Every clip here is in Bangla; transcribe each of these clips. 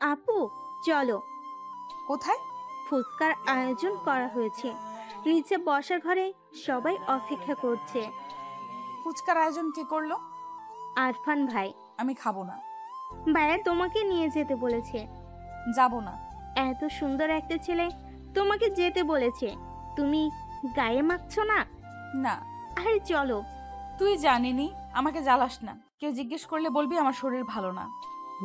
আপু, চলো। কোথায়? ফুচকার আয়োজন করা হয়েছে, নিচে বসার ঘরে সবাই অপেক্ষা করছে। ফুচকার আয়োজন কে করলো? আরফান ভাই। আমি খাবো না। ভাইয়া তোমাকে নিয়ে যেতে বলেছে। যাব না। এত সুন্দর একটা ছেলে তোমাকে যেতে বলেছে, তুমি গায়ে মাখছো না? না। আরে চলো। তুই জানিনি, আমাকে জ্বালাস না। কেউ জিজ্ঞেস করলে বলবি আমার শরীর ভালো না।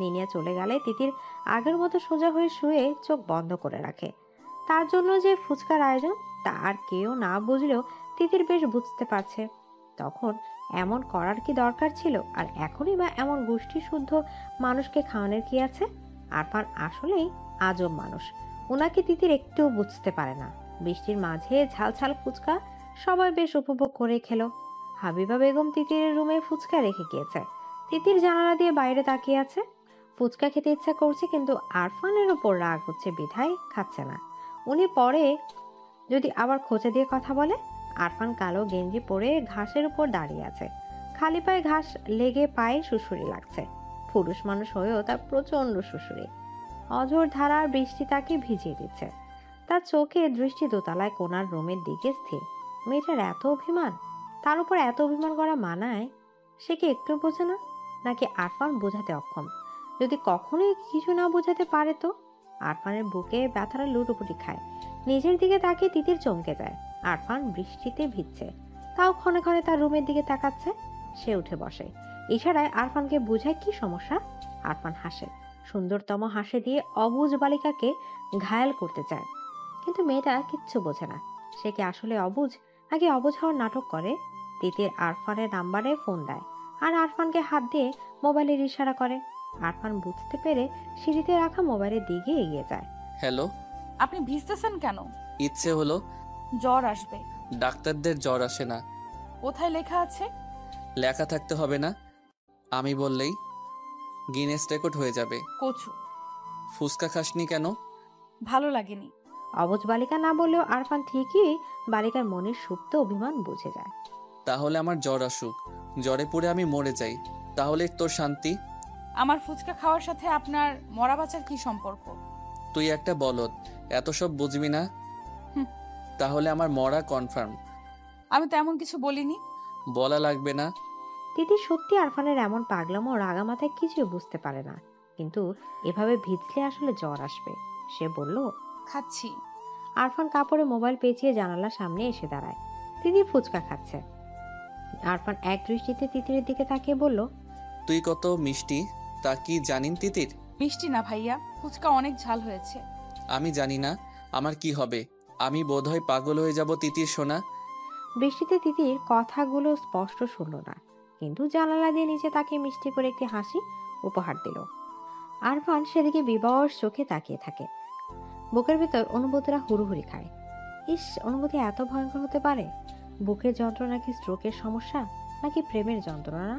নিনিয়া চলে গেলে তিতির আগের মতো সোজা হয়ে শুয়ে চোখ বন্ধ করে রাখে। তার জন্য যে ফুচকার আয়োজন তা আর কেউ না বুঝলেও তিতির বেশ বুঝতে পারছে। তখন এমন করার কি দরকার ছিল, আর এখনই বা এমন গোষ্ঠী শুদ্ধ মানুষকে খাওয়ানোর কি আছে? আরফান আসলেই আজব মানুষ, ওনাকে তিতির একটুও বুঝতে পারে না। বৃষ্টির মাঝে ঝালঝাল ফুচকা সবাই বেশ উপভোগ করে খেলো। হাবিবা বেগম তিতিরের রুমে ফুচকা রেখে গিয়েছে। তিতির জানালা দিয়ে বাইরে তাকিয়ে আছে। ফুচকা খেতে ইচ্ছা করছে, কিন্তু আরফানের উপর রাগ হচ্ছে বিধায় খাচ্ছে না। উনি পরে যদি আবার খোঁচা দিয়ে কথা বলে। আরফান কালো গেঞ্জি পরে ঘাসের উপর দাঁড়িয়ে আছে। খালি পায়ে ঘাস লেগে পায়ে শুশুরি লাগছে। পুরুষ মানুষ হয়েও তার প্রচন্ড শুশুরি। অঝোর ধারার বৃষ্টি তাকে ভিজিয়ে দিচ্ছে। তার চোখে দৃষ্টি দোতলায় কোনার রুমের দিকে স্থির। মেয়েটার এত অভিমান, তার উপর এত অভিমান করা মানায়? সে কি একটু বোঝে না, নাকি আরফান বোঝাতে অক্ষম? যদি কখনোই কিছু না বোঝাতে পারে তো? আরফানের বুকে ব্যথাটা লুটোপুটি খায়। নিজের দিকে তাকিয়ে তিতির চমকে যায়। আরফান বৃষ্টিতে ভিজছে, তাও ক্ষণে ক্ষণে তার রুমের দিকে তাকাচ্ছে। সে উঠে বসে, ইশারায় আরফানকে বোঝায় কি সমস্যা। আরফান হাসে, সুন্দরতম হাসি দিয়ে অবুঝ বালিকাকে ঘায়াল করতে চায়। কিন্তু মেয়েটা কিচ্ছু বোঝে না। সে কি আসলে অবুঝ, নাকি অবুঝ হওয়ার নাটক করে? তিতির আরফানের নাম্বারে ফোন দেয়, আর আরফানকে হাত দিয়ে মোবাইলের ইশারা করে। আরফান বুঝতে পেরে সিঁড়িতে রাখা মোবাইলের দিকে এগিয়ে যায়। হ্যালো। আপনি ভিজতেছেন কেন? ইচ্ছে হলো। জ্বর আসবে। ডাক্তারদের জ্বর আসে না। কোথায় লেখা আছে? লেখা থাকতে হবে না, আমি বললেই গিনেস রেকর্ড হয়ে যাবে। কচু। ফুচকা খাসনি কেন? ভালো লাগেনি। অবুঝ বালিকা না বললেও আরফান ঠিকই বালিকার মনের সুপ্ত অভিমান বুঝে যায়। তাহলে আমার জ্বর আসুক, জ্বরে পড়ে আমি মরে যাই, তাহলে তোর শান্তি। আমার ফুচকা খাওয়ার সাথে আপনার মরা বাঁচার কি সম্পর্ক? তুই একটা বলদ, এত সব বুঝবি না। হুম। তাহলে আমার মরা কনফার্ম। আমি তো এমন কিছু বলিনি। বলা লাগবে না। তিতির সত্যি আরফানের এমন পাগলামো রাগা মাথায় কিছুই বুঝতে পারে না, কিন্তু এভাবে ভিজলে আসলে জ্বর আসবে। সে বলল, খাচ্ছি। আরফান কাপড়ে মোবাইল পেঁচিয়ে জানালার সামনে এসে দাঁড়ায়। তিতির ফুচকা খাচ্ছে। আরফান এক দৃষ্টিতে তিতিরের দিকে তাকিয়ে বলল, তুই কত মিষ্টি তা কি জানিন তিতির? মিষ্টি না ভাইয়া, ফুচকা অনেক ঝাল হয়েছে। আমি জানি না আমার কি হবে, আমি বোধহয় পাগল হয়ে যাব তিতির সোনা। বৃষ্টিতে তিতির কথাগুলো স্পষ্ট শুনল না, কিন্তু জানালা দিয়ে নিচে তাকে মিষ্টি করে একটি হাসি উপহার দিল। আরফান সেদিকে বিবশ চোখে তাকিয়ে থাকে। বুকের ভেতর অনুভূতিরা হুড়ুহুড়ি খায়। ইস, অনুভূতি এত ভয়ঙ্কর হতে পারে? বুকের যন্ত্রণা কি স্ট্রোকের সমস্যা, নাকি প্রেমের যন্ত্রণা?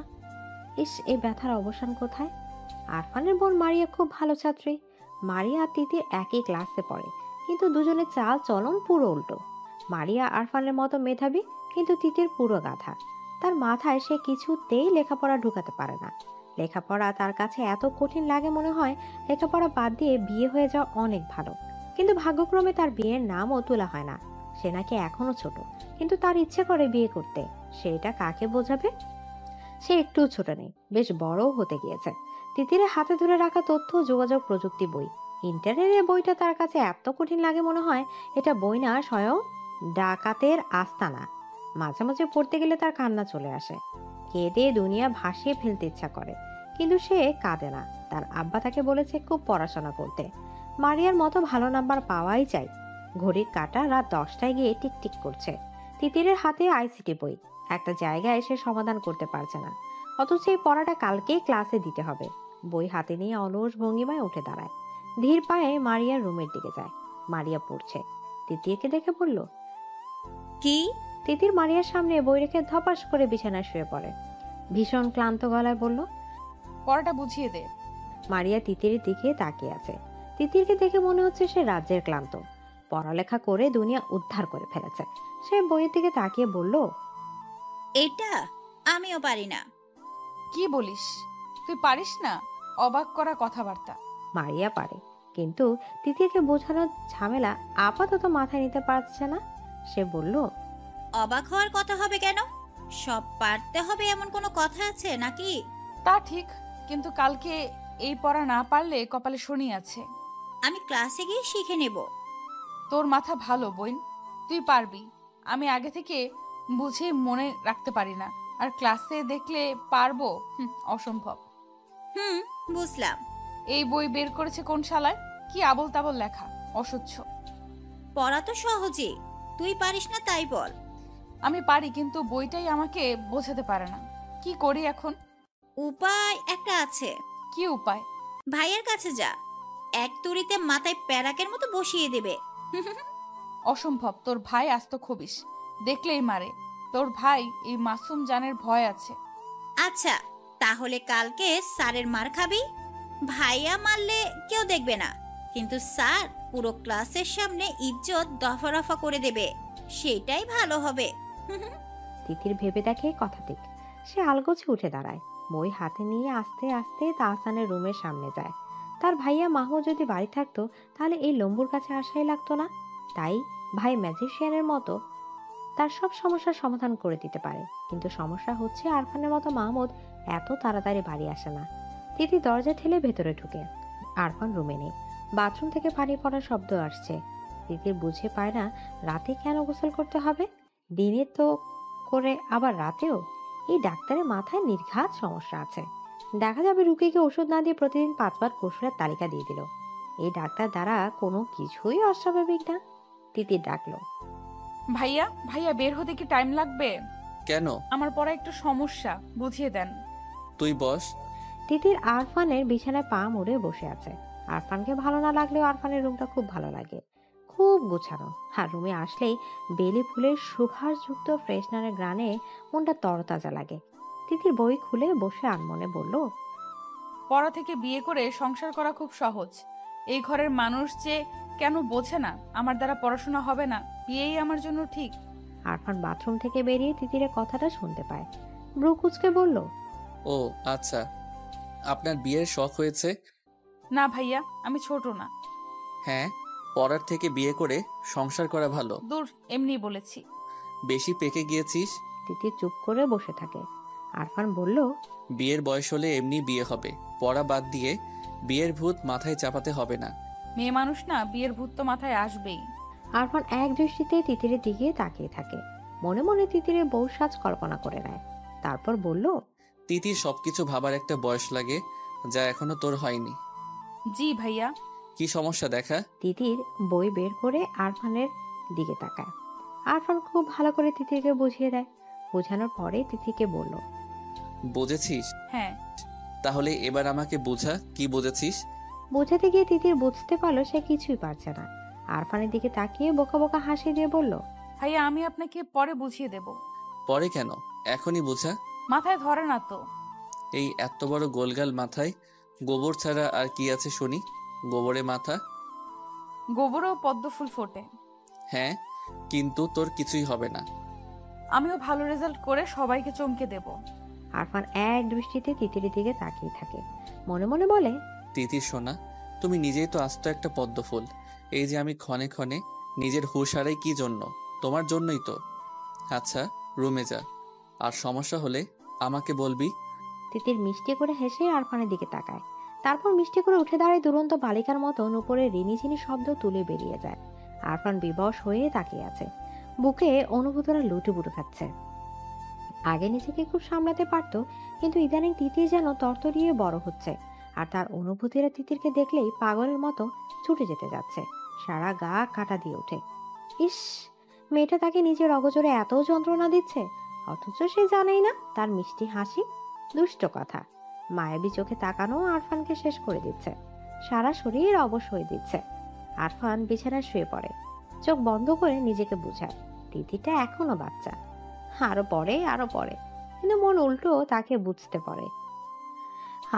ইস, এই ব্যথার অবসান কোথায়? আরফানের বোন মারিয়া খুব ভালো ছাত্রী। মারিয়া আর তিতির একই ক্লাসে পড়ে, কিন্তু দুজনের চাল চলন পুরো উল্টো। মারিয়া আরফানের মতো মেধাবী, কিন্তু তিতির পুরো গাধা। তার মাথায় সে কিছুতেই লেখাপড়া ঢুকাতে পারে না। লেখাপড়া তার কাছে এত কঠিন লাগে, মনে হয় লেখাপড়া বাদ দিয়ে বিয়ে হয়ে যাওয়া অনেক ভালো। কিন্তু ভাগ্যক্রমে তার বিয়ের নামও তোলা হয় না। সে নাকি এখনো ছোট, কিন্তু তার ইচ্ছে করে বিয়ে করতে। সেটা কাকে বোঝাবে? সে একটু ছোট নেই, বেশ বড়ও হতে গিয়েছে। তিতিরের হাতে ধরে রাখা তথ্য যোগাযোগ প্রযুক্তি বই, ইন্টারনেটের বইটা তার কাছে এত কঠিন লাগে, মনে হয় এটা বই না, স্বয়ং ডাকাতের আস্তানা। মাঝে মাঝে পড়তে গেলে তার কান্না চলে আসে। কেঁদে দুনিয়া ভাসিয়ে ফেলতে ইচ্ছা করে, কিন্তু সে কাঁদে না। তার আব্বা তাকে বলেছে খুব পড়াশোনা করতে। মারিয়ার মতো ভালো নাম্বার পাওয়াই চাই। ঘড়ির কাঁটা রাত 10টায় গিয়ে টিকটিক করছে। তিতিরের হাতে আইসিটি বই, একটা জায়গায় সে সমাধান করতে পারছে না, অথচ এই পড়াটা কালকেই ক্লাসে দিতে হবে। বই হাতে নিয়ে অলস ভঙ্গিমায় উঠে দাঁড়ায়। ধীর পায়ে মারিয়ার রুমের দিকে যায়। মারিয়া পড়ছে। তিতিরকে দেখে বলল, কি? তিতির মারিয়ার সামনে বই রেখে ধপাস করে বিছানায় শুয়ে পড়ে। ভীষণ ক্লান্ত গলায় বলল, পড়াটা বুঝিয়ে দে। মারিয়া তিতিরের দিকে তাকিয়ে আছে। তিতিরকে দেখে মনে হচ্ছে সে রাজ্যের ক্লান্ত। পড়ালেখা করে দুনিয়া উদ্ধার করে ফেলেছে। সে বইয়ের দিকে তাকিয়ে বলল, এটা আমিও পারি না। কি বলিস? তুই পারিস না? অবাক করা কথাবার্তা। মারিয়া পারে, কিন্তু তিতিরকে বোঝানোর ঝামেলা আপাতত মাথায় নিতে পারছে না। সে বলল, অবাক হওয়ার কথা হবে কেন? সব পারতে হবে এমন কোনো কথা আছে নাকি? তা ঠিক, কিন্তু কালকে এই পড়া না পারলে কপালে শনি আছে। আমি ক্লাসে গিয়ে শিখে নেব। তোর মাথা ভালো বোন, তুই পারবি। আমি আগে থেকে বুঝে মনে রাখতে পারি না, আর ক্লাসে দেখলে পারবো? অসম্ভব। বুঝলাম। এই বই বের করেছে কোন শালায়? কি আবল তাবল লেখা, অসহ্য। পড়া তো সহজে, তুই পারিস না তাই বল। আমি পারি, কিন্তু বইটাই আমাকে বোঝাতে পারে না। কি করি এখন? উপায় একটা আছে। কি উপায়? ভাইয়ের কাছে যা, এক তুড়িতে মাথায় প্যারাকের মতো বসিয়ে দেবে। অসম্ভব, তোর ভাই আস্ত খবিস, দেখলেই মারে। তোর ভাই এই মাসুম জানের ভয় আছে। আচ্ছা, তাহলে কালকে স্যারের মার খাবি। ভাইয়া মারলে কেউ দেখবে না, কিন্তু স্যার পুরো ক্লাসের সামনে ইজ্জত দফা রফা করে দেবে। সেটাই ভালো হবে। তিতির ভেবে দেখে কথা ঠিক। সে আলগোছে উঠে দাঁড়ায়, বই হাতে নিয়ে আস্তে আস্তে তাহসানের রুমের সামনে যায়। তার ভাইয়া মাহু যদি বাড়ি থাকতো তাহলে এই লম্বুর কাছে আসাই লাগতো না। তাই ভাই ম্যাজিশিয়ানের মতো তার সব সমস্যার সমাধান করে দিতে পারে, কিন্তু সমস্যা হচ্ছে আরফানের মতো মাহমুদ এত তাড়াতাড়ি বাড়ি আসে না। তিতি দরজা ঠেলে ভেতরে ঢুকে। আরফান রুমে নেই। বাথরুম থেকে পানি পড়ার শব্দ আসছে। তিতির বুঝে পায় না রাতে কেন গোসল করতে হবে। দিনে তো করে, আবার রাতেও। এই ডাক্তারের মাথায় নির্ঘাত সমস্যা আছে। দেখা যাবে রুগীকে ওষুধ না দিয়ে প্রতিদিন 5 বার গোসলের তালিকা দিয়ে দিল। এই ডাক্তার দ্বারা কোনো কিছুই অস্বাভাবিক না। তিতির ডাকলো, ভাইয়া ভাইয়া, বের হতে কি টাইম লাগবে? কেন? আমার পড়া একটু সমস্যা, বুঝিয়ে দেন। তুই বস। তিতির আরফানের বিছানায় পা মুড়ে বসে আছে। আরফানকে ভালো না লাগলেও আরফানের রুমটা খুব ভালো লাগে, খুব গুছানো। আর রুমে আসলেই বেলি ফুলের সুভাষযুক্ত ফ্রেশনারের গ্রানে মনটা তরতাজা লাগে। তিতির বই খুলে বসে আনমনে বলল, পড়া থেকে বিয়ে করে সংসার করা খুব সহজ। এই ঘরের মানুষ যে কেন বোঝে না আমার দ্বারা পড়াশোনা হবে না, বিয়েই আমার জন্য ঠিক। আরফান বাথরুম থেকে বেরিয়ে তিতিরের কথাটা শুনতে পায়। ব্রু কুচকে বলল, ও আচ্ছা, আপনার বিয়ের শখ হয়েছে? না ভাইয়া, আমি ছোট না। হ্যাঁ, পড়ার থেকে বিয়ে করে সংসার করা ভালো। দূর, এমনি বলেছি। বেশি পেকে গিয়েছিস। তিতির চুপ করে বসে থাকে। আরফান বলল, বিয়ের বয়স হলে এমনি বিয়ে হবে, পড়া বাদ দিয়ে বিয়ের ভূত মাথায় চাপাতে হবে না। মেয়ে মানুষ না, বিয়ের ভূত তো মাথায় আসবেই। আরফান এক দৃষ্টিতে তিতিরের দিকে তাকিয়ে থাকে। মনে মনে তিতিরের বউ সাজ কল্পনা করে নেয়। তারপর বলল, তিতির সবকিছু ভাবার একটা বয়স লাগে, যা এখনো তোর হয়নি। জি ভাইয়া। কি সমস্যা দেখা? তিতির বই বের করে আরফানের দিকে তাকায়। আরফান খুব ভালো করে তিতিরকে বুঝিয়ে দেয়। বোঝানোর পরে তিতিকে বলল, বুঝেছিস? হ্যাঁ। তাহলে এবার আমাকে বোঝা, কি বুঝেছিস? বোঝাতে গিয়ে তিতির বুঝতে পারলো সে কিছুই পারছে না। আরফানের দিকে তাকিয়ে বোকা বোকা হাসি দিয়ে বলল, ভাইয়া, আমি আপনাকে পরে বুঝিয়ে দেব। পরে কেন, এখনই বোঝা। মাথায় ধরে না তো। এই এত বড় গোলগাল মাথায় গোবর ছাড়া আর কি আছে শুনি? গোবরে মাথা। গোবরেও পদ্ম ফুল ফোটে। হ্যাঁ, কিন্তু তোর কিছুই হবে না। আমিও ভালো রেজাল্ট করে সবাইকে চমকে দেব। আরফান এক দৃষ্টিতে তিতিরের দিকে তাকিয়ে থাকে। মনে মনে বলে, তিতির সোনা, তুমি নিজেই তো আস্ত একটা পদ্ম ফুল। এই যে আমি ক্ষণে ক্ষণে নিজের হুঁশ হারাই কি জন্য? তোমার জন্যই তো। আচ্ছা, রুমে যা, আর সমস্যা হলে আমাকে বলবি। তিতির মিষ্টি করে হেসে আরফানের দিকে তাকায়। তারপর মিষ্টি করে উঠে দাঁড়ায় দুরন্ত বালিকার মতন, উপরে রিনিঝিনি শব্দ তুলে বেরিয়ে যায়। আরফান বিবশ হয়ে তাকিয়ে আছে। বুকে অনুভূতিরা লুটুপুটু খাচ্ছে। আগে নিজেকে খুব সামলাতে পারত, কিন্তু ইদানিং তিতির যেন তরতরিয়ে বড় হচ্ছে। আর তার অনুভূতিরা তিতিরকে দেখলেই পাগলের মতো ছুটে যেতে যাচ্ছে। সারা গা কাটা দিয়ে ওঠে। ইস, মেয়েটা তাকে নিজের অগোচরে এত যন্ত্রণা দিচ্ছে, অথচ সে জানেই না তার মিষ্টি হাসি দুষ্ট কথা, মায়াবী চোখে তাকানো আরফানকে শেষ করে দিচ্ছে। সারা শরীর অবশ হয়ে দিচ্ছে। আরফান বিছানায় শুয়ে পড়ে, চোখ বন্ধ করে নিজেকে বুঝায় তিতিটা এখনো বাচ্চা। আরো পরে আরো পরে, কিন্তু মন উল্টো তাকে বুঝতে পারে।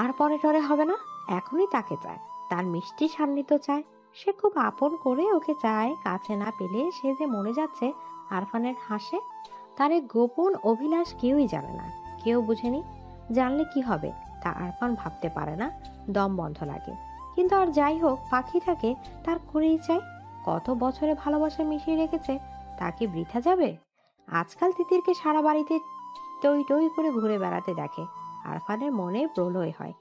আর পরে টরে হবে না, এখনই তাকে চায়, তার মিষ্টি সান্নিধ্য চায়। সে খুব আপন করে ওকে চায়। কাছে না পেলে সে যে মরে যাচ্ছে আরফানের হাসে। তার এই গোপন অভিলাষ কেউই জানে না, কেউ বুঝেনি। জানলে কি হবে তা আরফান ভাবতে পারে না, দম বন্ধ লাগে। কিন্তু আর যাই হোক, পাখিটাকে তার করেই চাই। কত বছরে ভালোবাসা মিশিয়ে রেখেছে, তা কি বৃথা যাবে? আজকাল তিতিরকে সারা বাড়িতে টই টই করে ঘুরে বেড়াতে দেখে। আরফানের মনে প্রলয় হয়।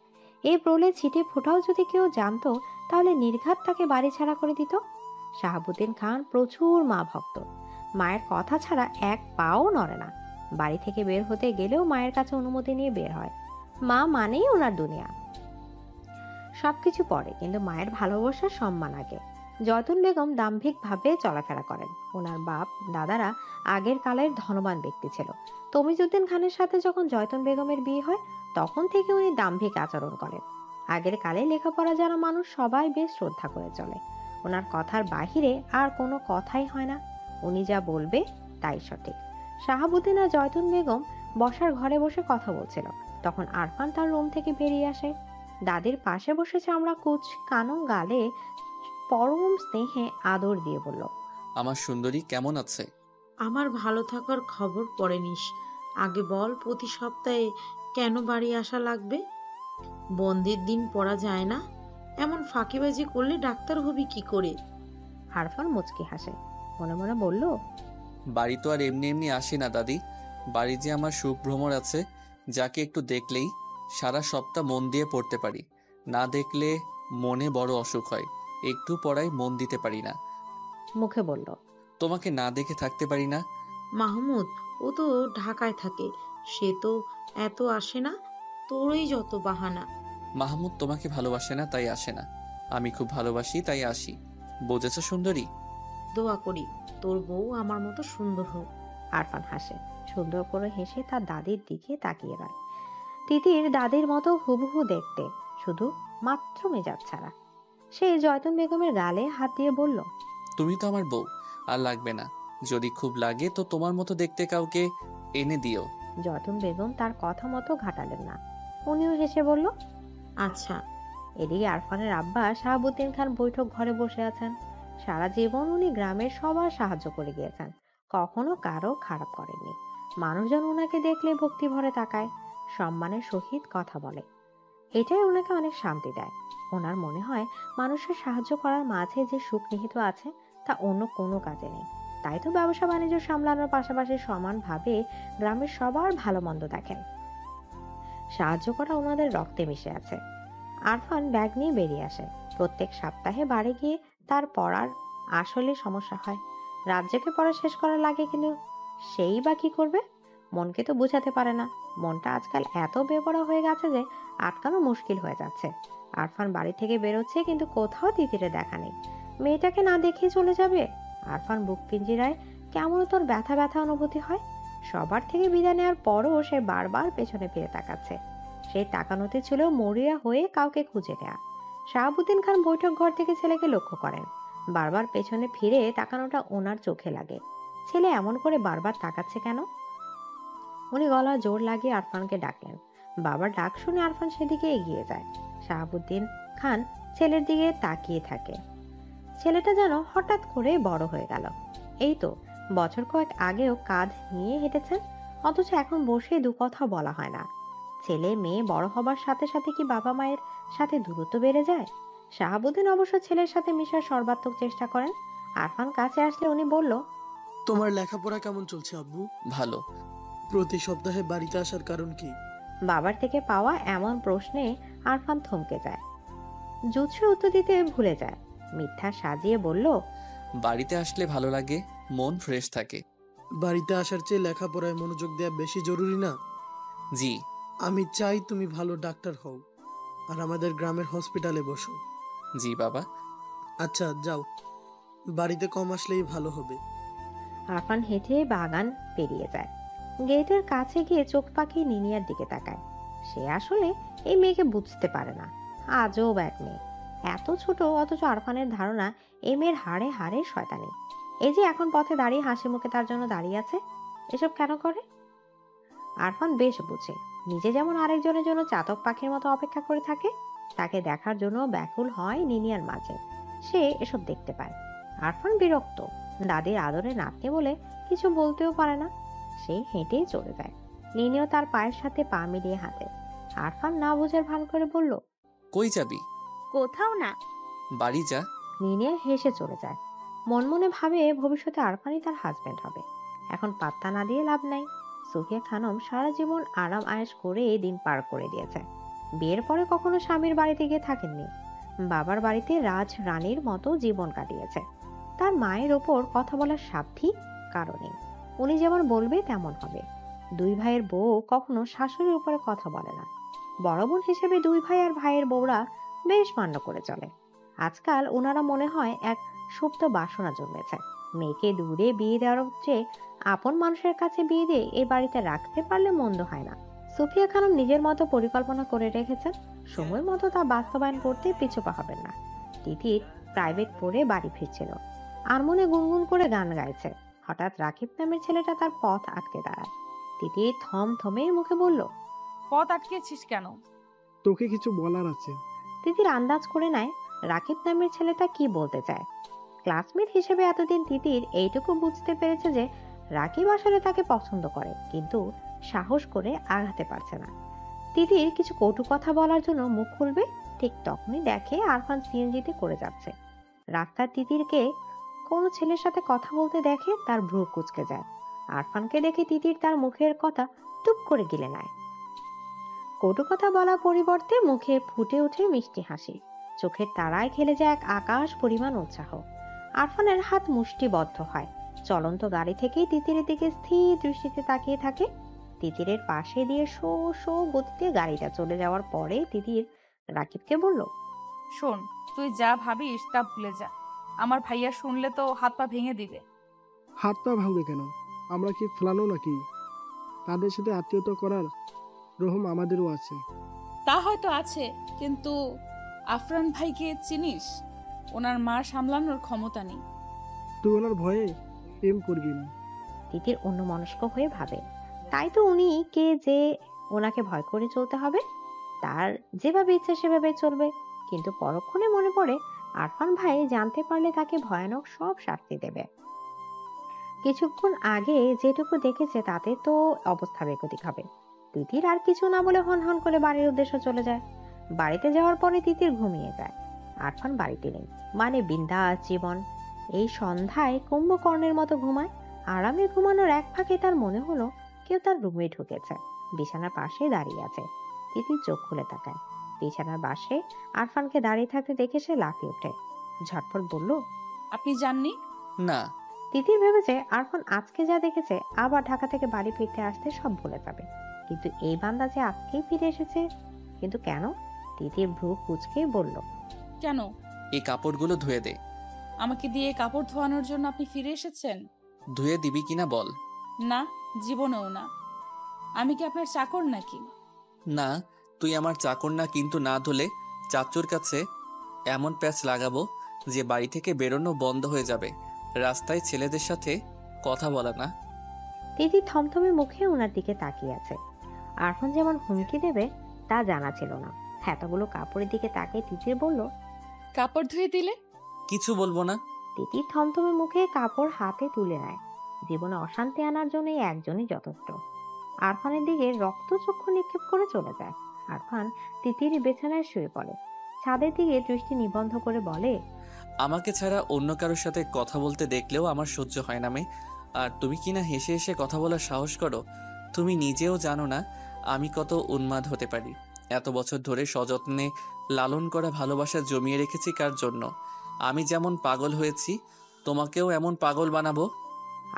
এই প্রলয় ছিটে ফোটাও যদি কেউ জানতো, তাহলে নির্ঘাত তাকে বাড়ি ছাড়া করে দিত। শাহাবুদ্দিন খান প্রচুর মা ভক্ত। মায়ের কথা ছাড়া এক পাও নড়ে না। বাড়ি থেকে বের হতে গেলেও মায়ের কাছে অনুমতি নিয়ে বের হয়। মা মানেই ওনার দুনিয়া। সবকিছু পরে, কিন্তু মায়ের ভালোবাসা সম্মান আগে। জয়তুন বেগম দাম্ভিকভাবে চলাফেরা করেন। ওনার বাপ দাদারা আগের কালের ধনবান ব্যক্তি ছিল। তমিজউদ্দিন খানের সাথে যখন জয়তুন বেগমের বিয়ে হয়, তখন থেকে উনি দাম্ভিক আচরণ করেন। আগের কালে লেখাপড়া জানা মানুষ সবাই বেশ শ্রদ্ধা করে চলে। ওনার কথার বাহিরে আর কোনো কথাই হয় না। উনি যা বলবে তাই সঠিক। শাহাবুদ্দিন আর জয়তুন বেগম বসার ঘরে বসে কথা বলছিল। তখন আরফান তার রুম থেকে বেরিয়ে আসে। দাদির পাশে বসে চামড়া কুচ কানো গালে পরম স্নেহে আদর দিয়ে বলল, আমার সুন্দরী কেমন আছে? আমার ভালো থাকার খবর পরে নিস। আগে বল, প্রতি সপ্তাহে কেন বাড়ি আসা লাগবে? বন্ধের দিন পড়া যায় না? এমন ফাঁকিবাজি করলে ডাক্তার হবি কি করে? আরফান মুচকি হাসে, মনে মনে বলল, বাড়ি তো আর এমনি এমনি আসি না দাদি। বাড়ি যে আমার সুখ ভ্রমর আছে, যাকে একটু দেখলেই সারা সপ্তাহ মন দিয়ে পড়তে পারি। না দেখলে মনে বড় অসুখ হয়, একটু পড়ায় মন দিতে পারি না। মুখে বলল, তোমাকে না দেখে থাকতে পারি না। মাহমুদ, ও তো ঢাকায় থাকে, সে তো এত আসে না। তোরই যত বাহানা। মাহমুদ তোমাকে ভালোবাসে না তাই আসে না, আমি খুব ভালোবাসি তাই আসি। বুঝেছো সুন্দরী? দোয়া করি তোর বউ আমার মতো সুন্দর হোক। আরফান হাসে। সুন্দর করে হেসে তার দাদির দিকে তাকিয়ে রয়। তিতির দাদির মতো হুবহু দেখতে, শুধু মাত্র মেজাজ ছাড়া। সে জয়তুন বেগমের গালে হাত দিয়ে বলল, তুমি তো আমার বউ, আর লাগবে না। যদি খুব লাগে তো তোমার মতো দেখতে কাউকে এনে দিও। জয়তুন বেগম তার কথা মতো ঘাটালেন না। উনিও হেসে বলল, আচ্ছা। এদিকে আরফানের আব্বা শাহাবুদ্দিন খান বৈঠক ঘরে বসে আছেন। সারা জীবন উনি গ্রামের সবার সাহায্য করে গিয়েছেন, কখনো কারো খারাপ করেননি। মানুষজন ওনাকে দেখলে ভক্তি ভরে তাকায়, সম্মানের সহিত কথা বলে। এটাই ওনাকে অনেক শান্তি দেয়। ওনার মনে হয় মানুষের সাহায্য করার মাঝে যে সুখ নিহিত আছে, তা অন্য কোনো কাজে নেই। তাই তো ব্যবসা বাণিজ্য সামলানোর পাশাপাশি সমানভাবে গ্রামের সবার ভালো মন্দ দেখেন। সাহায্য করা ওনাদের রক্তে মিশে আছে। আরফান ব্যাগ নিয়ে বেরিয়ে আসে। প্রত্যেক সপ্তাহে বাড়ি গিয়ে তার পড়ার আসলে সমস্যা হয়। রাজ্যকে পড়া শেষ করার লাগে, কিন্তু সেই বা কি করবে? মনকে তো বোঝাতে পারে না। মনটা আজকাল এত বেপরোয়া হয়ে গেছে যে আটকানো মুশকিল হয়ে যাচ্ছে। আরফান বাড়ি থেকে বেরোচ্ছে, কিন্তু কোথাও তিতিরে দেখা নেই। মেয়েটাকে না দেখেই চলে যাবে? আরফান বুক পিঞ্জিরায় কেমন তোর ব্যথা ব্যথা অনুভূতি হয়। সবার থেকে বিদায় নেওয়ার পরও সে বারবার পেছনে ফিরে তাকাচ্ছে। সেই তাকানোতে ছিল মরিয়া হয়ে কাউকে খুঁজে নেয়া। শাহাবুদ্দিন খান বৈঠক ঘর থেকে ছেলেকে লক্ষ্য করেন। বারবার পেছনে ফিরে তাকানোটা ওনার চোখে লাগে। ছেলে এমন করে বারবার তাকাচ্ছে কেন? উনি গলা জোর লাগিয়ে আরফানকে ডাকলেন। বাবার ডাক শুনে আরফান সেদিকে এগিয়ে যায়। শাহাবুদ্দিন খান ছেলের দিকে তাকিয়ে থাকে। ছেলেটা যেন হঠাৎ করে বড় হয়ে গেল। এই তো বছর কয়েক আগেও কাঁধ নিয়ে হেঁটেছেন, অথচ এখন বসে দু কথা বলা হয় না। ছেলে মেয়ে বড় হবার সাথে সাথে কি বাবা মায়ের সাথে দূরত্ব বেড়ে যায়? শাহাবুদ্দিন অবশ্য ছেলের সাথে মিশার সর্বাত্মক চেষ্টা করেন। আরফান কাছে আসলে উনি বলল, তোমার লেখাপড়া কেমন চলছে আব্বু? ভালো। প্রতি সপ্তাহে বাড়িতে আসার কারণ কি? বাবার থেকে পাওয়া এমন প্রশ্নে আরফান থমকে যায়। জুৎসে উত্তর দিতে ভুলে যায়। মিথ্যা সাজিয়ে বলল, বাড়িতে আসলে ভালো লাগে, মন ফ্রেশ থাকে। বাড়িতে আসার চেয়ে লেখাপড়ায় মনোযোগ দেওয়া বেশি জরুরি না? জি। আমি চাই তুমি ভালো ডাক্তার হও আর আমাদের গ্রামের হসপিটালে বসো। জি বাবা। আচ্ছা যাও, বাড়িতে কম আসলেই ভালো হবে। আরফান হেঁটে বাগান পেরিয়ে যায়। গেটের কাছে গিয়ে চোখ পাকিয়ে নিনিয়ার দিকে তাকায়। সে আসলে এই মেয়েকে বুঝতে পারে না। আজব এক মেয়ে, এত ছোট, অথচ আরফানের ধারণা এই মেয়ের হাড়ে হাড়ে শয়তানি। এই যে এখন পথে দাঁড়িয়ে হাসি মুখে তার জন্য দাঁড়িয়ে আছে, এসব কেন করে? আরফান বেশ বুঝে, নিজে যেমন আরেকজনের জন্য চাতক পাখির মতো অপেক্ষা করে থাকে, তাকে দেখার জন্য ব্যাকুল হয় নিনিয়ার মাঝে। সে এসব দেখতে পায়। আরফান বিরক্ত। দাদির আদরে নাতনি বলে কিছু বলতেও পারে না। সে হেঁটেই চলে যায়। নিনিও তার পায়ের সাথে পা মিলিয়ে হাঁটে। আরফান না বুঝার ভান করে বলল, কই যাবি? কোথাও না। বাড়ি যা। নিনে হেসে চলে যায়। মন মনে ভাবে ভবিষ্যতে আরফানই তার হাজবেন্ড হবে। এখন পাত্তা না দিয়ে লাভ নাই। সুফিয়া খানম সারা জীবন আরাম আয়েশ করে দিন পার করে দিয়েছে। বিয়ের পরে কখনো স্বামীর বাড়িতে গিয়ে থাকেননি। বাবার বাড়িতে রাজ রানীর মতো জীবন কাটিয়েছে। তার মায়ের ওপর কথা বলার সাধ্যি কারণে উনি যেমন বলবে তেমন হবে। দুই ভাইয়ের বউ কখনো শাশুড়ির উপরে কথা বলে না। বড় বোন হিসেবে দুই ভাই আর ভাইয়ের বউরা বেশ মান্য করে চলে। আজকাল ওনারা মনে হয় এক সুপ্ত বাসনা জন্মেছে। মেয়েকে দূরে বিয়ে দেওয়ার চেয়ে আপন মানুষের কাছে বিয়ে দিয়ে এই বাড়িতে রাখতে পারলে মন্দ হয় না। সুফিয়া খানম নিজের মতো পরিকল্পনা করে রেখেছেন। সময় মতো তা বাস্তবায়ন করতে পিছুপা হবেন না। তিতির প্রাইভেট পড়ে বাড়ি ফিরছিল। আর মনে গুনগুন করে গান গাইছে। হঠাৎ রাকিব নামের ছেলেটা তার পথ আটকে দাঁড়ায়। তিতির থমথমে মুখে বলল, পথ আটকেছিস কেন? তোকে কিছু বলার আছে। তিতির আন্দাজ করে নেয় রাকিব নামের ছেলেটা কি বলতে চায়। ক্লাসমেট হিসেবে এতদিন তিতির এইটুকু বুঝতে পেরেছে যে রাকিব আসলে তাকে পছন্দ করে, কিন্তু সাহস করে আগাতে পারছে না। তিতির কিছু কটু কথা বলার জন্য মুখ খুলবে, ঠিক তখনই দেখে আরফান সিএনজিতে করে যাচ্ছে। রাস্তার তিতিরকে কোনো ছেলের সাথে কথা বলতে দেখে তার ভ্রু কুঁচকে যায়। আরফানকে দেখে তিতির তার মুখের কথা টুপ করে গিলে নেয়। কটু কথা বলার পরিবর্তে মুখে ফুটে ওঠে মিষ্টি হাসি। চোখের তারায় খেলে যায় এক আকাশ পরিমাণ উৎসাহ। আরফানের হাত মুষ্টিবদ্ধ হয়। চলন্ত গাড়ি থেকে তিতিরের দিকে স্থির দৃষ্টিতে তাকিয়ে থাকে। তিতিরের পাশে দিয়ে শো শো গতিতে গাড়িটা চলে যাওয়ার পরে তিতির রাকিবকে বলল, শোন, তুই যা ভাবিস তা ভুলে যা। আমার ভাইয়া শুনলে তো হাত পা ভেঙে দিবে। হাত পা ভাঙবে কেন? আমরা কি ফেলানো নাকি? তাদের সাথে আত্মীয়তা করার রহম আমাদেরও আছে। তা হয়তো আছে, কিন্তু আফরান ভাইকে চিনিস? ওনার মা সামলানোর ক্ষমতা নেই। তুই ওনার ভয়ে প্রেম করবি না। তিতির অন্যমনস্ক হয়ে ভাবে, তাই তো উনি কে যে ওনাকে ভয় করে চলতে হবে। তার যেভাবে ইচ্ছে সেভাবে চলবে। কিন্তু পরক্ষণে মনে পড়ে আরফান ভাই জানতে পারলে তাকে ভয়ানক সব শাস্তি দেবে। কিছুক্ষণ আগে যেটুকু দেখেছে তাতে তো অবস্থা বেগতিক হবে। তিতির আর কিছু না বলে হন হন করে বাড়ির উদ্দেশ্যে চলে যায়। বাড়িতে যাওয়ার পরে তিতির ঘুমিয়ে যায়। আরফান বাড়িতে নেই, মানে বিন্দাস জীবন। এই সন্ধ্যায় কুম্ভকর্ণের মতো ঘুমায়। আরামে ঘুমানোর এক ফাঁকে তার মনে হলো কেউ তার রুমে ঢুকেছে। বিছানার পাশে দাঁড়িয়ে আছে। তিতির চোখ খুলে তাকায়। বিছানার পাশে আরফানকে দাঁড়িয়ে থাকতে দেখে সে লাফিয়ে ওঠে। ঝটপট বলল, আপনি জাননি? না। তিতির ভেবেছে আরফান আজকে যা দেখেছে আবার ঢাকা থেকে বাড়ি ফিরতে আসতে সব ভুলে যাবে। কিন্তু এই বান্দা যে আজকেই ফিরে এসেছে, কিন্তু কেন? তিতির ভ্রু কুঁচকে বলল, কেন? এই কাপড়গুলো ধুয়ে দে। আমাকে দিয়ে কাপড় ধোয়ানোর জন্য আপনি ফিরে এসেছেন? ধুয়ে দিবি কিনা বল। না, জীবনেও না। আমি কি আপনার চাকর নাকি? না, তুই আমার চাকর না, কিন্তু না ধুলে চাচুর কাছে এমন প্যাচ লাগাবো যে বাড়ি থেকে বেরোনো বন্ধ হয়ে যাবে। রাস্তায় ছেলেদের সাথে কথা বলা না। তিতির থমথমে মুখে ওনার দিকে তাকিয়ে আছে। আরফান যেমন হুমকি দেবে তা জানা ছিল না। এতগুলো কাপড়ের দিকে তাকিয়ে তিতির বলল, কাপড় ধুয়ে দিলে? কিছু বলবো না। তিতির থমথমে মুখে কাপড় হাতে তুলে নেয়। জীবনে অশান্তি আনার জন্য এই একজনই যথেষ্ট। আরফানের দিকে রক্তচক্ষু নিক্ষেপ করে চলে যায়। আরফান তিতির বিছানায় শুয়ে পড়ে। ছাদের দিকে দৃষ্টি নিবন্ধ করে বলে, আমাকে ছাড়া অন্য কারোর সাথে কথা বলতে দেখলেও আমার সহ্য হয় না মেয়ে। আর তুমি কিনা হেসে হেসে কথা বলার সাহস করো। তুমি নিজেও জানো না আমি কত উন্মাদ হতে পারি। এত বছর ধরে সযত্নে লালন করা ভালোবাসা জমিয়ে রেখেছি কার জন্য? আমি যেমন পাগল হয়েছি তোমাকেও এমন পাগল বানাবো।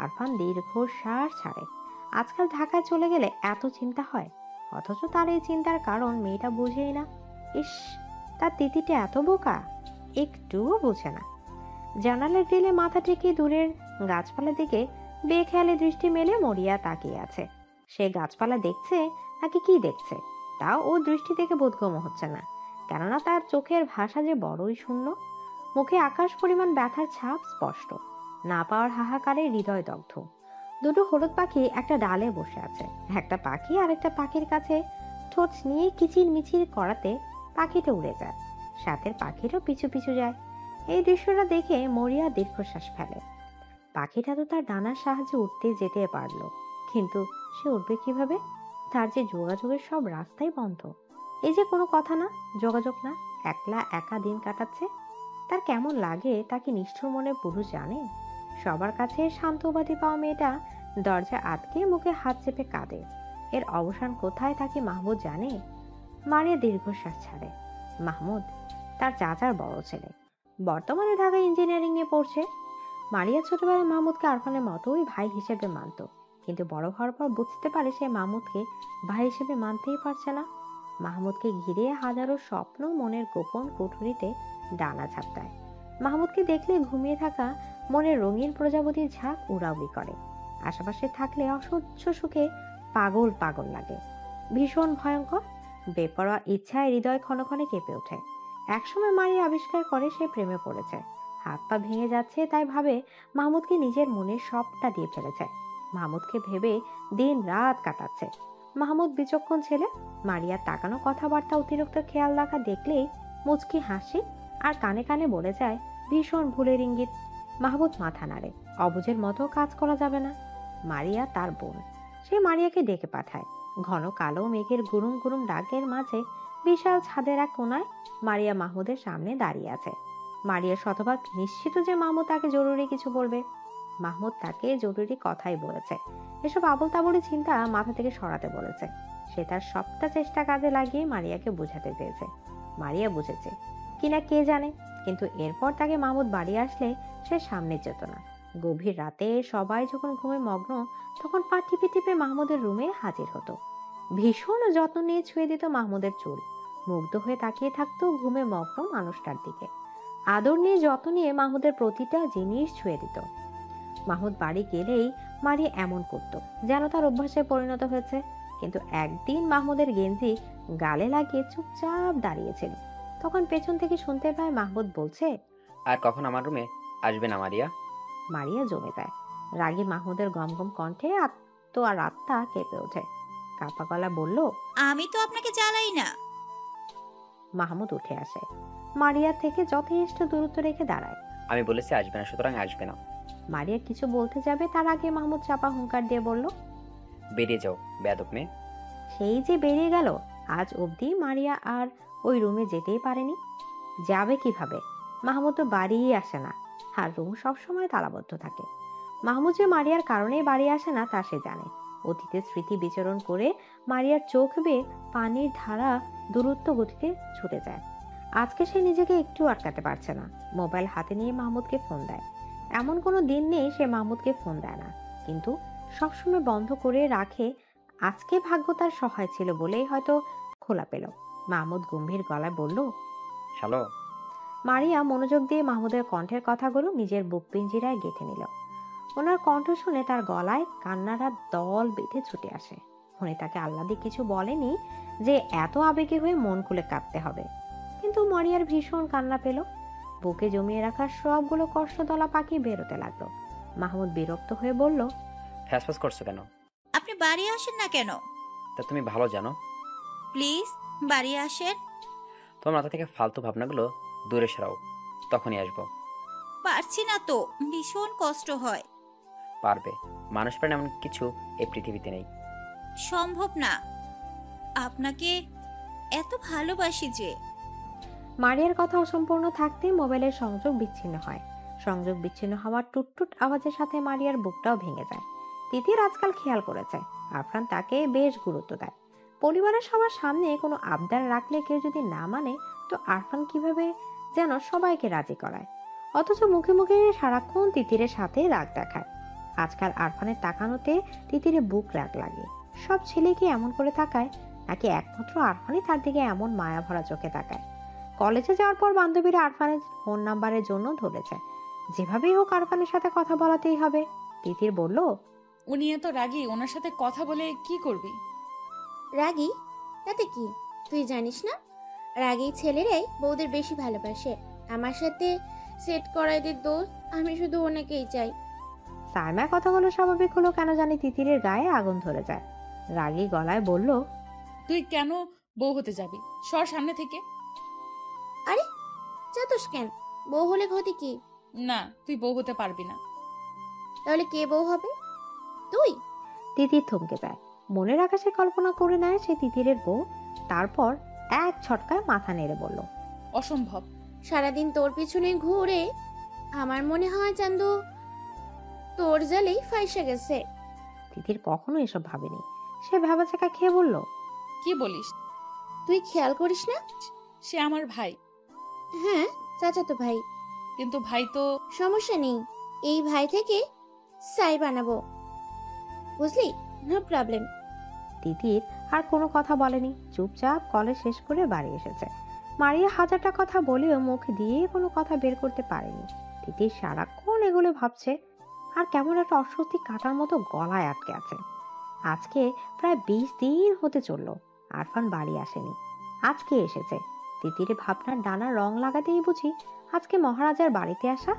আরফান দীর্ঘশ্বাস ছাড়ে। আজকাল ঢাকায় চলে গেলে এত চিন্তা হয়, অথচ তার এই চিন্তার কারণ মেয়েটা বুঝেই না। ইস, তার তিতিটা এত বোকা, একটুও বুঝে না। জানালার গ্রিলে মাথা ঠেকিয়ে দূরের গাছপালার দিকে বেখেয়ালি দৃষ্টি মেলে মরিয়া তাকিয়ে আছে। সে গাছপালা দেখছে নাকি কি দেখছে তাও ও দৃষ্টি থেকে বোধগম্য হচ্ছে না, কেননা তার চোখের ভাষা যে বড়ই শূন্য। মুখে আকাশ পরিমাণ ব্যথার ছাপ স্পষ্ট। না পাওয়ার হাহাকারে হৃদয় দগ্ধ। দুটো হলুদ পাখি একটা ডালে বসে আছে। একটা পাখি আরেকটা পাখির কাছে ঠোঁট নিয়ে কিচির মিচির করাতে পাখিটা উড়ে যায়। সাথের পাখিরও পিছু পিছু যায়। এই দৃশ্যটা দেখে মরিয়া দীর্ঘশ্বাস ফেলে। পাখিটা তো তার ডানার সাহায্যে উঠতে যেতে পারলো, কিন্তু সে উঠবে কিভাবে? তার যে যোগাযোগের সব রাস্তাই বন্ধ। এই যে কোনো কথা না, যোগাযোগ না, একলা একা দিন কাটাচ্ছে। তার কেমন লাগে তা কি নিষ্ঠুর মনের পুরুষ জানে? সবার কাছে শান্তবাদী পাওয়া মেয়েটা দরজা আটকে মুখে হাত চেপে কাঁদে। এর অবসান কোথায় তা কি মাহমুদ জানে? মারিয়া দীর্ঘশ্বাস ছাড়ে। মাহমুদ তার চাচার বড় ছেলে, বর্তমানে ঢাকা ইঞ্জিনিয়ারিং এ পড়ছে। মারিয়া ছোটবেলায় মাহমুদকে আরফানের মতোই ভাই হিসেবে মানত, কিন্তু বড় হওয়ার পর বুঝতে পারে সে মাহমুদকে ভাই হিসেবে মানতেই পারছে না। মাহমুদকে ঘিরে হাজারো স্বপ্ন মনের গোপন কুঠুরিতে ডানা ঝাপটায়। মাহমুদকে দেখলে ঘুমিয়ে থাকা মনের রঙিন প্রজাপতির ঝাঁক উড়াউড়ি করে। আশেপাশে থাকলে অসহ্য সুখে পাগল পাগল লাগে। ভীষণ ভয়ঙ্কর বেপরোয়া ইচ্ছায় হৃদয় ক্ষণে ক্ষণে কেঁপে ওঠে। একসময় মারিয়া আবিষ্কার করে সে প্রেমে পড়েছে। হাত পা ভেঙে যাচ্ছে তাই ভাবে মাহমুদকে নিজের মনের সবটা দিয়ে ফেলেছে। মাহমুদকে ভেবে দিন রাত কাটাচ্ছে। মাহমুদ বিচক্ষণ ছেলে। মারিয়ার তাকানো কথাবার্তা অতিরিক্ত খেয়াল রাখা দেখলেই মুচকি হাসি আর কানে কানে বলে যায় ভীষণ ভুলের ইঙ্গিত। মাহমুদ মাথা নাড়ে। অবুঝের মতো কাজ করা যাবে না। মারিয়া তার বোন, সে মারিয়াকে ডেকে পাঠায়। ঘন কালো মেঘের গুরুম গুরুম ডাকের মাঝে বিশাল ছাদের এক কোনায় মারিয়া মাহমুদের সামনে দাঁড়িয়ে আছে। মারিয়া শতভাগ নিশ্চিত যে মাহমুদ তাকে জরুরি কিছু বলবে। মাহমুদ তাকে জরুরি কথাই বলেছে। এসব আবল তাবলি চিন্তা মাথা থেকে সরাতে বলেছে। সে তার সবটা চেষ্টা কাজে লাগিয়ে মারিয়াকে বোঝাতে চেয়েছে। মারিয়া বুঝেছে কিনা কে জানে, কিন্তু এরপর তাকে মাহমুদ বাড়ি আসলে সে সামনে যেত না। গভীর রাতে সবাই যখন ঘুমে মগ্ন, তখন পা টিপে টিপে মাহমুদের রুমে হাজির হতো। ভীষণ যত্ন নিয়ে ছুঁয়ে দিত মাহমুদের চুল। মুগ্ধ হয়ে তাকিয়ে থাকতো ঘুমে মগ্ন মানুষটার দিকে। আদর নিয়ে যত্ন নিয়ে মাহমুদের প্রতিটা জিনিস ছুঁয়ে দিত। মাহমুদ বাড়ি গেলেই মারিয়া এমন করত যেন তার অভ্যাসে পরিণত হয়েছে। কিন্তু একদিন মাহমুদের গেঞ্জি গালে লাগিয়ে চুপচাপ দাঁড়িয়েছিল। তখন পেছন থেকে শুনতে পায় মাহমুদ বলছে, আর কখন আমার রুমে আসবে না মারিয়া? মারিয়া জমে যায়। রাগী মাহমুদের গমগম কণ্ঠে আত্মা কেঁপে ওঠে। কাপা গলা বলল, আমি তো আপনাকে জ্বালাই না। মাহমুদ উঠে আসে। মারিয়া থেকে যথেষ্ট দূরত্ব রেখে দাঁড়ায়। আমি বলেছি আসবে না, সুতরাং আসবে না। মারিয়া কিছু বলতে যাবে তার আগে মাহমুদ চাপা হুঙ্কার দিয়ে বলল, বেরিয়ে যাও বেয়াদব মেয়ে। সেই যে বেরিয়ে গেল। আজ অবধি মারিয়া আর ওই রুমে যেতেই পারেনি। যাবে কিভাবে? মাহমুদ তো বাড়িই আসে না, আর রুম সবসময় তালাবদ্ধ থাকে। মাহমুদ যে মারিয়ার কারণেই বাড়ি আসে না তা সে জানে। অতীতের স্মৃতি বিচরণ করে মারিয়ার চোখ বেয়ে পানির ধারা দূরত্ব গতিতে ছুটে যায়। আজকে সে নিজেকে একটু আটকাতে পারছে না। মোবাইল হাতে নিয়ে মাহমুদকে ফোন দেয়। এমন কোনো দিন নেই সে মাহমুদকে ফোন দেয় না, কিন্তু সবসময় বন্ধ করে রাখে। আজকে ভাগ্য তার সহায় ছিল বলেই হয়তো খোলা পেল। মাহমুদ গম্ভীর গলায় বলল, হ্যালো। মারিয়া মনোযোগ দিয়ে মাহমুদের কণ্ঠের কথাগুলো নিজের বুক পিঞ্জিরায় গেঁথে নিল। ওনার কণ্ঠ শুনে তার গলায় কান্নারা দল বেঁধে ছুটে আসে। উনি তাকে আহ্লাদে কিছু বলেনি যে এত আবেগী হয়ে মন খুলে কাঁদতে হবে, কিন্তু মারিয়ার ভীষণ কান্না পেল। বুকে জমিয়ে রাখা সবগুলো কষ্টদলা পাখি বেরোতে লাগলো। মাহমুদ বিরক্ত হয়ে বলল, ফ্যাসফ্যাস করছো কেন? আপনি বাড়ি আসেন না কেন? তা তুমি ভালো জানো। প্লিজ বাড়ি আসেন। তোমার মাথা থেকে ফালতু ভাবনাগুলো দূরে সরাও, তখনই আসবো। পারছি না তো, ভীষণ কষ্ট হয়। পারবে। মানুষ প্রাণ এমন কিছু এই পৃথিবীতে নেই। সম্ভব না, আপনাকে এত ভালোবাসি যে। মারিয়ার কথা অসম্পূর্ণ থাকতে মোবাইলের সংযোগ বিচ্ছিন্ন হয়। সংযোগ বিচ্ছিন্ন হওয়ার টুটটুট আওয়াজের সাথে মারিয়ার বুকটাও ভেঙে যায়। তিতির আজকাল খেয়াল করেছে আফরান তাকে বেশ গুরুত্ব দেয়। পরিবারের সবার সামনে কোনো আবদার রাখলে কেউ যদি না মানে, তো আরফান কিভাবে যেন সবাইকে রাজি করায়, অথচ মুখে মুখে সারাক্ষণ তিতিরের সাথে রাগ দেখায়। আজকাল আরফানের তাকানোতে তিতিরে বুক রাগ লাগে। সব ছেলে কি এমন করে তাকায়, নাকি একমাত্র আরফানই তার দিকে এমন মায়া ভরা চোখে তাকায়? কলেজে যাওয়ার পর বান্ধবীরা আরফানের ফোন নাম্বারের জন্য ধরেছে। যেভাবেই হোক আরফানের সাথে কথা বলাতেই হবে। তিতির বলল, উনি এত রাগী, ওনার সাথে কথা বলে কি করবি? রাগী তাতে কি, তুই জানিস না রাগী ছেলেরাই বউদের বেশি ভালোবাসে। আমার সাথে সেট করাই দে দোস্ত, আমি শুধু ওনাকেই চাই। সাইমা কথাগুলো স্বাভাবিক হলো কেন জানি তিতিরের গায়ে আগুন ধরে যায়। রাগী গলায় বলল, তুই কেন বউ হতে যাবি? সর সামনে থেকে। আরে চাতস কেন? বউ হলে ক্ষতি কি? না, তুই বউ হতে পারবি না। তাহলে কে বউ হবে? তুই? তিতির থমকে যায়। মনের আকাশে কল্পনা করে নেয় সে তিতিরের বউ। তারপর এক ছটকায় মাথা নেড়ে বলল, অসম্ভব। সারাদিন তোর পিছনে ঘুরে আমার মনে হয় চান্দু তোর জালেই ফাইসা গেছে। তিতির কখনো এসব ভাবেনি। সে ভেবাচাকা খেয়ে বলল, কি বলিস? তুই খেয়াল করিস না? সে আমার ভাই। হ্যাঁ, চাচাতো ভাই। কিন্তু ভাই তো। সমস্যা নেই, এই ভাই থেকে সাই বানাবো, বুঝলি? No problem. তিতির আর কোনো কথা বলেনি, চুপচাপ কলেজ শেষ করে বাড়ি এসেছে। মারিয়া হাজারটা কথা বলেও মুখ দিয়ে কোনো কথা বের করতে পারেনি। তিতির সারাক্ষণ এগুলো ভাবছে, আর কেমন একটা অস্বস্তি কাটার মতো গলায় আটকে আছে। আজকে প্রায় 20 দিন হতে চললো আরফান বাড়ি আসেনি, আজকে এসেছে। তিতির ভাবনার ডানা রং লাগাতেই বুঝি আজকে মহারাজার বাড়িতে আসা।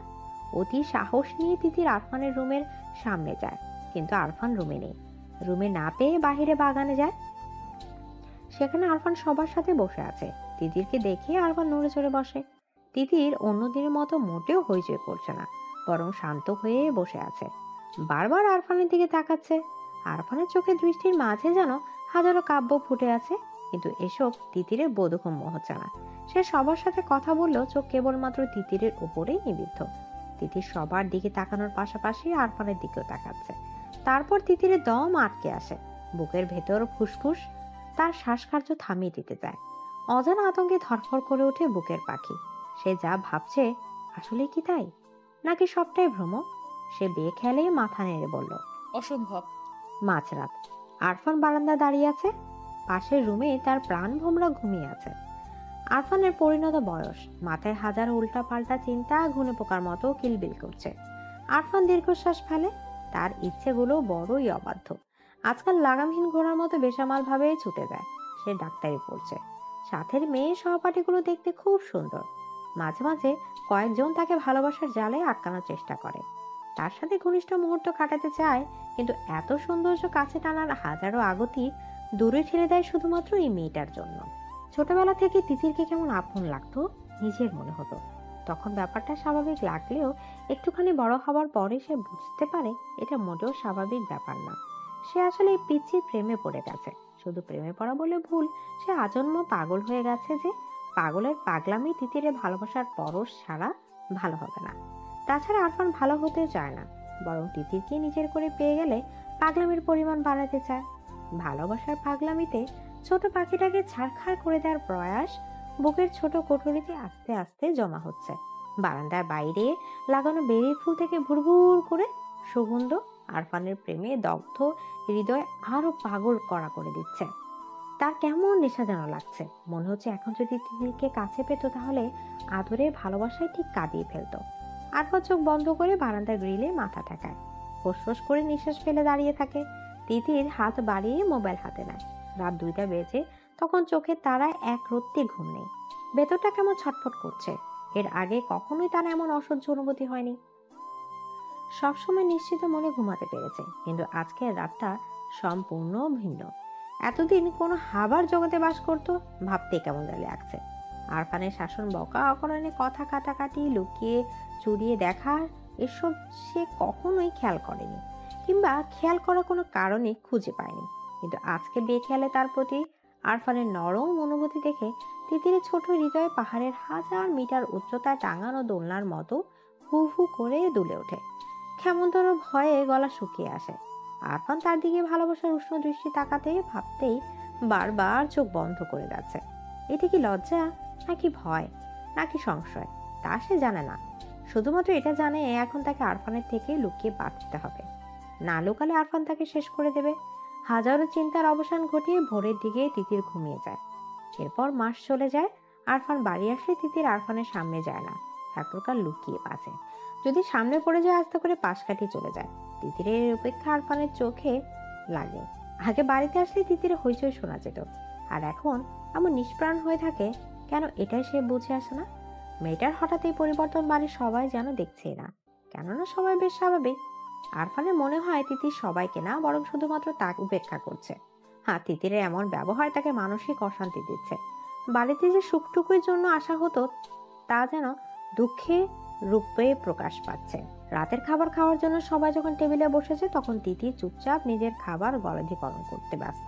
অতি সাহস নিয়ে তিতির আরফানের রুমের সামনে যায়, কিন্তু আরফান রুমে নেই। রুমে না পেয়ে বাহিরে বাগানে যায়, সেখানে আরফান সবার সাথে বসে আছে। তিতিরকে দেখে আরফান নড়ে চড়ে বসে। তিতির অন্যদিনের মতো মোটেও হইচই করছে না, বরং শান্ত হয়ে বসে আছে, বারবার আরফানের দিকে তাকাচ্ছে। আরফানের চোখে দৃষ্টির মাঝে যেন হাজারো কাব্য ফুটে আছে, কিন্তু এসব তিতিরের বোধগম্য হচ্ছে না। সে সবার সাথে কথা বললেও চোখ কেবলমাত্র তিতিরের উপরেই নিবিদ্ধ। তিতির সবার দিকে তাকানোর পাশাপাশি আরফানের দিকেও তাকাচ্ছে। তারপর তিতিরের দম আটকে আসে, বুকের ভেতর ফুসফুস তার শ্বাসকার্য থামিয়ে দিতে চায়। অজানা আতঙ্কে ধরফর করে ওঠে বুকের পাখি। সে যা ভাবছে আসলে কি তাই, নাকি সবটাই ভ্রম? সে বেখেয়ালে মাথা নেড়ে বলল, অসম্ভব। মাঝরাত। আরফান বারান্দা দাঁড়িয়ে আছে, পাশের রুমে তার প্রাণ ভোমরা ঘুমিয়ে আছে। আরফানের পরিণত বয়স, মাথায় হাজার উল্টা পাল্টা চিন্তা ঘুনে পোকার মতো কিলবিল করছে। আরফান দীর্ঘশ্বাস ফেলে, তার ইচ্ছেগুলো বড়ই অবাধ্য। আজকাল লাগামহীন ঘোড়ার মতো বেসামাল ভাবে ছুটে যায়। সে ডাক্তারি পড়ছে, সাথের মেয়ে সহপাঠীগুলো দেখতে খুব সুন্দর। মাঝে মাঝে কয়েকজন তাকে ভালোবাসার জালে আটকানোর চেষ্টা করে, তার সাথে ঘনিষ্ঠ মুহূর্ত কাটাতে চায়, কিন্তু এত সৌন্দর্য কাছে টানার হাজারো আগতি দূরে ঠেলে দেয় শুধুমাত্র এই মেয়েটার জন্য। ছোটবেলা থেকে তিতিরকে কেমন আপন লাগতো নিজের মনে হতো। তখন ব্যাপারটা স্বাভাবিক লাগলেও একটুখানি বড় হবার পরে সে বুঝতে পারে এটা মোটেও স্বাভাবিক ব্যাপার না। সে আসলে এই পিচ্চির প্রেমে পড়ে গেছে। শুধু প্রেমে পড়া বলে ভুল, সে আজন্ম পাগল হয়ে গেছে যে পাগলের পাগলামি তিতিরে ভালোবাসার পরশ ছাড়া ভালো হবে না। তাছাড়া আরফান ভালো হতে চায় না, বরং তিতিরকে নিজের করে পেয়ে গেলে পাগলামির পরিমাণ বাড়াতে চায়। ভালোবাসার পাগলামিতে ছোট পাখিটাকে ছাড়খাড় করে দেওয়ার প্রয়াস বুকের ছোট কোঠরিতে আস্তে আস্তে জমা হচ্ছে। বারান্দার বাইরে লাগানো বেরি ফুল থেকে ভুরভুর করে সুগন্ধ আরফানের প্রেমে দগ্ধ হৃদয় আরো পাগল করা করে দিচ্ছে। তার কেমন নেশা যেন লাগছে, মনে হচ্ছে এখন যদি তিতিরকে কাছে পেত তাহলে আদরে ভালোবাসায় ঠিক কাঁদিয়ে ফেলতো। আরফান চোখ বন্ধ করে বারান্দার গ্রিলে মাথা ঠেকায়, ফোঁস করে নিঃশ্বাস ফেলে দাঁড়িয়ে থাকে। তিতির হাত বাড়িয়ে মোবাইল হাতে নেয়। রাত 2টা বেজে, তখন চোখের তারায় এক রত্তি ঘুম নেই। ভেতরটা কেমন ছটফট করছে। এর আগে কখনোই তার এমন অসহ্য অনুভূতি হয়নি। সবসময় নিশ্চিত মনে ঘুমাতে পেরেছে, কিন্তু আজকের রাতটা সম্পূর্ণ ভিন্ন। এতদিন কোনো হাবার জগতে বাস করত, ভাবতে কেমন জানি লাগছে। আরফানের শাসন, বকা, অকারণে কথা কাটাকাটি, লুকিয়ে চুরিয়ে দেখা, এসব সে কখনোই খেয়াল করেনি, কিংবা খেয়াল করার কোনো কারণে খুঁজে পায়নি। কিন্তু আজকে বেখেয়ালে তার প্রতি আরফানের নরম অনুভূতি দেখে তিতিরের ছোট হৃদয়ে পাহাড়ের 1000 মিটার উচ্চতায় টাঙানো দোলনার মতো হু হু করে দুলে ওঠে। কেমনতর ভয়ে গলা শুকিয়ে আসে। আরফান তার দিকে ভালোবাসার উষ্ণ দৃষ্টি তাকাতে ভাবতেই বারবার চোখ বন্ধ করে যাচ্ছে। এটা কি লজ্জা, নাকি ভয়, নাকি সংশয়, তা সে জানে না। শুধুমাত্র এটা জানে এখন তাকে আরফানের থেকে লুকিয়ে বাঁচতে হবে, না লুকালে আরফান তাকে শেষ করে দেবে। হাজারো চিন্তার অবসান ঘটিয়ে ভোরের দিকে তিতির ঘুমিয়ে যায়। এরপর মাস চলে যায়। আরফান বাড়ি আসলে তিতির আরফানের সামনে যায় না, এক প্রকার লুকিয়ে বাঁচে। যদি সামনে পড়ে যায় আস্তে করে পাশ কাটিয়ে চলে যায়। তিতিরের উপেক্ষা আরফানের চোখে লাগে। আগে বাড়িতে আসলে তিতিরে হইচই শোনা যেত, আর এখন এমন নিষ্প্রাণ হয়ে থাকে কেন, এটাই সে বুঝে আসে না। মেয়েটার হঠাৎ এই পরিবর্তন বাড়ির সবাই যেন দেখছেই না, কেননা সবাই বেশ স্বাভাবিক। আরফানের মনে হয় তিতির সবাইকে না, বরং শুধুমাত্র তাকে উপেক্ষা করছে। হ্যাঁ, তিতিরের এমন ব্যবহার তাকে মানসিক অশান্তি দিচ্ছে। বাড়িতে যে সুখটুকুর জন্য আসা হতো তা যেন দুঃখে রূপে প্রকাশ পাচ্ছে। রাতের খাবার খাওয়ার জন্য সবাই যখন টেবিলে বসেছে, তখন তিতির চুপচাপ নিজের খাবার গলাধিকরণ করতে ব্যস্ত।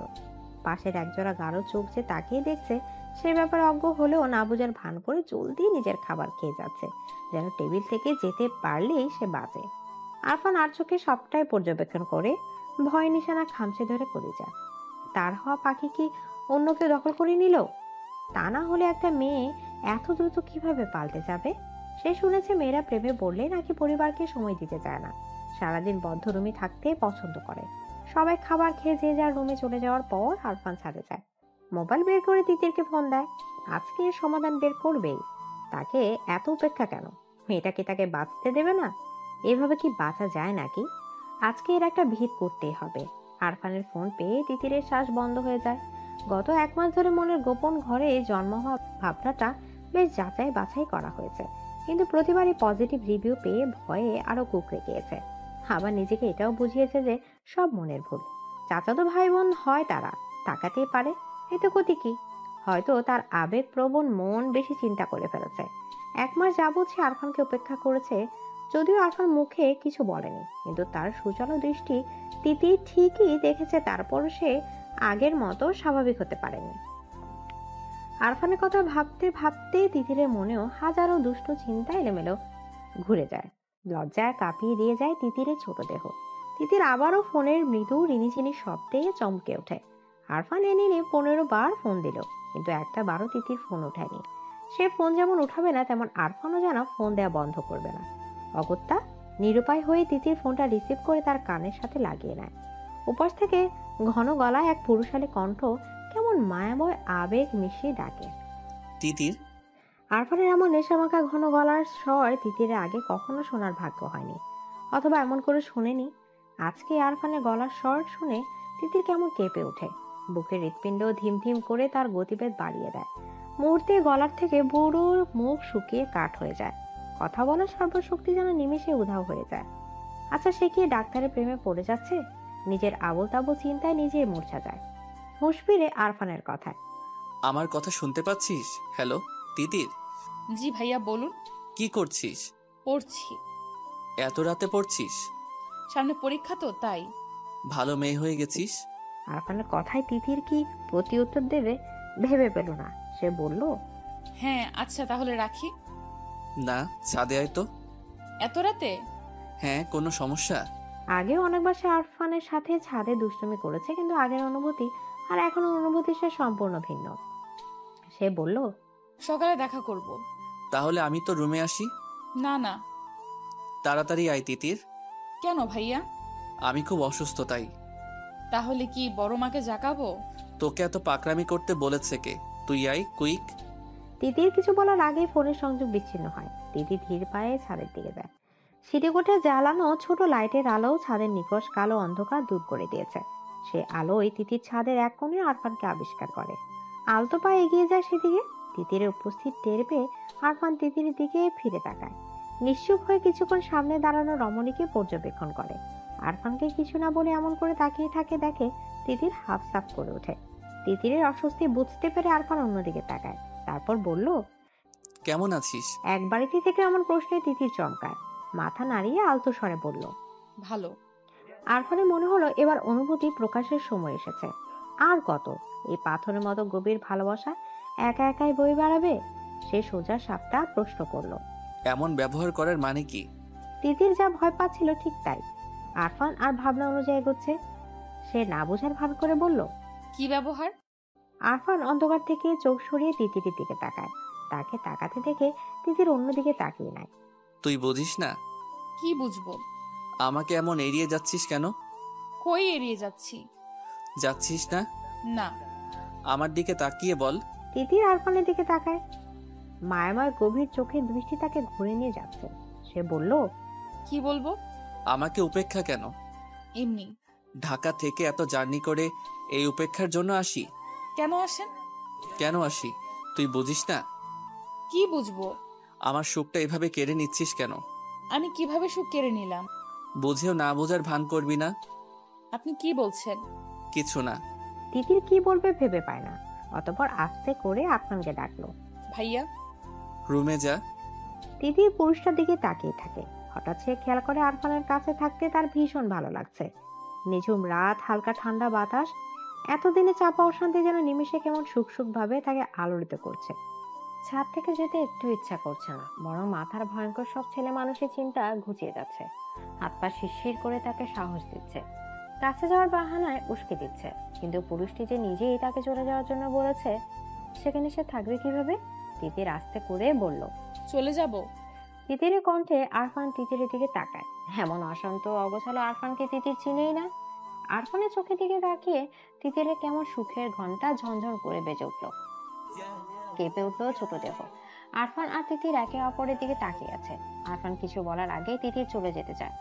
পাশের একজোড়া গাঢ় চোখ যে তাকিয়ে দেখছে সে ব্যাপারে অজ্ঞ হলেও না বোঝার ভান করে জলদি নিজের খাবার খেয়ে যাচ্ছে, যেন টেবিল থেকে যেতে পারলেই সে বাঁচে। আরফান আর চোখে সবটাই পর্যবেক্ষণ করে ভয় নিশানা খামচে ধরে পড়ে যায়। তার হওয়া পাখি কি অন্য কেউ দখল করে নিল? তা না হলে একটা মেয়ে এত দ্রুত কিভাবে পাল্টে যাবে? সে শুনেছে মেয়েরা প্রেমে পড়লে নাকি পরিবারকে সময় দিতে চায় না, সারাদিন বদ্ধ রুমে থাকতে পছন্দ করে। সবাই খাবার খেয়ে যে যার রুমে চলে যাওয়ার পর আরফান ছাদে যায়, মোবাইল বের করে তিতিরকে ফোন দেয়। আজকে এর সমাধান বের করবেই। তাকে এত উপেক্ষা কেন? মেয়েটা কি তাকে বাঁচতে দেবে না? এভাবে কি বাঁচা যায় নাকি? আজকে এর একটা ভিত করতেই হবে। আরফানের ফোন পেয়ে তিতিরের শ্বাস বন্ধ হয়ে যায়। গত 1 মাস ধরে মনের গোপন ঘরে জন্ম হওয়া ভাবনাটা বেশ যাচাই বাছাই করা হয়েছে, কিন্তু প্রতিবারই পজিটিভ রিভিউ পেয়ে ভয়ে আরো কুঁকড়ে গিয়েছে। আবার নিজেকে এটাও বুঝিয়েছে যে সব মনের ভুল। চাচাতো ভাই বোন হয়, তারা তাকাতেই পারে, এতে ক্ষতি কি? হয়তো তার আবেগপ্রবণ মন বেশি চিন্তা করে ফেলেছে। 1 মাস যাবৎ সে আরফানকে উপেক্ষা করেছে, যদিও আরফান মুখে কিছু বলেনি, কিন্তু তার সুচালো দৃষ্টি তিতির ঠিকই দেখেছে। তারপরও সে আগের মতো স্বাভাবিক হতে পারেনি। আরফানের কথা ভাবতে ভাবতে তিতিরের মনেও হাজারো দুষ্ট চিন্তা এলোমেলো ঘুরে যায়। লজ্জায় কাঁপিয়ে দিয়ে যায় তিতিরের ছোট দেহ। তিতির আবারও ফোনের মৃদু রিনিঝিনি শব্দে চমকে ওঠে। আরফান এনে 15 বার ফোন দিল, কিন্তু একটা বারও তিতির ফোন ওঠায়নি। সে ফোন যেমন উঠাবে না, তেমন আরফানও যেন ফোন দেওয়া বন্ধ করবে না। অগত্যা নিরুপায় হয়ে তিতির ফোনটা রিসিভ করে তার কানের সাথে লাগিয়ে নেয়। উপাস থেকে ঘন গলায় এক পুরুষালী কণ্ঠ কেমন মায়াময় আবেগ মিশিয়ে ডাকে, তিতির। আরফানের এমন নেশামাখা ঘন গলার স্বর তিতিরের আগে কখনো শোনার ভাগ্য হয়নি, অথবা এমন করে শুনেনি। আজকে আরফানের গলার স্বর শুনে তিতির কেমন কেঁপে ওঠে। বুকের হৃৎপিণ্ড ধিম ধিম করে তার গতিবেগ বাড়িয়ে দেয়। মুহূর্তে গলার থেকে বুড়োর মুখ শুকিয়ে কাঠ হয়ে যায়। কথা বলার সর্বশক্তি যেন নিমেষে উধাও হয়ে যায়। আচ্ছা, সে কি ডাক্তারের প্রেমে পড়ে যাচ্ছে? নিজের আবোল তাবোল চিন্তায় নিজেই মূর্ছা যায়। হুঁশ ফিরে আরফানের কথায়, আমার কথা শুনতে পাচ্ছিস? হ্যালো তিতির। জি ভাইয়া বলুন। কি করছিস? পড়ছি। এত রাতে পড়ছিস? সামনে পরীক্ষা তো, তাই। ভালো মেয়ে হয়ে গেছিস। আরফানের কথায় তিতির কি প্রতি উত্তর দেবে ভেবে পেল না। সে বলল, হ্যাঁ আচ্ছা তাহলে রাখি। না, ছাদে আয় তো। এত রাতে? হ্যাঁ, কোনো সমস্যা? আগেও অনেকবার সে আরফানের সাথে ছাদে দুষ্টুমি করেছে, কিন্তু আগের অনুভূতি আর এখনের অনুভূতি সে সম্পূর্ণ ভিন্ন। সে বলল, সকালে দেখা করব। তাহলে আমি তো রুমে আসি। না না। তাড়াতাড়ি আয় তিতির। কেন ভাইয়া? আমি খুব অসুস্থ, তাই। তাহলে কি বড় মাকে জাগাবো? তোকে এত পাকরামি করতে বলেছে কে? তুই আয় কুইক। তিতির কিছু বলার আগেই ফোনের সংযোগ বিচ্ছিন্ন হয়। তিতির ধীর পায়ে ছাদের দিকে যায়। সিঁড়িকোঠে জ্বালানো ছোট লাইটের আলো ছাদের নিকষ কালো অন্ধকার দূর করে দিয়েছে। সে আলোয় তিতির ছাদের এক কোণে আরফানকে আবিষ্কার করে। আলতো পায়ে এগিয়ে যায় সেদিকে। তিতিরের উপস্থিত টের পেয়ে আরফান তিতিরের দিকে ফিরে তাকায়। নিশ্চুপ হয়ে কিছুক্ষণ সামনে দাঁড়ানো রমণীকে পর্যবেক্ষণ করে। আরফানকে কিছু না বলে এমন করে তাকিয়ে থাকে দেখে তিতির হাফ সাফ করে ওঠে। তিতিরের অস্বস্তি বুঝতে পেরে আরফান অন্যদিকে তাকায়, তারপর বলল, কেমন আছিস? এক বাড়িতে থেকে এমন প্রশ্নে তিতির চমকায়। মাথা নাড়িয়ে আলতো স্বরে বলল, ভালো। আরফানের মনে হলো এবার অনুভূতি প্রকাশের সময় এসেছে। আর কত এই পাথরের মতো গভীর ভালোবাসা একা একাই বয়ে বেড়াবে? সে সোজা সাপটা প্রশ্ন করলো, এমন ব্যবহার করার মানে কি? তিতির যা ভয় পাচ্ছিল ঠিক তাই। আরফান আর ভাবনা অনুযায়ী এগোচ্ছে। সে না বোঝার ভান করে বলল, কি ব্যবহার? আরফান অন্ধকার থেকে চোখ সরিয়ে তিতিরের দিকে তাকায়। তাকে তাকাতে দেখে তিতির অন্যদিকে তাকিয়ে নেয়। তুই বুঝিস না? কি বুঝবো? আমাকে এমন এড়িয়ে যাচ্ছিস কেন? কই এড়িয়ে যাচ্ছি? যাচ্ছিস না? না। আমার দিকে তাকিয়ে বল। তিতির আরফানের দিকে তাকায়। মায়াময় গভীর চোখের দৃষ্টি তাকে ঘুরে নিয়ে যাচ্ছে। সে বলল, কি বলবো? আমাকে উপেক্ষা কেন? এমনি। ঢাকা থেকে এত জার্নি করে এই উপেক্ষার জন্য আসি? কেন আসেন? কেন আসি তুই বুঝিস না? কি বুঝবো? আমার সুখটা এভাবে কেড়ে নিচ্ছিস কেন? আমি কিভাবে সুখ কেড়ে নিলাম? বুঝেও না বোঝার ভান করবি না। আপনি কি বলছেন? কিছু না। তিতির কি বলবে ভেবে পায় না। অতঃপর আস্তে করে আরফানকে ডাকলো, ভাইয়া। রুমে যা। তিতির পুরুষটার দিকে তাকিয়ে থাকে। হঠাৎ সে খেয়াল করে আরফানের কাছে থাকতে তার ভীষণ ভালো লাগছে। নিঝুম রাত, হালকা ঠান্ডা বাতাস, এতদিনে চাপা অশান্তি যেন নিমেষে কেমন সুখ সুখ ভাবে তাকে আলোড়িত করছে। ছাদ থেকে যেতে একটু ইচ্ছা করছে না, বরং মাথার ভয়ঙ্কর সব ছেলে মানুষের চিন্তা ঘুচিয়ে যাচ্ছে। হাত পা শিরশির করে তাকে সাহস দিচ্ছে, কাছে যাওয়ার বাহানায় উস্কে দিচ্ছে। কিন্তু পুরুষটি যে নিজেই তাকে চলে যাওয়ার জন্য বলেছে, সেখানে সে থাকবে কিভাবে? তিতির আস্তে করে বলল, চলে যাব। তিতিরের কণ্ঠে আরফান তিতিরের দিকে তাকায়। এমন অশান্ত অগোছালো আরফানকে তিতির চিনেই না। আরফানের চোখের দিকে তাকিয়ে তিতিরের কেমন সুখের ঘন্টা ঝনঝন করে বেজে উঠল, কেঁপে উঠলো ছোট দেহ। আরফান আর তিতির একে অপরের দিকে তাকিয়ে আছে। আরফান কিছু বলার আগেই তিতির চলে যেতে চায়।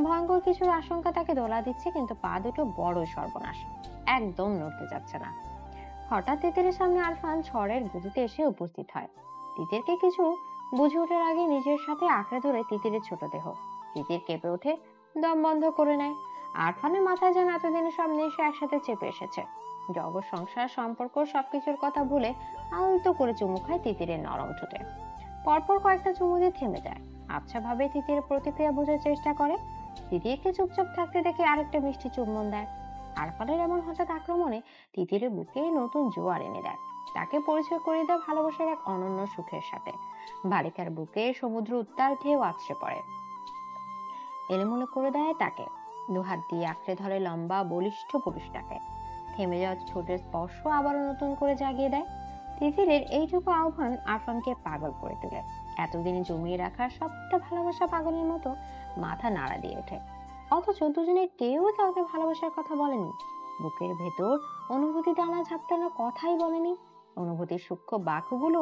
ভয়ঙ্কর কিছুর আশঙ্কা তাকে দোলা দিচ্ছে, কিন্তু পা দুটো বড় সর্বনাশ, একদম নড়তে যাচ্ছে না। হঠাৎ তিতিরের সামনে আরফান ঝড়ের গতিতে এসে উপস্থিত হয়। তিতিরকে কিছু বুঝে ওঠার আগে নিজের সাথে আঁকড়ে ধরে তিতিরের ছোট দেহ। তিতির কেঁপে ওঠে, দম বন্ধ করে নেয়। আরফানের মাথায় যেন এতদিনের সব নেশা একসাথে চেপে এসেছে। জগৎ, সংসার, সম্পর্ক সবকিছুর কথা ভুলে আলতো করে চুমু খায় তিতিরের নরম ঠোঁটে। পরপর কয়েকটা চুমু দিয়ে থেমে যায়। আচ্ছা ভাবে তিতিরের প্রতিক্রিয়া বোঝার চেষ্টা করে। তিতিরকে চুপচাপ থাকতে দেখে আরেকটা মিষ্টি চুম্বন দেয়। আরফানের এমন হঠাৎ আক্রমণে তিতিরের বুকে নতুন জোয়ার এনে দেয়। তাকে পরিচয় করে দেয় ভালোবাসার এক অনন্য সুখের সাথে। বালিকার বুকে সমুদ্র উত্তাল ঢেউ আছড়ে পড়ে, এলোমেলো করে দেয় তাকে। দুহাত দিয়ে আঁকড়ে ধরে লম্বা বলিষ্ঠ পুরুষটাকে। থেমে যাওয়া ছোটের স্পর্শ আবারও নতুন করে জাগিয়ে দেয়। তিতিরের এইটুকু আহ্বান আরফানকে পাগল করে তোলে। এতদিন জমিয়ে রাখা সবটা ভালোবাসা পাগলের মতো মাথা নাড়া দিয়ে ওঠে। অথচ দুজনে কেউ কাউকে ভালোবাসার কথা বলেনি। বুকের ভেতর অনুভূতি টানা ঝাপটানো কথাই বলেনি। অনুভূতির সূক্ষ্ম বাক্যগুলো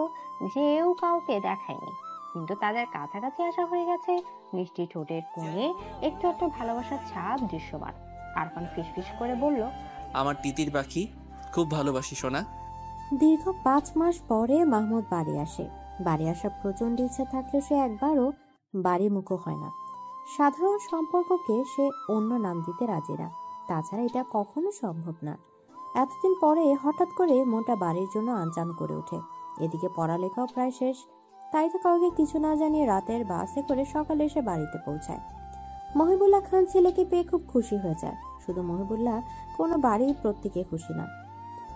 যেও কাউকে দেখায়নি, কিন্তু তাদের কাছাকাছি আসা হয়ে গেছে। মিষ্টি ঠোঁটের কোণে একটু একটু ভালোবাসার ছাপ দৃশ্যমান। আরফান ফিসফিস করে বলল, আমার তিতির পাখি, খুব ভালোবাসি সোনা। দীর্ঘ 5 মাস পরে মাহমুদ বাড়ি আসে। বাড়ি আসার প্রচন্ড ইচ্ছা থাকলেও সে একবারও বাড়ি মুখো হয় না। সাধারণ সম্পর্ককে সে অন্য নাম দিতে রাজি না, তাছাড়া এটা কখনো সম্ভব না। এতদিন পরে হঠাৎ করে মনটা বাড়ির জন্য আনচান করে ওঠে। এদিকে পড়ালেখাও প্রায় শেষ, তাই তো কাউকে কিছু না জানিয়ে রাতের বাসে করে সকালে এসে বাড়িতে পৌঁছায়। মহিবুল্লাহ খান ছেলেকে পেয়ে খুব খুশি হয়ে যায়। শুধু মহিবুল্লাহ, কোনো বাড়ির প্রত্যেকে খুশি না।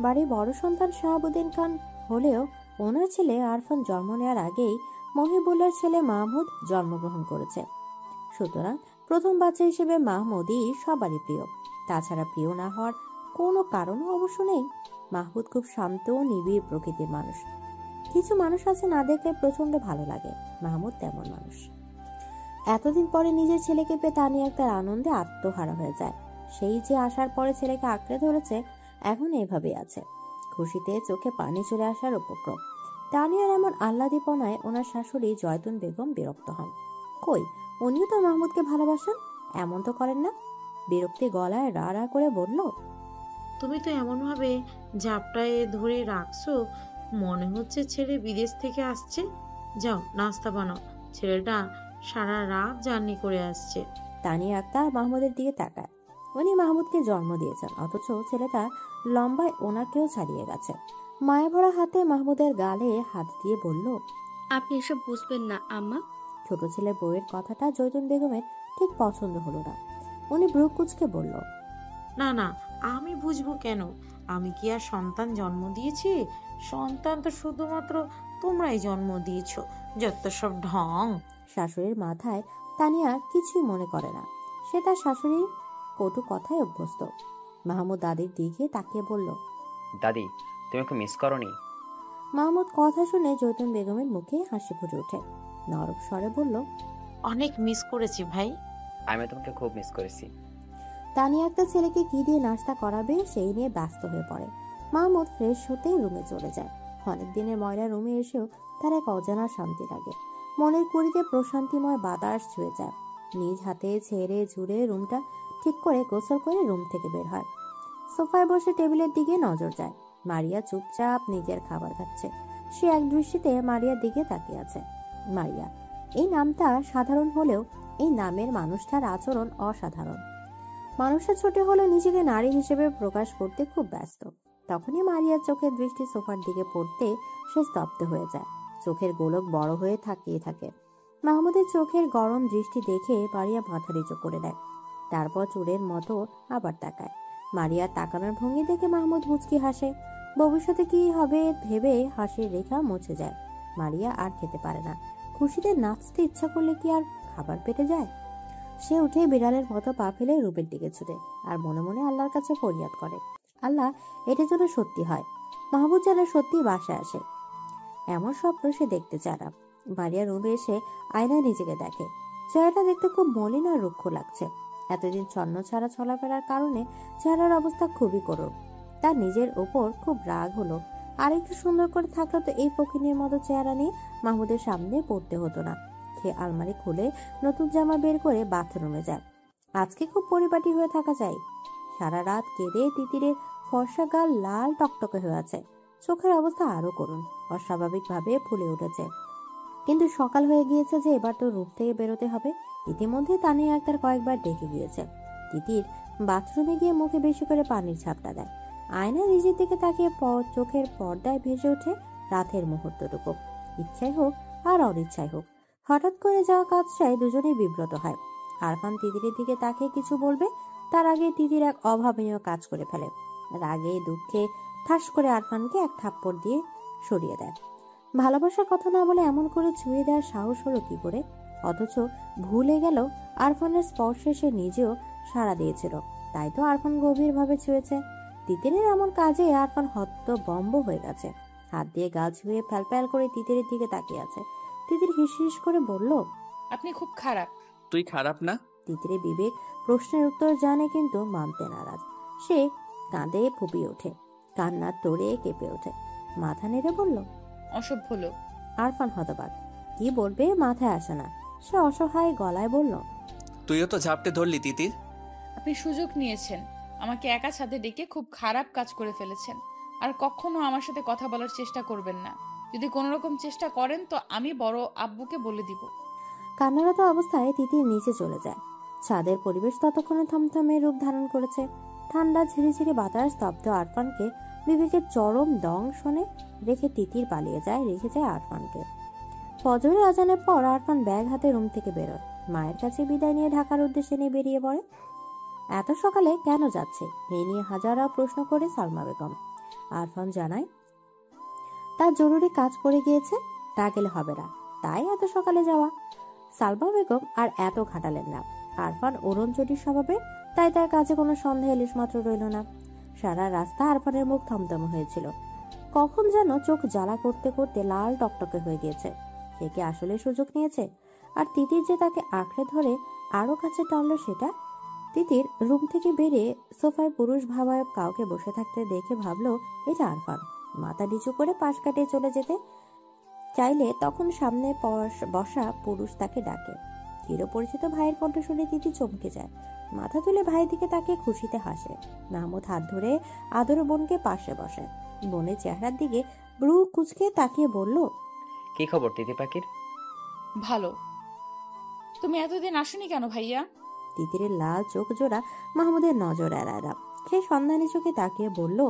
বাড়ির বড় সন্তান শাহাবুদ্দিন খান হলেও ওনার ছেলে আরফান জন্ম নেওয়ার আগেই মহিবুল্লার ছেলে মাহমুদ জন্মগ্রহণ করেছে। সুতরাং প্রথম বাচ্চা হিসেবে মাহমুদই সবারই প্রিয়। তাছাড়া প্রিয় না হওয়ার কোনো কারণও অবশ্য নেই। মাহমুদ খুব শান্ত ও নিবিড় প্রকৃতির মানুষ। কিছু মানুষ আছে না দেখলে প্রচন্ড ভালো লাগে, মাহমুদ তেমন মানুষ। এতদিন পরে নিজের ছেলেকে পেয়ে তানিয়া তার আনন্দে আত্মহারা হয়ে যায়। সেই যে আসার পরে ছেলেকে আঁকড়ে ধরেছে, এখন এভাবেই আছে। খুশিতে চোখে পানি চলে আসার উপক্রম। তানিয়ার এমন আহ্লাদীপনায় ওনার শাশুড়ি জয়তুন বেগম বিরক্ত হন। কই, উনিও তো মাহমুদকে ভালোবাসেন, এমন তো করেন না। বিরক্তি গলায় রা রা করে বলল, তুমি তো এমন ভাবে ঝাপটায় ধরে রাখছো, মনে হচ্ছে ছেলে বিদেশ থেকে আসছে। যাও নাস্তা বানাও, ছেলেটা সারা রাত জার্নি করে আসছে। তানিয়া আক্তার মাহমুদের দিকে তাকায়। উনি মাহমুদকে জন্ম দিয়েছেন, অথচ ছেলেটা লম্বায় ওনাকেও ছাড়িয়ে গেছে। মায়া ভরা হাতে মাহমুদের গালে হাত দিয়ে বলল, আপনি এসব বুঝবেন না আম্মা। ছোট ছেলে বউয়ের কথাটা জয়তুন বেগমের ঠিক পছন্দ হলো না। উনি ব্রু কুচকে বলল, না না, আমি বুঝবো কেন? আমি কি আর সন্তান জন্ম দিয়েছি? সন্তান তো শুধুমাত্র তোমরাই জন্ম দিয়েছো, যত সব ঢং। শাশুড়ির মাথায় তানিয়া কিছুই মনে করে না। সে তার শাশুড়ির কটু কথায় অভ্যস্ত। মাহমুদ দাদির দিকে তাকিয়ে বলল, দাদি, তুমি ওকে মিস করনি? মাহমুদ কথা শুনে জয়তুন বেগমের মুখে হাসি ফুটে ওঠে। নরম স্বরে বলল, অনেক মিস করেছি ভাই। আমি তোমাকে খুব মিস করেছি। তানিয়া একটা ছেলেকে কি দিয়ে নাস্তা করাবে সেই নিয়ে ব্যস্ত হয়ে পড়ে। মাহমুদ ফ্রেশ হতেই রুমে চলে যায়। অনেক দিনের ময়লা রুমে এসেও তার এক অজানা শান্তি লাগে। মনের কুড়িতে প্রশান্তিময় বাতাস ছুঁয়ে যায়। নিজ হাতে ছেড়ে ঝুড়ে রুমটা ঠিক করে গোসল করে রুম থেকে বের হয়। সোফায় বসে টেবিলের দিকে নজর যায়। মারিয়া চুপচাপ নিজের খাবার খাচ্ছে। সে এক দৃষ্টিতে মারিয়ার দিকে তাকিয়ে আছে। মারিয়া, এই নামটা সাধারণ হলেও এই নামের মানুষটার আচরণ অসাধারণ। মানুষটা ছোট হলেও নিজেকে নারী হিসেবে প্রকাশ করতে খুব ব্যস্ত। তখনই মারিয়ার চোখের দৃষ্টি সোফার দিকে পড়তে সে স্তব্ধ হয়ে যায়। চোখের গোলক বড় হয়ে তাকিয়ে থাকে। মাহমুদের চোখের গরম দৃষ্টি দেখে মারিয়া মাথা নিচু করে দেয়। তারপর চোরের মতো আবার তাকায়। মারিয়ার তাকানোর ভঙ্গি দেখে মাহমুদ মুচকি হাসে। ভবিষ্যতে কি হবে ভেবে হাসির রেখা মুছে যায়। মারিয়া আর খেতে পারে না। খুশিতে নাচতে ইচ্ছা করলে কি আর খাবার পেটে যায়? সে উঠে বিড়ালের মতো পা ফেলে রূপের দিকে ছুটে আর মনে মনে আল্লাহর কাছে ফরিয়াদ করে, আল্লাহ এটা যেন সত্যি হয়, মাহমুদ যেন সত্যি বাসায় আসে। এমন স্বপ্ন সে দেখতে চায় না। মারিয়া রুমে এসে আয়নায় নিজেকে দেখে। চেহারাটা দেখতে খুব মলিন আর রুক্ষ লাগছে। এতদিন ছন্ন ছাড়া চলাফেরার কারণে চেহারার অবস্থা খুবই করুণ। তার নিজের ওপর খুব রাগ হলো। আর একটু সুন্দর করে থাকলে তো এই ফকিনের মতো চেহারা নিয়ে মাহমুদের সামনে পড়তে হতো না। সে আলমারি খুলে নতুন জামা বের করে বাথরুমে যায়। আজকে খুব পরিপাটি হয়ে থাকা চাই। সারা রাত কেঁদে তিতিরের ফর্সা গাল লাল টকটকে হয়ে আছে। চোখের অবস্থা আরো করুণ, অস্বাভাবিকভাবে ফুলে উঠেছে। কিন্তু সকাল হয়ে গিয়েছে যে এবার তো রূপ থেকে বেরোতে হবে। ইতিমধ্যে তানিয়া আক্তার কয়েকবার ডেকে গিয়েছে। তিতির বাথরুমে গিয়ে মুখে বেশি করে পানির ছাপটা দেয়। আয়নায় নিজের দিকে তাকিয়ে চোখের পর্দায় ভেসে ওঠে রাতের মুহূর্তটুকু। ইচ্ছাই হোক আর অনিচ্ছাই হোক, হঠাৎ করে যাওয়া কাজটায় দুজনেই বিব্রত হয়। আরফান তিতিরের দিকে তাকিয়ে কিছু বলবে, তার আগে তিতির এক অভাবনীয় কাজ করে ফেলে। রাগে দুঃখে ঠাস করে আরফানকে এক থাপ্পড় দিয়ে সরিয়ে দেয়। ভালোবাসার কথা না বলে এমন করে ছুঁয়ে দেওয়ার সাহস হলো কি করে? অথচ ভুলে গেল আরফানের স্পর্শে সে নিজেও সাড়া দিয়েছিল। তাই তো আরফান গভীরভাবে ছুঁয়েছে। তিতিরের এমন কাজে আরফান হতবম্ব হয়ে গেছে। হাত দিয়ে গাল ছুঁয়ে ফ্যাল করে তিতিরের দিকে তাকিয়ে আছে। তিতির হিস করে বলল, আপনি খুব খারাপ। তুই খারাপ না? তিতিরে বিবেক প্রশ্নের উত্তর জানে কিন্তু মানতে নারাজ। সে কাঁদে ফুপিয়ে ওঠে, কান্নার তোড়ে কেঁপে ওঠে। মাথা নেড়ে বলল, অসভ্য লোক। আরফান হতবাক, কি বলবে মাথায় আসে না। সে অসহায় গলায় বলল, তুইও তো ঝাপটে ধরলি তিতির। আপনি সুযোগ নিয়েছেন, আমাকে একা ছাদে ডেকে খুব খারাপ কাজ করে ফেলেছেন। আর কখনো আমার সাথে কথা বলার চেষ্টা করবেন না। যদি কোনো রকম চেষ্টা করেন তো আমি বড় আব্বুকে বলে দিব। কান্নারত অবস্থায় তিতির নিচে চলে যায়। ছাদের পরিবেশ ততক্ষণে থমথমে রূপ ধারণ করেছে। ঠান্ডা ঝিরিঝিরি বাতাস স্তব্ধ আরফানকে বিবেকের চরম দংশনে রেখে তিতির পালিয়ে যায়, রেখে যায় আরফানকে। ফজরের আজানের পর আরফান ব্যাগ হাতে রুম থেকে বেরোয়। মায়ের কাছে বিদায় নিয়ে ঢাকার উদ্দেশ্যে নিয়ে বেরিয়ে পড়ে। এত সকালে কেন যাচ্ছে এই নিয়ে হাজারো প্রশ্ন করে সালমা বেগম। আরফান জানায় তার জরুরি কাজ পড়ে গিয়েছে, তা গেলে হবে না, তাই এত সকালে যাওয়া। সালমা বেগম আর এত ঘাটালেন না। আরফান ওরণচটির স্বভাবে, তাই তার কাছে কোনো সন্দেহ ইলিশ মাত্র রইল না। সারা রাস্তা আরফানের মুখ থমথম হয়েছিল। কখন যেন চোখ জ্বালা করতে করতে লাল টকটকে হয়ে গিয়েছে। সে কি আসলে সুযোগ নিয়েছে? আর তিতির যে তাকে আঁকড়ে ধরে আরো কাছে টানলো সেটা। তিতির রুম থেকে বেরিয়ে সোফায় পুরুষ ভাবায়ক কাউকে বসে থাকতে দেখে ভাবলো এটা আরফান। মাথা নিচু করে পাশ কাটিয়ে চলে যেতে চাইলে তখন সামনে বসা পুরুষ তাকে ডাকে। চিরপরিচিত ভাইয়ের কণ্ঠ শুনে তিতি চমকে যায়। মাথা তুলে ভাইয়ের দিকে তাকে খুশিতে হাসে। মাহমুদ হাত ধরে আদর বোনকে পাশে বসে। বোনের চেহারার দিকে ব্রু কুচকে তাকিয়ে বলল, কি খবর তিতি পাখির? ভালো। তুমি এতদিন আসনি কেন ভাইয়া? তিতিরের লাল চোখ জোড়া মাহমুদের নজর এড়ায় না। সে সন্ধানী চোখে তাকিয়ে বলল,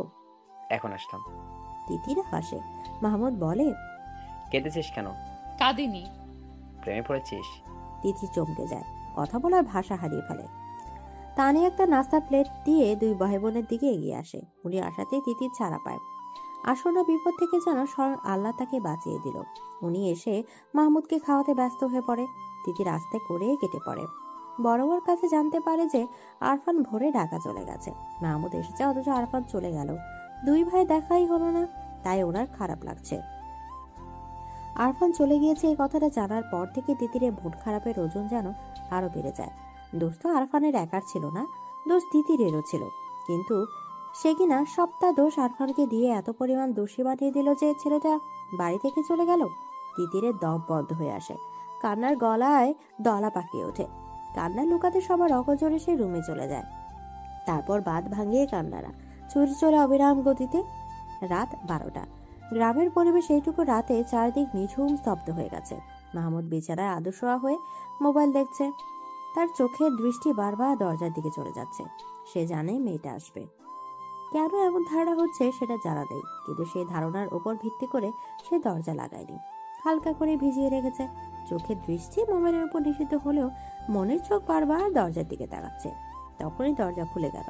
এখন আসলাম। তিতির হাসে। মাহমুদ বলে, কেঁদেছিস কেন? কাঁদিনি। প্রেমে পড়েছিস? তিতির চমকে যায়, কথা বলার ভাষা হারিয়ে ফেলে। তানি একটা নাস্তা প্লেট দিয়ে দুই ভাই বোনের দিকে এগিয়ে আসে। উনি আসাতেই তিতির ছাড়া পায়। আসন্ন বিপদ থেকে যেন স্বয়ং আল্লাহ তাকে বাঁচিয়ে দিল। উনি এসে মাহমুদকে খাওয়াতে ব্যস্ত হয়ে পড়ে। তিতির আস্তে করে কেটে পড়ে। বড়োর কাছে জানতে পারে যে আরফান ভোরে ঢাকা চলে গেছে। মাহমুদ এসেছে অথচ আরফান চলে গেল। দুই ভাই দেখাই হলো না, তাই ওনার খারাপ লাগছে। আরফান চলে গিয়েছে এই কথাটা জানার পর থেকে তিতিরের মন খারাপের ওজন যেন আরো বেড়ে যায়। দোষ তো আরফানের একার ছিল না, দোষ তিতিরেরও ছিল। কিন্তু সে কিনা সবটা দোষ আরফানকে দিয়ে এত পরিমাণ দোষী বানিয়ে দিল যে ছেলেটা বাড়ি থেকে চলে গেল। তিতিরের দম বন্ধ হয়ে আসে, কান্নার গলায় দলা পাকিয়ে ওঠে। কান্না লুকাতে সবার অগজরে সে রুমে চলে যায়। তারপর বাঁধ ভাঙিয়ে কান্নারা ছুটে চলে অবিরাম গতিতে। রাত 12টা। গ্রামের পরিবেশ এইটুকু রাতে চারদিক নিঝুম স্তব্ধ হয়ে গেছে। মাহমুদ বিছানায় আদশোয়া হয়ে মোবাইল দেখছে। তার চোখের দৃষ্টি বারবার দরজার দিকে চলে যাচ্ছে। সে জানে মেয়েটা আসবে। কেন এমন ধারণা হচ্ছে সেটা জানা নেই, কিন্তু সেই ধারণার উপর ভিত্তি করে সে দরজা লাগায়নি, হালকা করে ভিজিয়ে রেখেছে। চোখের দৃষ্টি মোবাইলের উপর নিষিদ্ধ হলেও মনের চোখ বারবার দরজার দিকে তাকাচ্ছে। তখনই দরজা খুলে গেল।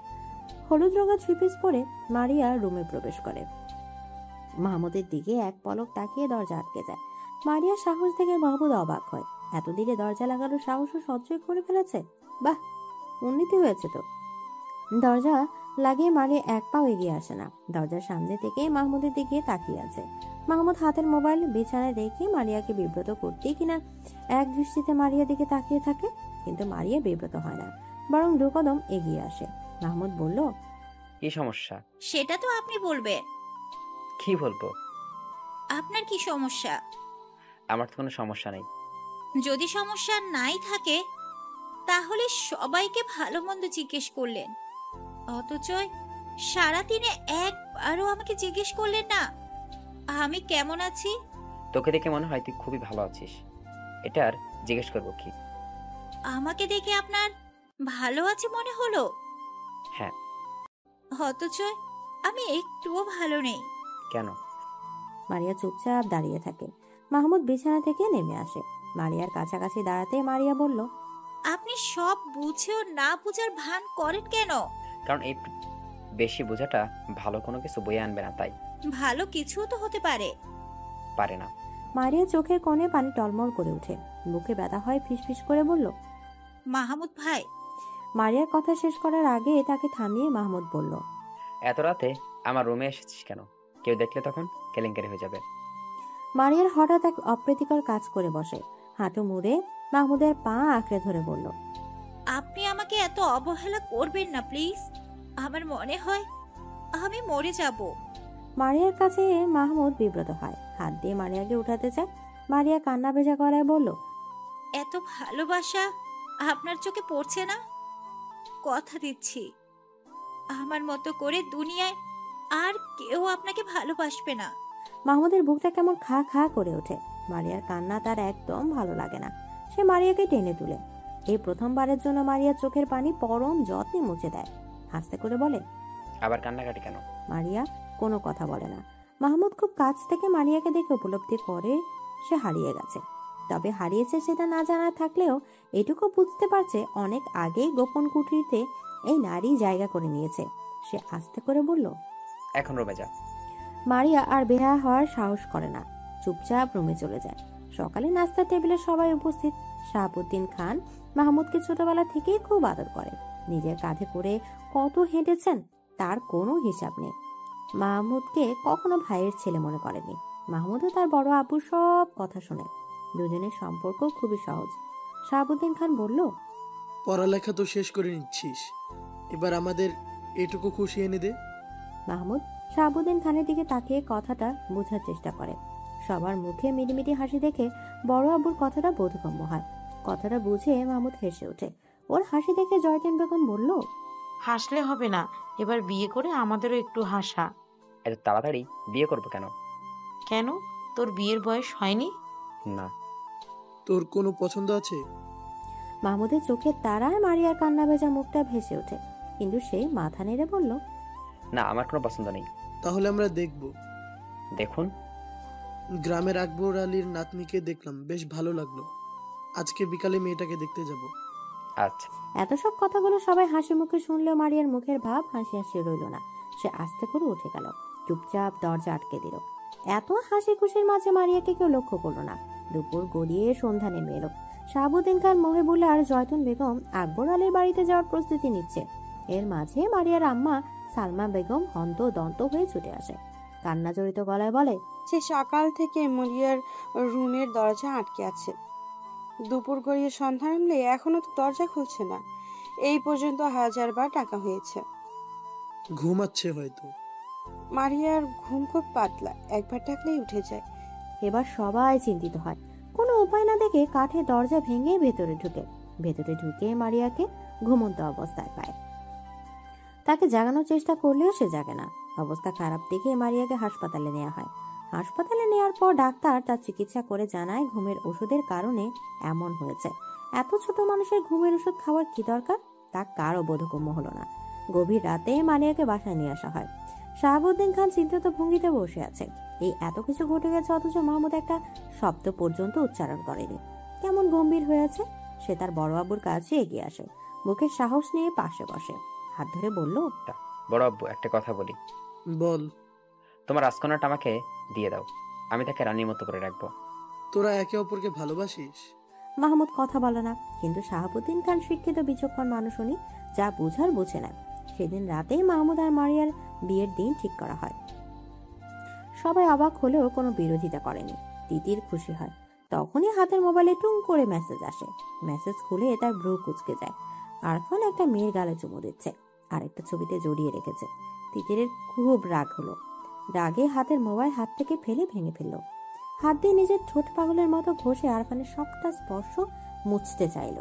হলুদ রঙা থ্রি পিস পরে মারিয়া রুমে প্রবেশ করে। মাহমুদের দিকে এক পলক তাকিয়ে দরজা আটকে যায়। মারিয়ার সাহস দেখে মাহমুদ অবাক হয়। এত দিকে দরজা লাগানোর সাহসও সঞ্চয় করে ফেলেছে। বাহ, উন্নতি হয়েছে তো। দরজা লাগিয়ে মারিয়া এক পাও এগিয়ে আসে না। দরজার সামনে থেকে মাহমুদের দিকে তাকিয়ে আছে। মাহমুদ হাতের মোবাইল বিছানায় রেখে মারিয়াকে বিব্রত করতেই কিনা এক দৃষ্টিতে মারিয়ার দিকে তাকিয়ে থাকে, কিন্তু মারিয়া বিব্রত হয় না, বরং 2 কদম এগিয়ে আসে। মাহমুদ বলল, কি সমস্যা? সেটা তো আপনি বলবেন। কি বলবো? আপনার কি সমস্যা? আমার তো কোনো সমস্যা নেই। যদি সমস্যা নাই থাকে তাহলে সবাইকে ভালো মন্দ জিজ্ঞেস করলেন, অথচ সারাদিনে একবারও আমাকে জিজ্ঞেস করলেন না আমি কেমন আছি। তোকে দেখে মনে হয় তুই খুবই ভালো আছিস, এটা আর জিজ্ঞেস করবো কি? আমাকে দেখে আপনার ভালো আছে মনে হলো? হ্যাঁ। অথচ আমি একটুও ভালো নেই। কেন? মারিয়া চুপচাপ দাঁড়িয়ে থাকে। মাহমুদ বিছানা থেকে নেমে আসে। মারিয়ার কাছাকাছি দাঁড়াতে মারিয়া বলল, আপনি সব বুঝেও না বুঝার ভান করেন কেন? কারণ এই বেশি বোঝাটা ভালো কোনো কিছু বয়ে আনবে না, তাই। ভালো কিছু তো হতে পারে। পারে না। মারিয়া চোখের কোণে পানি টলমল করে ওঠে। বুকে ব্যথা হয়, ফিসফিস করে বলল, মাহমুদ ভাই। মারিয়ার কথা শেষ করার আগে তাকে থামিয়ে মাহমুদ বলল, এত রাতে আমার রুমে এসেছিস কেন? কেউ দেখলে তখন কেলেঙ্কারি হয়ে যাবে। মারিয়ার হঠাৎ এক অপ্রীতিকর কাজ করে বসে। হাঁটু মুড়ে মাহমুদের পা আঁকড়ে ধরে বলল, আপনি আমাকে এত অবহেলা করবেন না প্লিজ। আমার মনে হয় আমি মরে যাব। মারিয়ার কাছে মাহমুদ বিব্রত হয়, হাত দিয়ে মারিয়াকে উঠাতে চায়। মারিয়া কান্না ভেজা গলায় বলল, এত ভালোবাসা আপনার চোখে পড়ছে না? কথা দিচ্ছি আমার মতো করে দুনিয়ায় আর কেউ আপনাকে ভালোবাসবে না। মাহমুদের বুকটা কেমন খা খা করে ওঠে। মারিয়ার কান্না তার একদম ভালো লাগে না। সে মারিয়াকে টেনে তুলে। এই প্রথমবারের জন্য মারিয়া চোখের পানি পরম যত্নে মুছে দেয়। হাসতে করে বলে, আবার কান্নাকাটি কেন? মারিয়া কোনো কথা বলে না। মাহমুদ খুব কাছ থেকে মারিয়াকে দেখে উপলব্ধি করে সে হারিয়ে গেছে। তবে হারিয়েছে সেটা না জানা থাকলেও এটুকু বুঝতে পারছে অনেক আগেই গোপন কুঠরিতে এই নারী জায়গা করে নিয়েছে। সে আস্তে করে বলল, এখন রুমে যা। মারিয়া আর বের হওয়ার সাহস করে না, চুপচাপ রুমে চলে যায়। সকালে নাস্তার টেবিলে সবাই উপস্থিত। শাহাবুদ্দিন খান মাহমুদকে ছোটবেলা থেকেই খুব আদর করে। নিজের কাঁধে করে কত হেঁটেছেন তার কোনো হিসাব নেই। মাহমুদকে কখনো ভাইয়ের ছেলে মনে করেনি। মাহমুদও তার বড় আব্বুর সব কথা শোনে। দুজনের সম্পর্ক খুবই সহজ। শাহাবুদ্দিন খান বলল, পড়ালেখা তো শেষ করে নিচ্ছিস, এবার আমাদের এটুকু খুশি এনে দে। মাহমুদ শাহাবুদ্দিন খানের দিকে তাকিয়ে কথাটা বোঝার চেষ্টা করে। সবার মুখে মিটিমিটি হাসি দেখে বড় আব্বুর কথাটা বোধগম্য হয়। কথাটা বুঝে মাহমুদ হেসে ওঠে। ওর হাসি দেখে জয়তিন বেগম বলল, হাসলে হবে না, এবার বিয়ে করে আমাদেরও একটু হাসা। এত তাড়াতাড়ি বিয়ে করবো কেন? কেন, তোর বিয়ের বয়স হয়নি? না। তোর কোনো পছন্দ আছে? মাহমুদের চোখের তারায় মারিয়ার কান্না ভেজা মুখটা ভেসে ওঠে, কিন্তু সে মাথা নেড়ে বলল, না, আমার কোনো পছন্দ নেই। তাহলে আমরা দেখব। দেখুন, গ্রামের আকবর আলীর নাতনিকে দেখলাম, বেশ ভালো লাগলো। আজকে বিকালে মেয়েটাকে দেখতে যাব। আচ্ছা। এত সব কথাগুলো সবাই হাসি মুখে শুনলেও মারিয়ার মুখের ভাব হাসি হাসি রইল না। সে আস্তে করে উঠে গেল, চুপচাপ দরজা আটকে দিল। এত হাসি খুশির মাঝে মারিয়াকে কেউ লক্ষ্য করলো না। দুপুর গড়িয়ে সন্ধ্যা নেমে এলো। শাহাবুদ্দিন খান মহিবুল্লাহ আর জয়তুন বেগম আকবর আলীর বাড়িতে যাওয়ার প্রস্তুতি নিচ্ছে। এর মাঝে মারিয়ার আম্মা সালমা বেগম হন্ত দন্ত হয়ে ছুটে আসে। কান্না জড়িত গলায় বলে, সে সকাল থেকে মরিয়ার রুমের দরজা আটকে আছে। দুপুর গড়িয়ে সন্ধ্যা নামলে এখনো তো দরজা খুলছে না। এই পর্যন্ত 1000 বার টাকা হয়েছে। ঘুমাচ্ছে হয়তো। মারিয়ার ঘুম খুব পাতলা, একবার ডাকলেই উঠে যায়। এবার সবাই চিন্তিত হয়। কোনো উপায় না দেখে কাঠের দরজা ভেঙে ভেতরে ঢুকে মারিয়াকে ঘুমন্ত অবস্থায় পায়। তাকে জাগানোর চেষ্টা করলেও সে জাগে না। অবস্থা খারাপ দেখে মারিয়াকে হাসপাতালে নেওয়া হয়। হাসপাতালে নেওয়ার পর ডাক্তার তার চিকিৎসা করে জানায় ঘুমের ওষুধের কারণে এমন হয়েছে। এত ছোট মানুষের ঘুমের ওষুধ খাওয়ার কি দরকার, তা কারও বোধগম্য হলো না। গভীর রাতে মারিয়াকে বাসায় নিয়ে আসা হয়। শাহাবুদ্দিন খান চিন্তিত ভঙ্গিতে বসে আছে। এই এত কিছু ঘটে গেছে, অথচ মাহমুদ একটা শব্দ পর্যন্ত উচ্চারণ করেনি। কেমন গম্ভীর হয়ে আছে। সে তার বড় আব্বুর কাছে এগিয়ে আসে, বুকের সাহস নিয়ে পাশে বসে, হাত ধরে বলল, বড় আব্বু, একটা কথা বলি। বল। তোমার রাজকন্যাটা আমাকে দিয়ে দাও, আমি তাকে রানীর মতো করে রাখবো। তোরা একে অপরকে ভালোবাসিস? মাহমুদ কথা বলে না, কিন্তু শাহাবুদ্দিন খান শিক্ষিত বিচক্ষণ মানুষ, উনি যা বুঝার বুঝে নেন। সেদিন রাতেই মাহমুদ আর মারিয়ার বিয়ের দিন ঠিক করা হয়। সবাই অবাক হলেও কোনো বিরোধিতা করেনি। তিতির খুশি হয়। তখনই হাতের মোবাইলে টুং করে মেসেজ আসে। মেসেজ খুলে তার ভ্রু কুঁচকে যায়। আরফান একটা মেয়ের গালে চুমু দিচ্ছে, আরেকটা ছবিতে জড়িয়ে রেখেছে। তিতিরের খুব রাগ হলো। রাগে হাতের মোবাইল হাত থেকে ফেলে ভেঙে ফেললো। হাত দিয়ে নিজের ঠোঁট পাগলের মতো ঘষে আরফানের সবটা স্পর্শ মুছতে চাইল।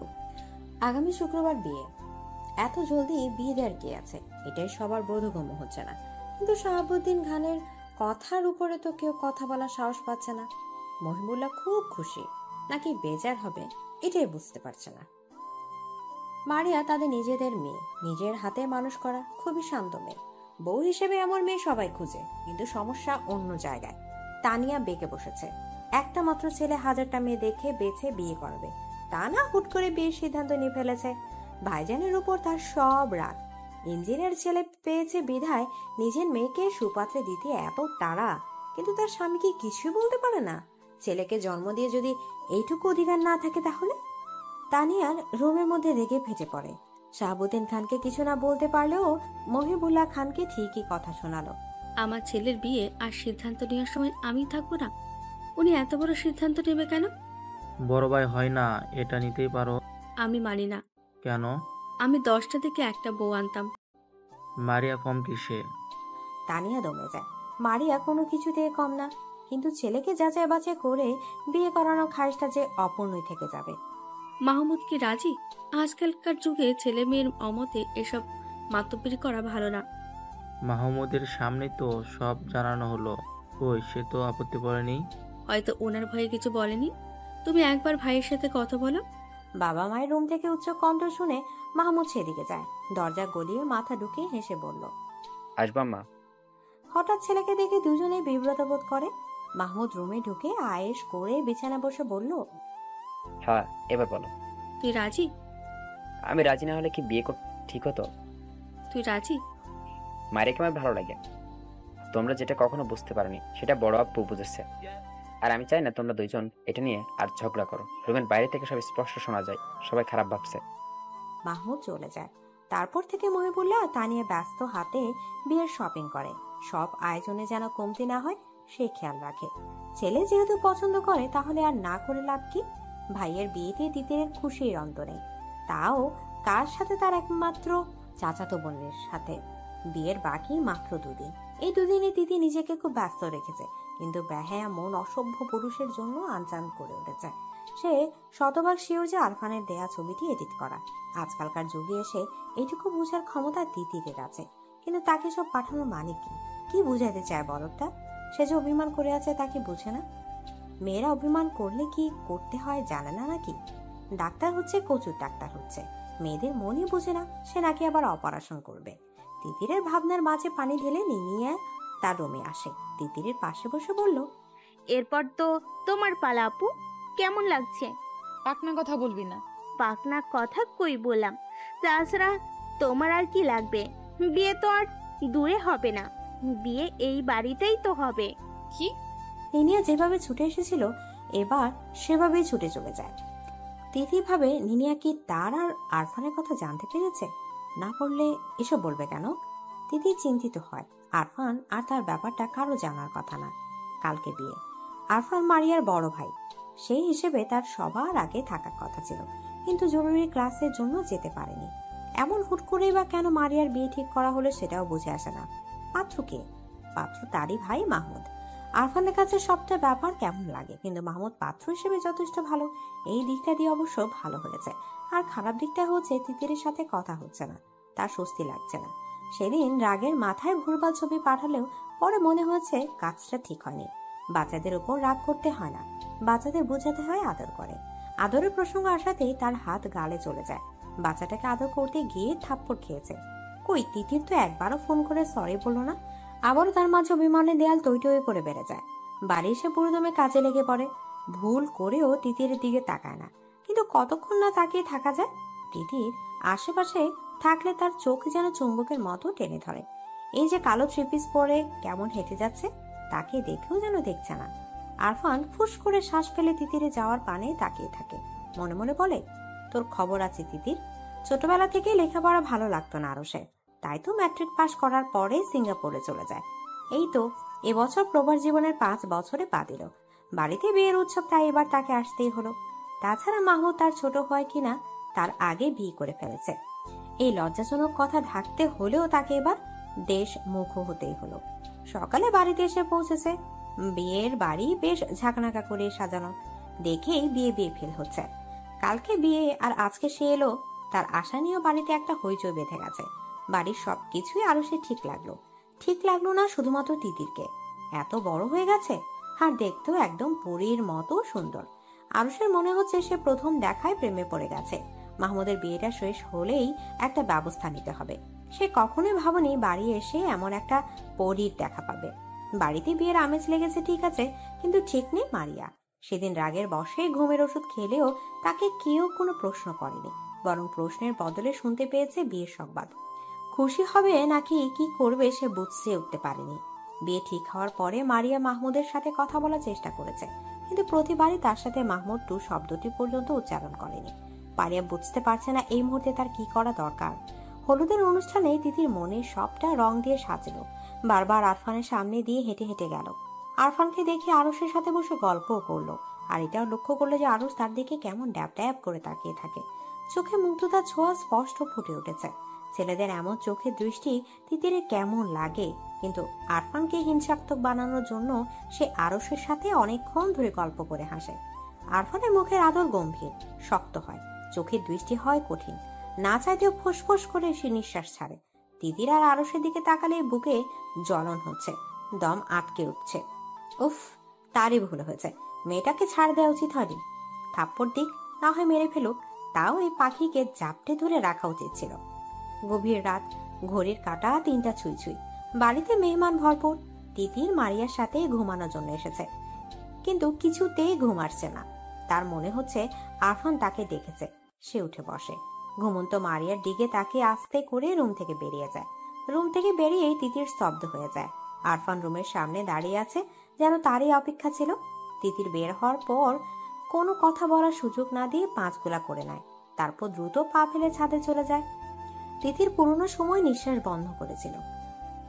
আগামী শুক্রবার বিয়ে। এত জলদি বিয়ে দেওয়ার কি আছে, এটাই সবার বোধগম্য হচ্ছে না। কিন্তু শাহাবুদ্দিন খানের কথার উপরে তো কেউ কথা বলার সাহস পাচ্ছে না। মহিবুল্লাহ খুব খুশি নাকি বেজার হবে এটাই বুঝতে পারছে না। মারিয়া তাদের নিজেদের মেয়ে, নিজের হাতে মানুষ করা, খুবই শান্ত মেয়ে। বউ হিসেবে এমন মেয়ে সবাই খুঁজে, কিন্তু সমস্যা অন্য জায়গায়। তানিয়া বেঁকে বসেছে। একটা মাত্র ছেলে, হাজারটা মেয়ে দেখে বেছে বিয়ে করবে, তা না হুট করে বিয়ের সিদ্ধান্ত নিয়ে ফেলেছে। ভাইজানের উপর তার সব রাগ। ইঞ্জিনিয়ার ছেলে পেয়েছে বিধায় নিজের মেয়েকে সুপাত্রে দিতে এত তাড়া, কিন্তু তার স্বামীকে কিছুই বলতে পারে না। ছেলেকে জন্ম দিয়ে যদি এইটুকু অধিকার না থাকে তাহলে? তানিয়ার রুমের মধ্যে রেগে ফেটে পড়ে। শাহাবুদ্দিন খানকে কিছু না বলতে পারলেও মহিবুল্লাহ খানকে ঠিকই কথা শোনালো। আমার ছেলের বিয়ে আর সিদ্ধান্ত নেওয়ার সময় আমি থাকবো না? উনি এত বড় সিদ্ধান্ত নেবে কেন? বড় ভাই হয় না, এটা নিতেই পারো। আমি মানি না। কেন? আমি 10টা থেকে একটা বউ আনতাম। মারিয়া কম কিসে? তানিয়া দমে যায়। মারিয়া কোনো কিছুতেই কম না, কিন্তু ছেলেকে যাচাই বাছাই করে বিয়ে করানোর খায়সটা যে অপূর্ণই থেকে যাবে। মাহমুদ কি রাজি? আজকালকার যুগে ছেলে মেয়ের অমতে এসব মাতব্বরি করা ভালো না। মাহমুদের সামনে তো সব জানানো হলো, কই সে তো আপত্তি বলেনি। হয়তো ওনার ভয়ে কিছু বলেনি। তুমি একবার ভাইয়ের সাথে কথা বলো। বাবা মায়ের রুম থেকে উচ্চ কণ্ঠ শুনে মাহমুদ সেদিকে যায়। দরজা গলিয়ে মাথা ঢুকে হেসে বলল, আসবা মা। হঠাৎ ছেলেকে দেখে দুজনেই বিব্রত বোধ করে। মাহমুদ রুমে ঢুকে আয়েশ করে বিছানা বসে বলল, হ্যাঁ, এবার বলো। তুই রাজি? আমি রাজি না হলে কি বিয়ে ঠিক হতো? তুই রাজি? মারিয়াকে আমার ভালো লাগে। তোমরা যেটা কখনো বুঝতে পারোনি সেটা বড় আব্বু বুঝেছে। আর আমি চাই না তোমরা দুইজন এটা নিয়ে আর ঝগড়া করো। রুমের বাইরে থেকে সব স্পষ্ট শোনা যায়, সবাই খারাপ ভাবছে। মাহমুদ চলে যায়। তারপর থেকে মহিবুল্লাহ তানিয়া ব্যস্ত হাতে বিয়ের শপিং করে। সব আয়োজনে যেন কমতি না হয় সে খেয়াল রাখে। ছেলে যেহেতু পছন্দ করে তাহলে আর না করে লাভ কি? ভাইয়ের বিয়েতে তিতিরের খুশির অন্ত নেই, তাও কার সাথে? তার একমাত্র চাচাতো বোনের সাথে। বিয়ের বাকি মাত্র 2 দিন। এই 2 দিনে তিতি নিজেকে খুব ব্যস্ত রেখেছে, কিন্তু বেহায়া মন অসভ্য পুরুষের জন্য আনচান করে উঠেছে। সে শতভাগ শিওর যে আরফানের দেয়া ছবিটি এডিট করা। আজকালকার যুগে এসে এইটুকু বোঝার ক্ষমতা তিতিরের আছে, কিন্তু তাকে সব পাঠানোর মানে কি? কি বুঝাইতে চায় বলটা? সে যে অভিমান করে আছে তাকে বুঝে না? মেয়েরা অভিমান করলে কি করতে হয় জানে না নাকি? ডাক্তার হচ্ছে, কচুর ডাক্তার হচ্ছে, মেয়েদের মনই বুঝে না সে নাকি আবার অপারেশন করবে। তিতিরের ভাবনার মাঝে পানি ঢেলে নিয়ে তার রুমে আসে। তিতিরের পাশে বসে বলল, এরপর তো তোমার পালা আপু, কেমন লাগছে? পাকনা কথা বলবি না। পাকনা কথা কই বললাম, তাছাড়া তোমার আর কি লাগবে? বিয়ে তো আর দূরে হবে না, বিয়ে এই বাড়িতেই তো হবে। কি? নিনিয়া যেভাবে ছুটে এসেছিল এবার সেভাবেই ছুটে চলে যায়। তিথি ভাবে নিনিয়া কি তার আর আরফানের কথা জানতে পেরেছে? না করলে এসব বলবে কেন? তিথি চিন্তিত হয়। আরফান আর তার ব্যাপারটা কারো জানার কথা না। কালকে বিয়ে। আরফান মারিয়ার বড় ভাই, সেই হিসেবে তার সবার আগে থাকার কথা ছিল, কিন্তু জরুরি ক্লাসের জন্য যেতে পারেনি। এমন হুট করেই বা কেন মারিয়ার বিয়ে ঠিক করা হলো সেটাও বুঝে আসে না। পাত্র কে? পাত্র তারই ভাই মাহমুদ। আরফানের কাছে সবটা ব্যাপার কেমন লাগে, কিন্তু মাহমুদ পাত্র হিসেবে যথেষ্ট ভালো। এই দিকটা দিয়ে অবশ্য ভালো হয়েছে। আর খারাপ দিকটা হচ্ছে তিতিরের সাথে কথা হচ্ছে না, তার স্বস্তি লাগছে না। সেদিন রাগের মাথায় ভুলভাল ছবি পাঠালেও পরে মনে হয়েছে কাজটা ঠিক হয়নি। বাচ্চাদের উপর রাগ করতে হয় না, বাচ্চাদের বোঝাতে হয় আদর করে। আদরের প্রসঙ্গ আসাতেই তার হাত গালে চলে যায়। বাচ্চাটাকে আদর করতে গিয়ে থাপ্পড় খেয়েছে। কই, তিতির তো একবারও ফোন করে সরি বলল না। আবারও তার মাঝে অভিমানের দেয়াল টই টই করে বেড়ে যায়। বাড়ি এসে পুরোদমে কাজে লেগে পড়ে। ভুল করেও তিতিরের দিকে তাকায় না, কিন্তু কতক্ষণ না তাকিয়ে থাকা যায়? তিতির আশেপাশে থাকলে তার চোখ যেন চুম্বকের মতো টেনে ধরে। এই যে কালো থ্রিপিস পরে কেমন হেঁটে যাচ্ছে, তাকে দেখেও যেন দেখছে না। আরফান ফুস করে শ্বাস ফেলে তিতিরে যাওয়ার পানে তাকিয়ে থাকে। মনে মনে বলে, তোর খবর আছে তিতির। ছোটবেলা থেকে লেখাপড়া ভালো লাগতো না আরশের, তাই তো ম্যাট্রিক পাশ করার পরে সিঙ্গাপুরে চলে যায়। এই তো এবছর প্রবাস জীবনের 5 বছরে পা দিল। বাড়িতে বিয়ের উৎসব, তাই এবার তাকে আসতেই হলো। তাছাড়া মাহমুদ তার ছোট হয় কিনা তার আগে বিয়ে করে ফেলেছে। এই লজ্জাজনক কথা ঢাকতে হলেও তাকে এবার দেশ মুখ হতেই হলো। সকালে বাড়িতে এসে পৌঁছেছে। বিয়ের বাড়ি বেশ ঝাঁকনাকা করে সাজানো, দেখেই বিয়ে বিয়ে ফিল হচ্ছে। কালকে বিয়ে আর আজকে সে এলো, তার আশা নিয়েও বাড়িতে একটা হইচই বেঁধে গেছে। বাড়ির সবকিছুই আরো সে ঠিক লাগলো না শুধুমাত্র তিতিরকে। এত বড় হয়ে গেছে আর দেখতেও একদম পরীর মতো সুন্দর। আরুষের মনে হচ্ছে সে প্রথম দেখায় প্রেমে পড়ে গেছে। মাহমুদের বিয়েটা শেষ হলেই একটা ব্যবস্থা নিতে হবে। সে কখনোই ভাবেনি বাড়ি এসে এমন একটা পরীর দেখা পাবে। বাড়িতে বিয়ের আমেজ লেগেছে ঠিক আছে, কিন্তু ঠিক নেই মারিয়া। সেদিন রাগের বশে ঘুমের ওষুধ খেলেও তাকে কেউ কোনো প্রশ্ন করেনি, বরং প্রশ্নের বদলে শুনতে পেয়েছে বিয়ের সংবাদ। খুশি হবে নাকি কি করবে সে বুঝতে উঠতে পারেনি। বিয়ে ঠিক হওয়ার পরে মারিয়া মাহমুদের সাথে কথা বলার চেষ্টা করেছে, কিন্তু প্রতিবারই তার সাথে মাহমুদ টু শব্দটি পর্যন্ত উচ্চারণ করেনি। মারিয়া বুঝতে পারছে না এই মুহূর্তে তার কি করা দরকার। হলুদের অনুষ্ঠানে তিতির মনে সবটা রং দিয়ে সাজলো। বারবার আরফানের সামনে দিয়ে হেঁটে হেঁটে গেল। আরফানকে দেখে আরুষের সাথে বসে গল্পও করলো, আর এটাও লক্ষ্য করলো যে আরুষ তার দিকে কেমন ড্যাব ড্যাব করে তাকিয়ে থাকে। চোখে মুগ্ধতার ছোঁয়া স্পষ্ট ফুটে উঠেছে। ছেলেদের এমন চোখের দৃষ্টি তিতিরে কেমন লাগে, কিন্তু আরফানকে হিংসাত্মক বানানোর জন্য সে আরুষের সাথে অনেকক্ষণ ধরে গল্প করে হাসে। আরফানের মুখের আদর গম্ভীর, শক্ত হয়, চোখের দৃষ্টি হয় কঠিন। না চাইতেও ফোঁস করে সে নিঃশ্বাস ছাড়ে। তিতির আর আরুষের দিকে তাকালে বুকে জ্বলন হচ্ছে, দম আটকে উঠছে। উফ, তারই ভুল হয়েছে। মেয়েটাকে ছাড় দেওয়া উচিত হয়নি। থাপ্পড় দিক, না হয় মেরে ফেলুক, তাও এই পাখিকে জাপটে ধরে রাখা উচিত ছিল। গভীর রাত, ঘড়ির কাঁটা 3টা ছুঁই। বাড়িতে মেহমান ভরপুর। তিতির মারিয়ার সাথে ঘুমানোর জন্য এসেছে, কিন্তু কিছুতেই ঘুম আসছে না। তার মনে হচ্ছে আরফান তাকে দেখেছে। সে উঠে বসে, ঘুমন্ত মারিয়ার দিকে তাকিয়ে আস্তে করে রুম থেকে বেরিয়ে যায়। রুম থেকে বেরিয়েই তিতির স্তব্ধ হয়ে যায়। আরফান রুমের সামনে দাঁড়িয়ে আছে, যেন তারই অপেক্ষা ছিল। তিতির বের হওয়ার পর কোনো কথা বলার সুযোগ না দিয়ে 5 গোলা করে নেয়, তারপর দ্রুত পা ফেলে ছাদে চলে যায়। তিতির পুরোনো সময় নিঃশ্বাস বন্ধ করেছিল।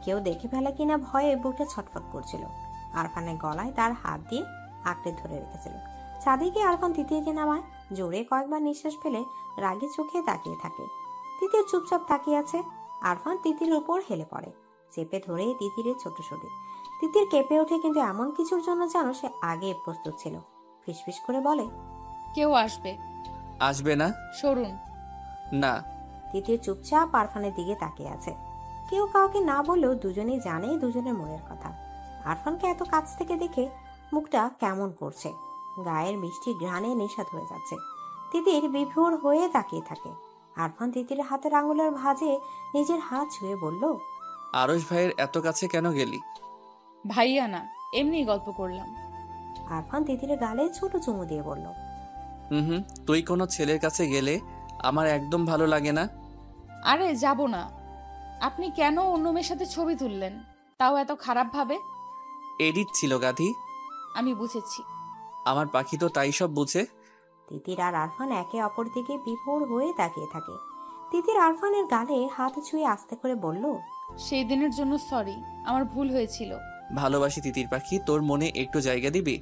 কেউ দেখে ফেলে কিনা ভয়ে বুকটা ছটফট করছিল। আরফানের গলায় তার হাত দিয়ে আঁকড়ে ধরে রেখেছিল। ছাদে গিয়ে আরফান তিতিরকে নামায়। জোরে কয়েকবার নিঃশ্বাস ফেলে রাগে চোখে তাকিয়ে থাকে। তিতির চুপচাপ তাকিয়ে আছে। আরফান তিতিরের উপর হেলে পড়ে, চেপে ধরে তিতিরের ছোট শরীর। তিতির কেঁপে ওঠে, কিন্তু এমন কিছুর জন্য যেন সে আগে প্রস্তুত ছিল। ফিসফিস করে বলে, কেউ আসবে। আসবে না? সরুন। না। তিতির চুপচাপ আরফানের দিকে তাকিয়ে আছে। কেউ কাউকে না বললেও দুজনেই জানে দুজনের মনের কথা। আরফানকে এত কাছ থেকে দেখে মুখটা কেমন করছে, গায়ের মিষ্টি ঘ্রাণে নেশা ধরে যাচ্ছে। তিতির বিভোর হয়ে তাকিয়ে থাকে। আরফান তিতিরের হাতের আঙুলের ভাঁজে নিজের হাত ছুঁয়ে বলল, আরশ ভাইয়ের এত কাছে কেন গেলি? ভাইয়া না, এমনি গল্প করলাম। আরফান তিতিরের গালে ছোট চুমু দিয়ে বলল, হুম, তুই কোনো ছেলের কাছে গেলে আমার একদম ভালো লাগে না। আরে যাব না। আপনি কেন অন্য মেয়ের সাথে ছবি তুললেন, তাও এত খারাপ ভাবে? এডিট ছিল গাধি। আমি বুঝেছি। আমার পাখি তো তাই সব বুঝে। তিতির আর আরফান একে অপর দিকে বিভোর হয়ে তাকিয়ে থাকে। তিতির আরফানের গালে হাত ছুঁয়ে আস্তে করে বলল, সেই দিনের জন্য সরি, আমার ভুল হয়েছিল। ভালোবাসি তিতির পাখি, তোর মনে একটু জায়গা দিবি?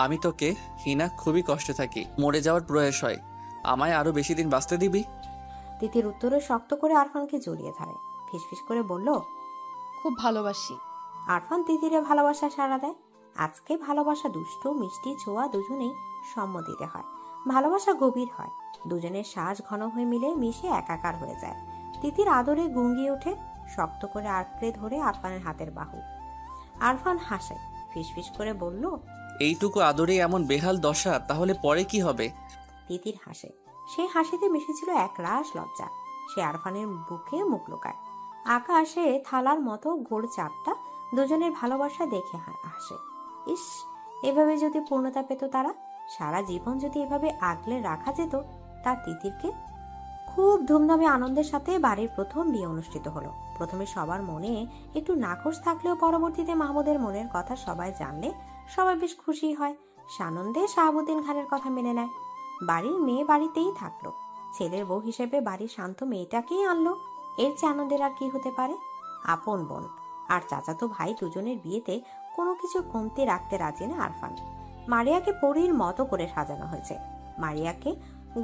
আমি তোকে হিনা খুবই কষ্টে থাকি, মরে যাওয়ার প্রয়াস হয়, আমায় আরো বেশি দিন বাঁচতে দিবি? তিতির উত্তরে শক্ত করে আরফানকে জড়িয়ে ধরে, ফিসফিস করে বলল, খুব ভালোবাসি। আরফান তিতিরে ভালোবাসা সাড়া দেয়। আজকে ভালোবাসা দুষ্টু মিষ্টি ছোঁয়া দুজনেই সম্মতিতে হয়। ভালোবাসা গভীর হয়, দুজনের শ্বাস ঘন হয়ে মিলে মিশে একাকার হয়ে যায়। তিতির আদরে গুঙ্গিয়ে ওঠে, শক্ত করে আঁকড়ে ধরে আরফানের হাতের বাহু। আরফান হাসে, ফিসফিস করে বলল, এইটুকু আদরে এমন বেহাল দশা, তাহলে পরে কি হবে? তিতির হাসে, সে হাসিতে মিশেছিল এক রাশ লজ্জা। সে আরফানের বুকে মুখ লুকায়। আকাশে থালার মতো গোড় চাঁদটা দুজনের ভালোবাসা দেখে হাসে। ইস, এভাবে যদি পূর্ণতা পেত তারা, সারা জীবন যদি এভাবে আগলে রাখা যেত তার তিতিরকে। খুব ধুমধামে আনন্দের সাথে বাড়ির প্রথম বিয়ে অনুষ্ঠিত হলো। প্রথমে সবার মনে একটু নাকশ থাকলেও পরবর্তীতে মাহমুদের মনের কথা সবাই জানলে সবাই বেশ খুশি হয়। সানন্দে শাহাবুদ্দিন খানের কথা মেনে নেয়। বাড়ির মেয়ে বাড়িতেই থাকলো, ছেলের বউ হিসেবে বাড়ির শান্ত মেয়েটাকেই আনলো। এর চেয়ে আনন্দের আর কি হতে পারে? আপন বোন আর চাচাতো ভাই দুজনের বিয়েতে কোনো কিছু কমতে রাখতে রাজি না আরফান। মারিয়াকে পরীর মতো করে সাজানো হয়েছে। মারিয়াকে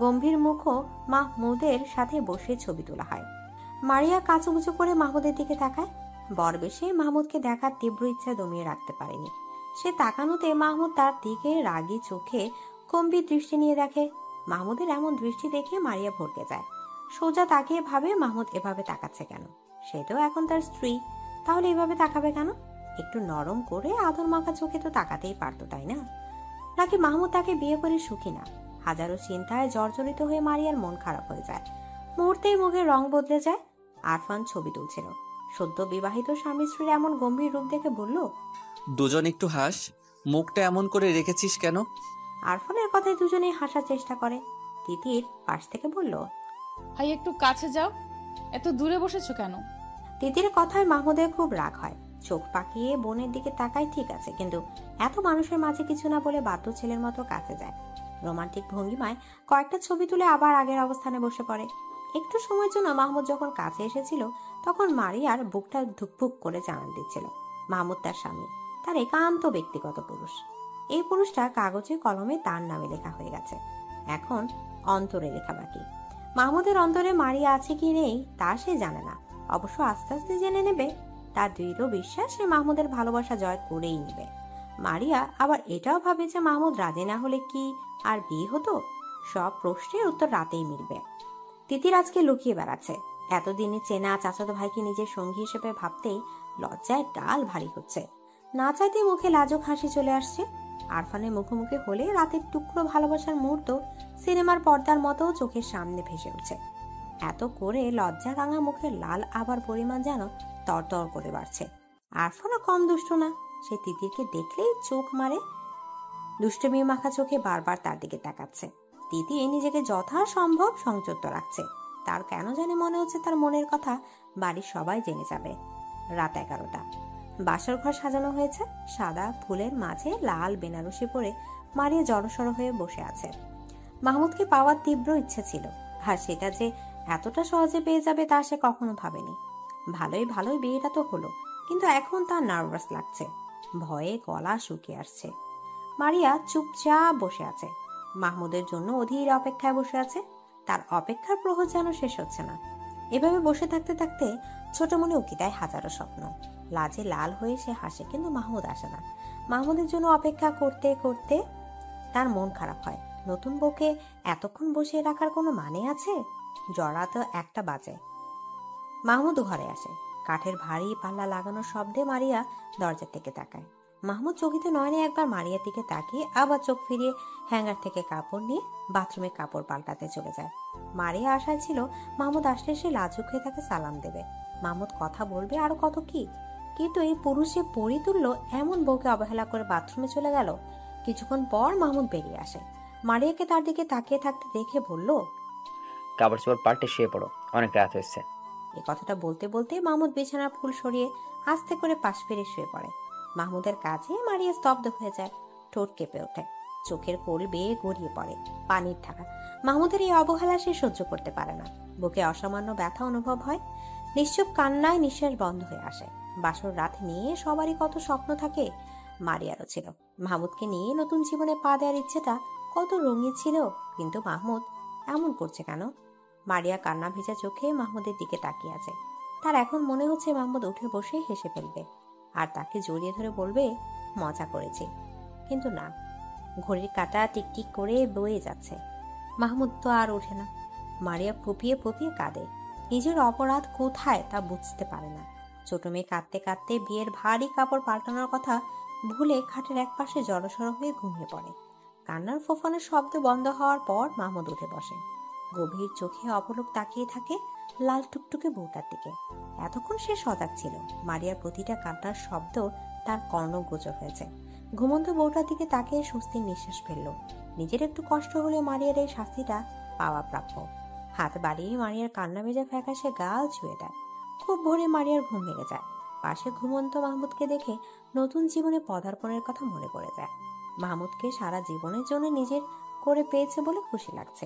গম্ভীর মুখও মাহমুদের সাথে বসে ছবি তোলা হয়। মারিয়া কাচুকুচু করে মাহমুদের দিকে তাকায়। বরবেশে মাহমুদকে দেখার তীব্র ইচ্ছা দমিয়ে রাখতে পারেনি। সে তাকানোতে মাহমুদ তার দিকে রাগী চোখে গম্ভীর দৃষ্টি নিয়ে দেখে। মাহমুদের এমন দৃষ্টি দেখে মারিয়া ভরকে যায়। সোজা তাকিয়ে ভাবে মাহমুদ এভাবে তাকাচ্ছে কেন? সে তো এখন তার স্ত্রী, তাহলে এভাবে তাকাবে কেন? একটু নরম করে আদর মাখা চোখে তো তাকাতেই পারতো, তাই না? নাকি মাহমুদ তাকে বিয়ে করে সুখী না? হাজারো চিন্তায় জর্জরিত হয়ে মারিয়ার মন খারাপ হয়ে যায়। মুহূর্তেই মুখের রং বদলে যায়। আরফান ছবি তুলছিল। সদ্য বিবাহিত স্বামী স্ত্রীর এমন গম্ভীর রূপ দেখে বলল, দুজন একটু হাস, মুখটা এমন করে রেখেছিস কেন? আরফানের কথায় দুজনেই হাসার চেষ্টা করে। তিতির পাশ থেকে বলল, ভাই একটু কাছে যাও, এত দূরে বসেছো কেন? তিতির কথায় মাহমুদের খুব রাগ হয়। চোখ পাকিয়ে বোনের দিকে তাকায়, ঠিক আছে, কিন্তু এত মানুষের মাঝে কিছু না বলে বাধ্য ছেলের মতো কাছে যায়। রোমান্টিক ভঙ্গিমায় কয়েকটা ছবি তুলে আবার আগের অবস্থানে বসে পড়ে। একটু সময়ের জন্য মাহমুদ যখন কাছে এসেছিল তখন মারিয়ার বুকটা ধুকপুক করে জানান দিচ্ছিল মাহমুদ তার স্বামী, তার একান্ত ব্যক্তিগত পুরুষ। এই পুরুষটা কাগজে কলমে তার নামে লেখা হয়ে গেছে, এখন অন্তরে লেখা বাকি। মাহমুদের অন্তরে মারিয়া আছে কি নেই তা সে জানে না, অবশ্য আস্তে আস্তে জেনে নেবে। তার দৃঢ় বিশ্বাস সে মাহমুদের ভালোবাসা জয় করেই নেবে। মারিয়া আবার এটাও ভাবে যে মাহমুদ রাজি না হলে কি আর বিয়ে হতো? সব প্রশ্নের উত্তর রাতেই মিলবে। তিতির আজকে লুকিয়ে বেড়াচ্ছে। এতদিনে চেনা চাচাতো ভাইকে নিজের সঙ্গী হিসেবে ভাবতেই লজ্জায় ডাল ভারী হচ্ছে। না চাইতে মুখে লাজুক হাসি চলে আসছে। আরফানের মুখোমুখি হলে রাতের টুকরো ভালোবাসার মুহূর্ত সিনেমার পর্দার মতো চোখের সামনে ভেসে উঠছে। এত করে লজ্জা রাঙা মুখের লাল আবার পরিমাণ যেন তরতর করে বাড়ছে। আরফানও কম দুষ্ট না, সে তিতিরকে দেখলেই চোখ মারে। দুষ্টমি মাখা চোখে বারবার তার দিকে তাকাচ্ছে। তিতির নিজেকে যথাসম্ভব সংযত রাখছে। তার কেন জানি মনে হচ্ছে তার মনের কথা বাড়ির সবাই জেনে যাবে। রাত 11টা। বাসর ঘর সাজানো হয়েছে। সাদা ফুলের মাঝে লাল বেনারসি পরে মারিয়া জড়সড় হয়ে বসে আছে। মাহমুদকে পাওয়ার তীব্র ইচ্ছে ছিল, আর সেটা যে এতটা সহজে পেয়ে যাবে তা সে কখনো ভাবেনি। ভালোই ভালোই বিয়েটা তো হলো, কিন্তু এখন তার নার্ভাস লাগছে, ভয়ে গলা শুকিয়ে আসছে। মারিয়া চুপচাপ বসে আছে। মাহমুদের জন্য অধীর অপেক্ষায় বসে আছে। তার অপেক্ষার প্রহর যেন শেষ হচ্ছে না। এভাবে বসে থাকতে থাকতে ছোট মনে উকি দেয় হাজারো স্বপ্ন। লাজে লাল হয়ে সে হাসে, কিন্তু মাহমুদ আসে না। মাহমুদের জন্য অপেক্ষা করতে করতে তার মন খারাপ হয়। নতুন বউকে এতক্ষণ বসিয়ে রাখার কোনো মানে আছে? জড়া তো 1টা বাজে। মাহমুদ ঘরে আসে। কাঠের ভারী পাল্লা লাগানোর শব্দে মারিয়া দরজার থেকে তাকায়। মাহমুদ চকিতে নয়নে একবার মারিয়ার দিকে তাকিয়ে আবার চোখ ফিরিয়ে হ্যাঙ্গার থেকে কাপড় নিয়ে বাথরুমে কাপড় পাল্টাতে চলে যায়। মারিয়া আশায় ছিল মাহমুদ আসলে সে লাজুক হয়ে তাকে সালাম দেবে, মাহমুদ কথা বলবে, আরো কত কি। কিন্তু এই পুরুষে পরি তুললো এমন বউকে অবহেলা করে বাথরুমে চলে গেল। কিছুক্ষণ পর মাহমুদ বেরিয়ে আসে। মারিয়াকে তার দিকে তাকিয়ে থাকতে দেখে বলল, কাপড় চোপড় পাল্টে শুয়ে পড়ো, অনেক রাত হয়েছে। এই কথাটা বলতে বলতে মাহমুদ বিছানার ফুল সরিয়ে আস্তে করে পাশ ফিরে শুয়ে পড়ে। মাহমুদের কাছে মারিয়া স্তব্ধ হয়ে যায়, ঠোঁট কেঁপে ওঠে, চোখের কোল বেয়ে গড়িয়ে পড়ে পানির ধারা। মাহমুদের এই অবহেলা সে সহ্য করতে পারে না। বুকে অসামান্য ব্যথা অনুভব হয়। নিশ্চুপ কান্নায় নিঃশ্বাস বন্ধ হয়ে আসে। বাসর রাত নিয়ে সবারই কত স্বপ্ন থাকে, মারিয়ারও ছিল। মাহমুদকে নিয়ে নতুন জীবনে পা দেওয়ার ইচ্ছেটা কত রঙিন ছিল, কিন্তু মাহমুদ এমন করছে কেন? মারিয়া কান্না ভেজা চোখে মাহমুদের দিকে তাকিয়ে আছে। তার এখন মনে হচ্ছে মাহমুদ উঠে বসে হেসে ফেলবে আর তাকে জড়িয়ে ধরে বলবে, মজা করেছি। কিন্তু না, ঘড়ির কাঁটা টিকটিক করে বয়ে যাচ্ছে। মাহমুদ তো আর ওঠে না। মারিয়া ফুপিয়ে ফুপিয়ে কাঁদে। নিজের অপরাধ কোথায় তা বুঝতে পারে না। ছোট মেয়ে কাঁদতে কাঁদতে বিয়ের ভারী কাপড় পাল্টানোর কথা ভুলে খাটের একপাশে জড়সড় হয়ে ঘুমিয়ে পড়ে। কান্নার ফোফানোর শব্দ বন্ধ হওয়ার পর মাহমুদ উঠে বসে। গভীর চোখে অপলক তাকিয়ে থাকে লাল টুকটুকে বউটার দিকে। এতক্ষণ সে সজাগ ছিল। মারিয়ার প্রতিটা কান্নার শব্দ তার কর্ণগোচর হয়েছে। ঘুমন্ত বউটার দিকে তাকিয়ে স্বস্তির নিঃশ্বাস ফেলল। নিজের একটু কষ্ট হলে মারিয়ার এই শাস্তিটা পাওয়া প্রাপ্য। হাত বাড়িয়ে মারিয়ার কান্না ভেজা ফ্যাকাশে গাল ছুঁয়ে দেয়। খুব ভোরে মারিয়ার ঘুম ভেঙে যায়। পাশে ঘুমন্ত মাহমুদকে দেখে নতুন জীবনে পদার্পণের কথা মনে পড়ে যায়। মাহমুদকে সারা জীবনের জন্য নিজের করে পেয়েছে বলে খুশি লাগছে,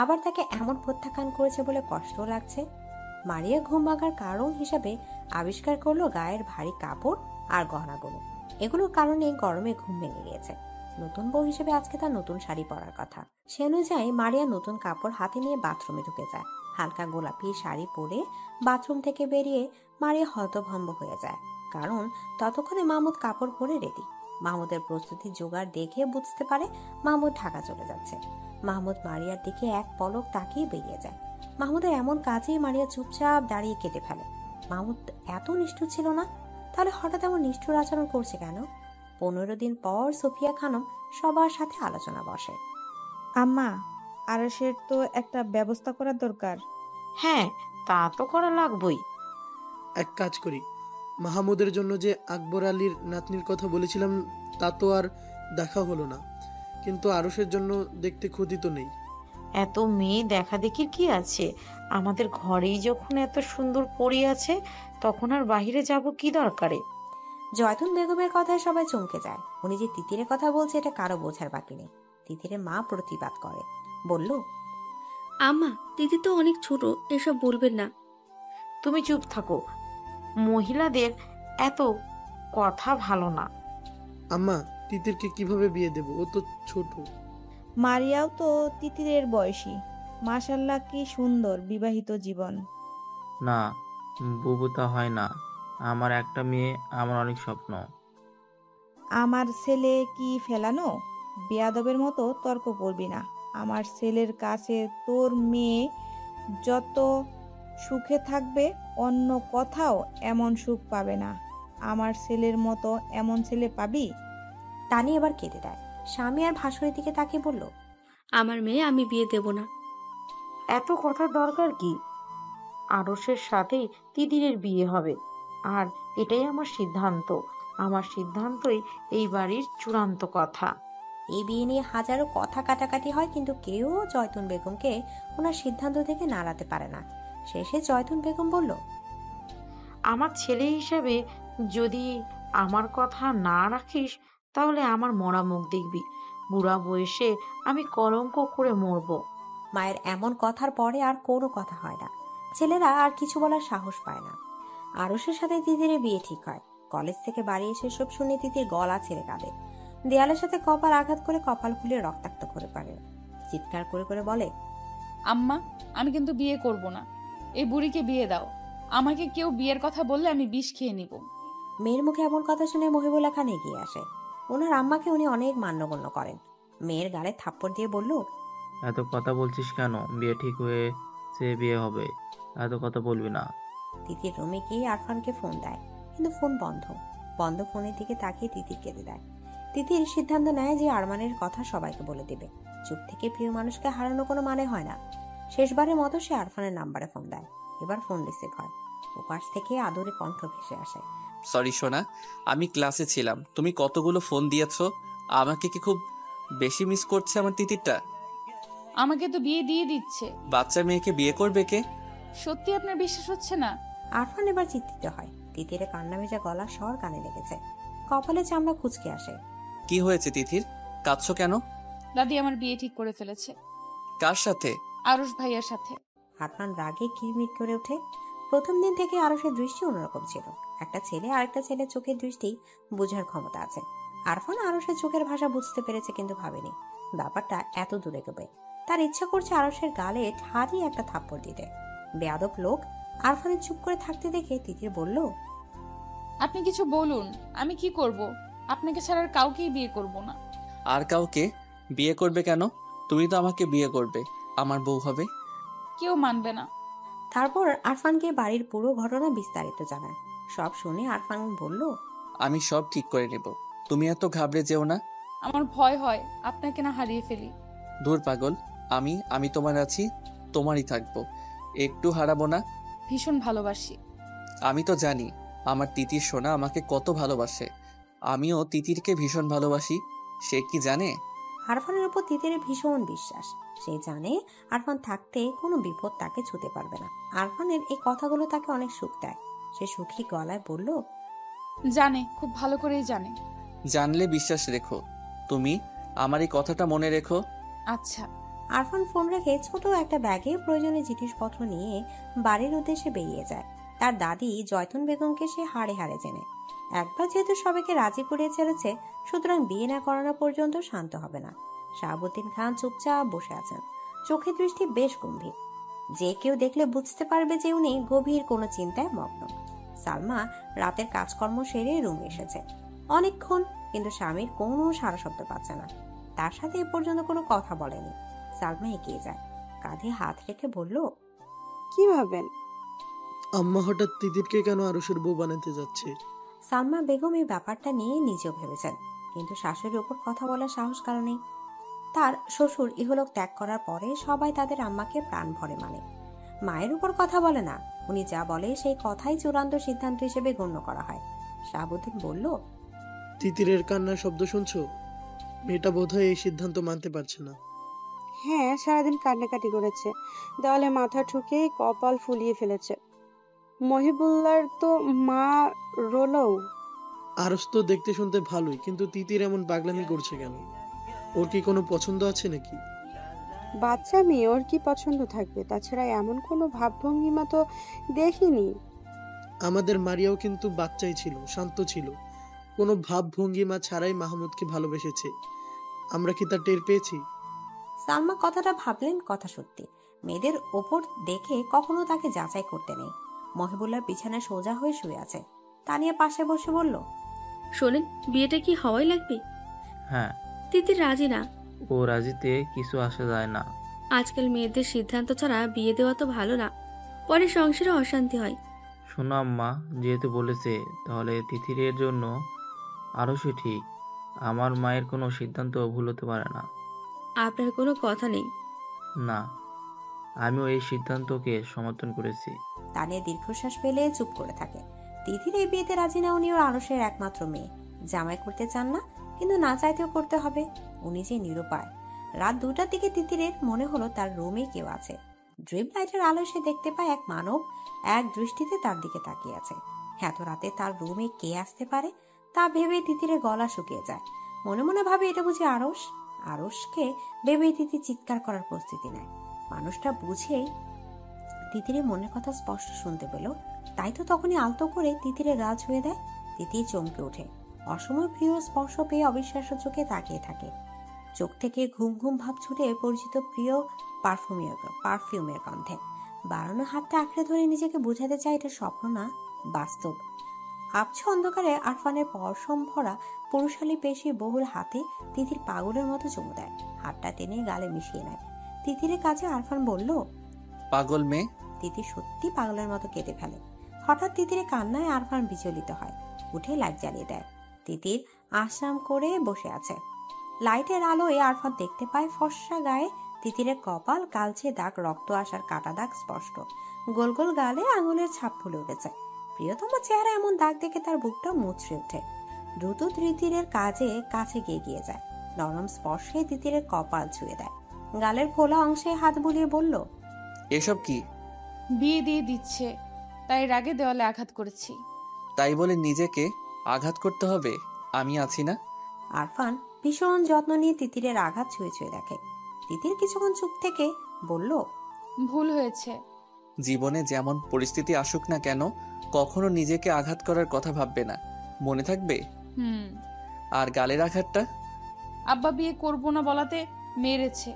আবার তাকে এমন প্রত্যাখ্যান করেছে বলে কষ্টও লাগছে। মারিয়া ঘুম ভাঙার কারণ হিসাবে আবিষ্কার করলো গায়ের ভারী কাপড় আর গহনাগুলো। এগুলোর কারণে গরমে ঘুম ভেঙে গিয়েছে। নতুন বউ হিসেবে আজকে তার নতুন শাড়ি পরার কথা। সে অনুযায়ী মারিয়া নতুন কাপড় হাতে নিয়ে বাথরুমে ঢুকে যায়। হালকা গোলাপি শাড়ি পরে বাথরুম থেকে বেরিয়ে মারিয়া হতভম্ব হয়ে যায়, কারণ ততক্ষণে মাহমুদ কাপড় পরে রেডি। মাহমুদের প্রস্তুতি জোগাড় দেখে বুঝতে পারে মাহমুদ ঢাকা চলে যাচ্ছে। মাহমুদ মারিয়ার দিকে এক পলক তাকিয়ে বেরিয়ে যায়। মাহমুদের এমন কাজেই মারিয়া চুপচাপ দাঁড়িয়ে কেটে ফেলে। মাহমুদ এত নিষ্ঠুর ছিল না, তাহলে হঠাৎ এমন নিষ্ঠুর আচরণ করছে কেন? 15 দিন পর সোফিয়া খানম সবার সাথে আলোচনা বসে। আম্মা, আরশের তো একটা ব্যবস্থা করার দরকার। হ্যাঁ, তা তো করা লাগবই। এক কাজ করি, মাহমুদের জন্য যে আকবর আলীর নাতনির কথা বলেছিলাম তা তো আর দেখা হলো না, কিন্তু আরশের জন্য দেখতে ক্ষতি তো নেই। এত মেয়ে দেখা দেখির কি আছে? আমাদের ঘরেই যখন এত সুন্দর পড়ে আছে, তখন আর বাহিরে যাব কি দরকারে? জয়তুন বেগমের কথায় সবাই চমকে যায়। উনি যে তিতিরের কথা বলছে এটা কারো বোঝার বাকি নেই। তিতিরের মা প্রতিবাদ করে, বলল, আম্মা, দিদি তো অনেক ছোট, এসব বলবেন না। তুমি চুপ থাকো, মহিলাদের এত কথা ভালো না। আম্মা, তিতিরকে কিভাবে বিয়ে দেব? ও তো ছোট। মারিয়াও তো তিতিরের বয়সী। মাশাল্লাহ, কি সুন্দর বিবাহিত জীবন। না, বুবু তা হয় না। আমার একটা মেয়ে, আমার অনেক স্বপ্ন। আমার ছেলে কি ফেলানো? বেয়াদবের মতো তর্ক করবি না। আমার ছেলের কাছে তোর মেয়ে যত সুখে থাকবে, অন্য কোথাও এমন সুখ পাবে না। আমার ছেলের মতো এমন ছেলে পাবি? তানি এবার কেঁদে দেয়। স্বামী আর ভাসুরের দিকে তাকিয়ে বলল, আমার মেয়ে আমি বিয়ে দেব না। এত কথার দরকার কি? আরশের সাথেই তিতিরের বিয়ে হবে, আর এটাই আমার সিদ্ধান্ত। আমার সিদ্ধান্তই এই বাড়ির চূড়ান্ত কথা। এই বিয়ে নিয়ে হাজারো কথা কাটাকাটি হয়, কিন্তু কেউ জয়তুন বেগমকে ওনার সিদ্ধান্ত থেকে নাড়াতে পারে না। শেষে জয়তুন বেগম বলল, আমার ছেলে হিসেবে যদি আমার কথা না রাখিস, তাহলে আমার মরা মুখ দেখবি। বুড়া বয়সে আমি কলঙ্ক করে মরব। মায়ের এমন কথার পরে আর কোনো কথা হয় না। ছেলেরা আর কিছু বলার সাহস পায় না। আরশের সাথে তিতিরের বিয়ে ঠিক হয়। কলেজ থেকে বাড়ি এসে সব শুনে তিতির গলা ছেড়ে কাঁদে। দেয়ালের সাথে কপাল আঘাত করে কপাল খুলে রক্তাক্ত করে পারে। চিৎকার করে করে বলে, আম্মা, আমি কিন্তু বিয়ে করব না। এই বুড়িকে বিয়ে দাও। আমাকে কেউ বিয়ের কথা বললে আমি বিষ খেয়ে নিব। মেয়ের মুখে এমন কথা শুনে মহিবুল্লাহ খান এগিয়ে আসে। ওনার আম্মাকে উনি অনেক মান্যগণ্য করেন। মেয়ের গালে থাপ্পড় দিয়ে বলল, এত কথা বলছিস কেন? বিয়ে ঠিক হয়েছে, বিয়ে হবে, এত কথা বলবি না। তিতির রুমে গিয়ে আরফানকে ফোন দেয়, কিন্তু ফোন বন্ধ। বন্ধ ফোনের দিকে তাকিয়ে তিতির কেঁদে দেয়। তিতির সিদ্ধান্ত নেয় যে আরমানের কথা সবাইকে বলে দেবে। চুপ থেকে প্রিয় মানুষকে হারানো কোনো মানে হয় না। শেষবারের মতো সে আরফানের নাম্বারে ফোন দেয়। এবার ফোন রিসিভ হয়। ওপাশ থেকে আদরে কণ্ঠ ভেসে আসে, সরি সোনা, আমি ক্লাসে ছিলাম। তুমি কতগুলো ফোন দিয়েছো। আমাকে কি খুব বেশি মিস করছে আমার তিতিরটা? আমাকে তো বিয়ে দিয়ে দিচ্ছে। বাচ্চা মেয়েকে বিয়ে করবে কে? সত্যি আপনার বিশ্বাস হচ্ছে না? আরফান এবার চিন্তিত হয়। তিতিরে কান্না ভেজা গলা স্বর কানে লেগেছে। কপালে চামড়া কুচকে আসে। কি হয়েছে তিতির? কাঁদছো কেন? দাদি আমার বিয়ে ঠিক করে ফেলেছে। কার সাথে? আরশ ভাইয়ার সাথে। আরফান রাগে কিরমির করে ওঠে। প্রথম দিন থেকে আরশের দৃষ্টি অন্যরকম ছিল। একটা ছেলে আরেকটা ছেলের চোখের দৃষ্টি বোঝার ক্ষমতা আছে। আরফান আরশের চোখের ভাষা বুঝতে পেরেছে, কিন্তু ভাবেনি ব্যাপারটা এত দূরে গবে। তার ইচ্ছা করছে আরশের গালে ঠাড়ি একটা থাপ্পড় দিতে। বেয়াদব লোক। আরফানের চুপ করে থাকতে দেখে তিতির বলল, আপনি কিছু বলুন, আমি কি করব? আপনাকে ছাড়া আর কাউকেই বিয়ে করব না। আর কাউকে বিয়ে করবে কেন? তুমি তো আমাকে বিয়ে করবে, আমার বউ হবে। কেউ মানবে না। তারপর আরফানকে বাড়ির পুরো ঘটনা বিস্তারিত জানায়। সব শুনে আরফান বলল, আমি সব ঠিক করে নেব, তুমি এত ঘাবড়ে যেও না। আমার ভয় হয় আপনাকে না হারিয়ে ফেলি। দূর পাগল, আমি তোমার আছি, তোমারই থাকবো, একটু হারাবো না। ভীষণ ভালোবাসি। আমি তো জানি আমার তিতির সোনা আমাকে কত ভালোবাসে। আমিও তিতিরকে ভীষণ ভালোবাসি। সে কি জানে? আরফানের উপর তিতিরের ভীষণ বিশ্বাস। সে জানে আরফান থাকতে কোনো বিপদ তাকে ছুতে পারবে না। আরফানের এই কথাগুলো তাকে অনেক সুখ দেয়। সে সুখী গলায় বলল, জানে, খুব ভালো করেই জানে। জানলে বিশ্বাস রেখো, তুমি আমার এই কথাটা মনে রেখো। আচ্ছা। আরফান ফোন রেখে ছোট একটা ব্যাগে প্রয়োজনীয় জিনিসপত্র নিয়ে বাড়ির উদ্দেশ্যে বেরিয়ে যায়। তার দাদি জয়তুন বেগমকে সে হাড়ে হাড়ে চেনে। একবার যেহেতু সবাইকে রাজি করিয়ে ছেড়েছে, সুতরাং বিয়ে না করানো পর্যন্ত শান্ত হবে না। শাহাবুদ্দিন খান চুপচাপ বসে আছেন, চোখের দৃষ্টি বেশ গম্ভীর। যে কেউ দেখলে বুঝতে পারবে যে উনি গভীর কোনো চিন্তায় মগ্ন। সালমা রাতের কাজকর্ম সেরে রুমে এসেছে অনেকক্ষণ, কিন্তু স্বামীর কোনো সারা শব্দ পাচ্ছে না। তার সাথে এ পর্যন্ত কোনো কথা বলেনি। সালমা এগিয়ে যায়, কাঁধে হাত রেখে বলল, কি ভাবেন? আম্মা হঠাৎ তিতিরকে কেন আরুষের বউ বানাতে যাচ্ছে? সালমা বেগম এই ব্যাপারটা নিয়ে নিজেও ভেবেছেন, কিন্তু শাশুড়ির উপর কথা বলার সাহস কারো নেই। তার শ্বশুর ইহলোক ত্যাগ করার পরে সবাই তাদের আম্মাকে প্রাণ ভরে মানে। মায়ের উপর কথা বলে না, উনি যা বলে সেই কথাই চূড়ান্ত সিদ্ধান্ত হিসেবে গণ্য করা হয়। শাহাবুদ্দিন বলল, তিতিরের কান্নার শব্দ শুনছো? মেয়েটা বোধহয় এই সিদ্ধান্ত মানতে পারছে না। হ্যাঁ, সারাদিন কান্নাকাটি করেছে, দেওয়ালে মাথা ঠুকে কপাল ফুলিয়ে ফেলেছে। মহিবুল্লার তো মা রোলও। আরস তো দেখতে শুনতে ভালোই, কিন্তু তিতির এমন পাগলামি করছে কেন? ওর কি কোনো পছন্দ আছে নাকি? বাচ্চা মেয়ে, ওর কি পছন্দ থাকবে? তাছাড়া এমন কোনো ভাবভঙ্গিমা তো দেখিনি। আমাদের মারিয়াও কিন্তু বাচ্চাই ছিল, শান্ত ছিল, কোনো ভাবভঙ্গিমা ছাড়াই মাহমুদকে ভালোবেসেছে। আমরা কি তা টের পেয়েছি? সালমা কথাটা ভাবলেন, কথা সত্যি। মেয়েদের ওপর দেখে কখনো তাকে যাচাই করতে নেই। মহিবুল্লার বিছানায় সোজা হয়ে শুয়ে আছে, তানিয়া পাশে বসে বলল, শোনেন, বিয়েটা কি হওয়াই লাগবে? হ্যাঁ। তিতির রাজি না। ও রাজিতে কিছু আসা যায় না। আজকাল মেয়েদের সিদ্ধান্ত ছাড়া বিয়ে দেওয়া তো ভালো না, পরে সংসারে অশান্তি হয়। শোনো আম্মা, যেহেতু বলেছে তাহলে তিথিরের জন্য আরও সে ঠিক। আমার মায়ের কোনো সিদ্ধান্ত ভুল হতে পারে না। আপনার কোনো কথা নেই? না, আমিও এই সিদ্ধান্তকে সমর্থন করেছি। তানিয়া দীর্ঘশ্বাস ফেলে চুপ করে থাকে। তিথির এই বিয়েতে রাজি না, উনি ওর আরশের একমাত্র মেয়ে। জামাই করতে চান না, কিন্তু না চাইতেও করতে হবে। উনি যে নিরুপায়। রাত 2টার দিকে তিতিরের মনে হলো তার রুমে কেউ আছে। ড্রিপ লাইটের আলো সে দেখতে পায় এক মানব এক দৃষ্টিতে তার দিকে তাকিয়ে আছে। এত রাতে তার রুমে কে আসতে পারে তা ভেবে তিতিরের গলা শুকিয়ে যায়। মনে মনে ভাবে এটা বুঝি আরশ। আরশকে ভেবে তিতির চিৎকার করার প্রস্তুতি নেয়। মানুষটা বুঝেই তিতিরের মনের কথা স্পষ্ট শুনতে পেল, তাই তো তখনই আলতো করে তিতিরের গা ছুঁয়ে দেয়। তিতির চমকে ওঠে, অসময় প্রিয় স্পর্শ পেয়ে অবিশ্বাস্য চোখে তাকিয়ে থাকে। চোখ থেকে ঘুম ঘুম ভাব ছুটে পরিচিত প্রিয় পারফিউমের গন্ধে। বাড়ানো হাতটা আঁকড়ে ধরে নিজেকে বোঝাতে চায় এটা স্বপ্ন না, বাস্তব। আবছা অন্ধকারে আরফানের পশম ভরা পুরুষালী পেশি বহুল হাতে তিতির পাগলের মতো চুমু দেয়। হাতটা টেনে গালে মিশিয়ে নেয়। তিতিরের কাছে আরফান বলল, পাগল মেয়ে। তিতির সত্যি পাগলের মতো কেঁদে ফেলে। হঠাৎ তিতিরের কান্নায় আরফান বিচলিত হয়, উঠে লাইট জ্বালিয়ে দেয়। তিতির আশ্রাম করে বসে আছে। লাইটের আলোয় আরফান দেখতে পায় ফর্সা গায়ে তিতিরের কপাল, কালচে দাগ, রক্ত আসার কাটা দাগ স্পষ্ট। গোল গোল গালে আঙুলের ছাপ ফুলে উঠেছে। প্রিয়তম চেহারা এমন দাগ দেখে তার বুকটা মুচড়ে ওঠে। দ্রুত তিতিরের কাছে গিয়ে যায়। নরম স্পর্শে তিতিরের কপাল ছুঁয়ে দেয়। গালের ফোলা অংশে হাত বুলিয়ে বলল, এসব কি? বিয়ে দিয়ে দিচ্ছে, তাই রাগে দেওয়ালে আঘাত করেছি। তাই বলে নিজেকে আঘাত করতে হবে? আমি আছি না? আরফান ভীষণ যত্ন নিয়ে তিতিরের আঘাত ছুঁয়ে ছুঁয়ে দেখে। তিতির কিছুক্ষণ চুপ থেকে বলল, ভুল হয়েছে। জীবনে যেমন পরিস্থিতি আসুক না কেন, কখনো নিজেকে আঘাত করার কথা ভাববে না, মনে থাকবে? আর গালের আঘাতটা? আব্বা বিয়ে করবো না বলাতে মেরেছে।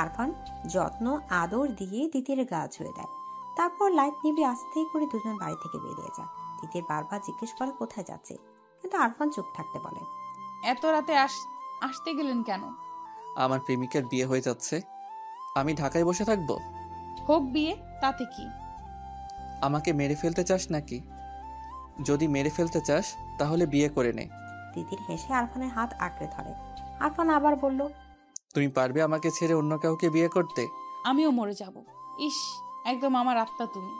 আরফান যত্ন আদর দিয়ে তিতিরের গা ছুঁয়ে দেয়। তারপর লাইট নিভে আস্তে করে দুজন বাড়ি থেকে বেরিয়ে যায়। তিতির বারবার জিজ্ঞেস করে কোথায় যাচ্ছে, কিন্তু আরফান চুপ থাকতে বলে। এত রাতে আসতে গেলেন কেন? আমার প্রেমিকার বিয়ে হয়ে যাচ্ছে, আমি ঢাকায় বসে থাকবো? হোক বিয়ে, তাতে কি? আমাকে মেরে ফেলতে চাস নাকি? যদি মেরে ফেলতে চাস তাহলে বিয়ে করে নে। তিতির হেসে আরফানের হাত আঁকড়ে ধরে। আরফান আবার বলল, তুমি পারবে আমাকে ছেড়ে অন্য কাউকে বিয়ে করতে? আমিও মরে যাব। ইস, একদম আমার আত্মা তুমি।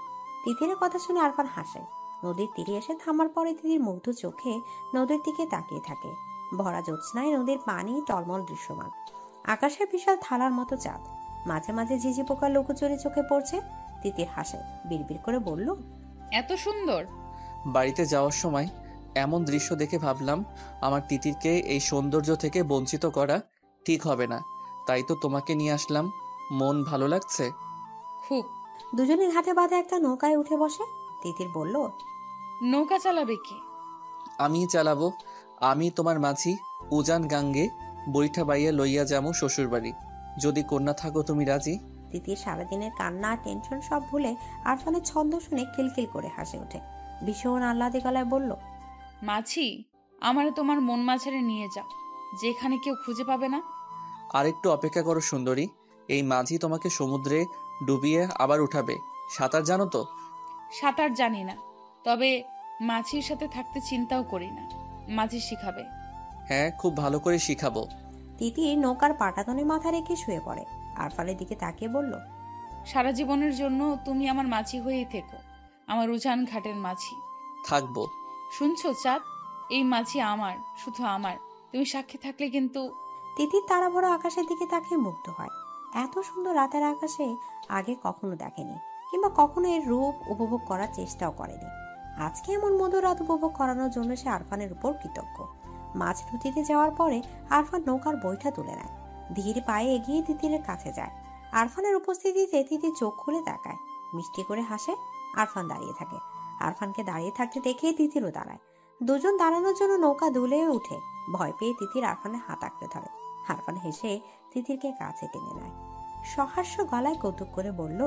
তিতিরের কথা শুনে আরফান হাসে। নদীর তীরে এসে থামার পরে তিতির মুগ্ধ চোখে নদীর দিকে তাকিয়ে থাকে। ভরা জ্যোৎস্নায় নদীর পানি টলমল দৃশ্যমান। আকাশে বিশাল থালার মতো চাঁদ। মাঝে মাঝে ঝিঝি পোকার লুকোচুরি চোখে পড়ছে। তিতির হাসে, বিড়বিড় করে বলল, এত সুন্দর। বাড়িতে যাওয়ার সময় এমন দৃশ্য দেখে ভাবলাম আমার তিতিরকে এই সৌন্দর্য থেকে বঞ্চিত করা ঠিক হবে না, তাই তো তোমাকে নিয়ে আসলাম। মন ভালো লাগছে? খুব। দুজনে ঘাটে বাঁধে একটা নৌকায় উঠে বসে। তিতির বলল, নৌকা চালাবে কে? আমি চালাবো। আমি তোমার মাঝি উজান গাঙ্গে বৈঠা বাইয়া লইয়া যামু শ্বশুর বাড়ি, যদি কন্যা থাকো তুমি রাজি? তিতির সারাদিনের কান্না টেনশন সব ভুলে আরফানের ছন্দ শুনে খিলখিল করে হাসে ওঠে। ভীষণ আহ্লাদে গলায় বলল, মাছি, আমারে তোমার মন মাঝারে নিয়ে যাও, যেখানে কেউ খুঁজে পাবে না। আর একটু অপেক্ষা করো সুন্দরী, এই মাঝি তোমাকে সমুদ্রে ডুবিয়ে আবার উঠাবে। সাঁতার জানো তো? সাঁতার জানি না, তবে মাছির সাথে থাকতে চিন্তাও করি না। মাঝি শিখাবে। হ্যাঁ, খুব ভালো করে শিখাবো। তিতির নৌকার পাটাতনে মাথা রেখে শুয়ে পড়ে। আরফানের দিকে তাকিয়ে বলল, সারা জীবনের জন্য তুমি আমার মাছি হয়েই থেকো, আমার উজান ঘাটের মাছি। থাকবো। শুনছো চাঁদ, এই মাছি আমার, শুধু আমার। তুমি সাক্ষী থাকলে কিন্তু। তিতির তারা ভরা আকাশের দিকে তাকিয়ে মুগ্ধ হয়। এত সুন্দর রাতের আকাশে আগে কখনো দেখেনি, কিংবা কখনো এর রূপ উপভোগ করার চেষ্টাও করেনি। আজকে এমন মধুর রাত উপভোগ করানোর জন্য সে আরফানের উপর কৃতজ্ঞ। মাছ নদীতে যাওয়ার পরে আরফান নৌকার বৈঠা তুলে নেয়, ধীর পায়ে এগিয়ে তিতিরের কাছে যায়। আরফানের উপস্থিতিতে তিতির চোখ খুলে তাকায়, মিষ্টি করে হাসে। আরফান দাঁড়িয়ে থাকে। আরফানকে দাঁড়িয়ে থাকতে দেখে তিতিরও দাঁড়ায়। দুজন দাঁড়ানোর জন্য নৌকা দুলে উঠে। ভয় পেয়ে তিতির আরফানের হাত আঁকড়ে ধরে। আরফান হেসে তিতিরকে কাছে টেনে নেয়, সহাস্য গলায় কৌতুক করে বলল,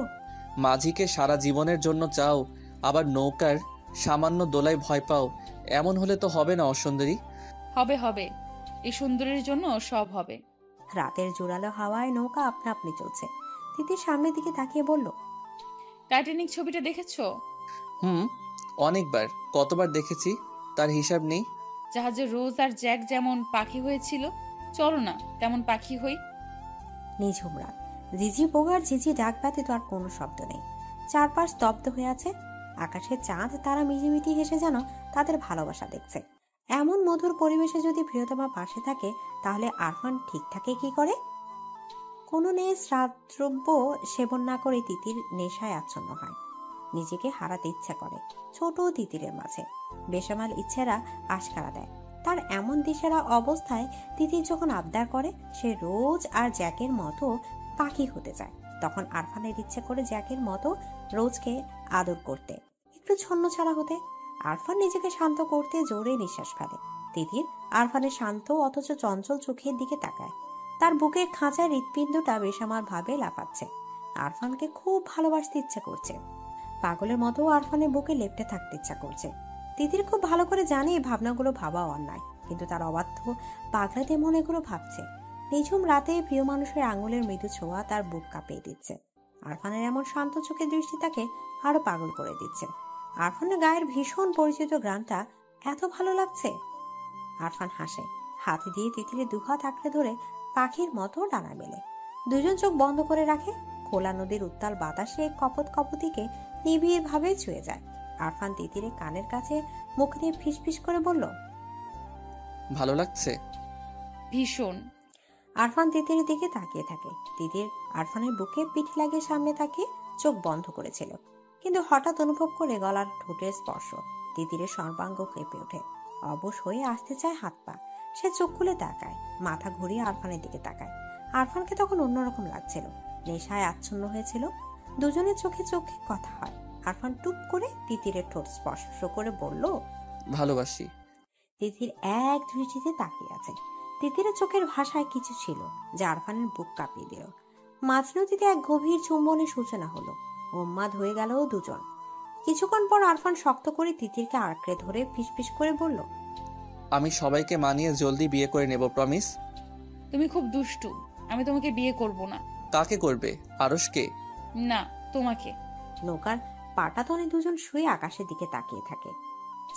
মাঝিকে সারা জীবনের জন্য চাও, আবার নৌকার সামান্য দোলায় ভয় পাও। এমন হলে তো হবে না অসুন্দরী। হবে হবে, এই সুন্দরীর জন্য সব হবে। রাতের জোরালো হাওয়ায় নৌকা আপনা আপনি চলছে। তিতির সামনের দিকে তাকিয়ে বলল, টাইটানিক ছবিটা দেখেছো? অনেকবার। কতবার দেখেছি তার হিসাব নেই। জাহাজে রোজ আর জ্যাক যেমন পাখি হয়েছিল, চলো না তেমন পাখি হই। নিঝুম রাত, ঝিঝি পোকার ঝিঝি ডাক ব্যতীত আর কোনো শব্দ নেই। চারপাশ স্তব্ধ হয়ে আছে। আকাশে চাঁদ তারা মিটিমিটি হেসে যেন তাদের ভালোবাসা দেখছে। এমন মধুর পরিবেশে যদি প্রিয়তমা পাশে থাকে, তাহলে আরফান ঠিক থাকে কি করে? কোনো শ্রাদ্রব্য সেবন না করে তিতির নেশায় আচ্ছন্ন হয়। নিজেকে হারাতে ইচ্ছা করে ছোট তিতিরের মাঝে। বেসামাল ইচ্ছেরা আশকারা দেয়। তার এমন দিশেরা অবস্থায় তিতির যখন আবদার করে সে রোজ আর জ্যাকের মতো পাখি হতে চায়, তখন আরফানের ইচ্ছে করে জ্যাকের মতো রোজকে আদর করতে, একটু ছন্ন ছাড়া হতে। আরফান নিজেকে শান্ত করতে জোরে নিঃশ্বাস ফেলে। তিতির আরফানের শান্ত অথচ চঞ্চল চোখের দিকে তাকায়। তার বুকের খাঁচার হৃৎপিণ্ডটা বেসামাল ভাবে লাফাচ্ছে। আরফানকে খুব ভালোবাসতে ইচ্ছে করছে। পাগলের মতো আরফানের বুকে লেপ্টে থাকতে ইচ্ছা করছে। তিতির খুব ভালো করে জানে এই ভাবনাগুলো ভাবা অন্যায়, কিন্তু তার অবাধ্য পাগলাতে মনে এগুলো ভাবছে। নিঝুম রাতে প্রিয় মানুষের আঙুলের মৃদু ছোঁয়া তার বুক কাঁপিয়ে দিচ্ছে। আরফানের এমন শান্ত চোখের দৃষ্টি তাকে আরো পাগল করে দিচ্ছে। আরফানের গায়ের ভীষণ পরিচিত গ্রানটা এত ভালো লাগছে। আরফান হাসে, হাত দিয়ে তিতিরের দুহাত আঁকড়ে ধরে পাখির মতো ডানা মেলে। দুজন চোখ বন্ধ করে রাখে। খোলা নদীর উত্তাল বাতাসে কপত কপতিকে নিবিড় ভাবে ছুঁয়ে যায়। আরফান তিতিরের কানের কাছে মুখ নিয়ে ফিসফিস করে বলল, ভালো লাগছে? ভীষণ। আরফান তিতিরের দিকে তাকিয়ে থাকে। তিতির আরফানের বুকে পিঠ লাগিয়ে সামনে তাকিয়ে চোখ বন্ধ করেছিল, কিন্তু হঠাৎ অনুভব করে গলার ঠোঁটের স্পর্শ। তিতিরের সর্বাঙ্গ কেঁপে ওঠে, অবশ হয়ে আসতে চায় হাত পা। সে চোখ খুলে তাকায়, মাথা ঘুরিয়ে আরফানের দিকে তাকায়। আরফানকে তখন অন্যরকম লাগছিল, নেশায় আচ্ছন্ন হয়েছিল। দুজনের চোখে চোখে কথা হয়। আরফান টুপ করে তিতিরের ঠোঁট স্পর্শ করে বলল, ভালোবাসি। তিতির এক দৃষ্টিতে তাকিয়ে আছে। তিতিরের চোখের ভাষায় কিছু ছিল যা আরফানের বুক কাঁপিয়ে দিল। মাঝ নদীতে এক গভীর চুম্বনের সূচনা হলো। উন্মাদ হয়ে গেল দুজন। কিছুক্ষণ পর আরফান শক্ত করে তিতিরকে আঁকড়ে ধরে ফিসফিস করে বলল, আমি সবাইকে মানিয়ে জলদি বিয়ে করে নেব, প্রমিস। তুমি খুব দুষ্টু, আমি তোমাকে বিয়ে করব না। কাকে করবে? আরশকে? না, তোমাকে। নৌকার পাটাতনে দুজন শুয়ে আকাশের দিকে তাকিয়ে থাকে।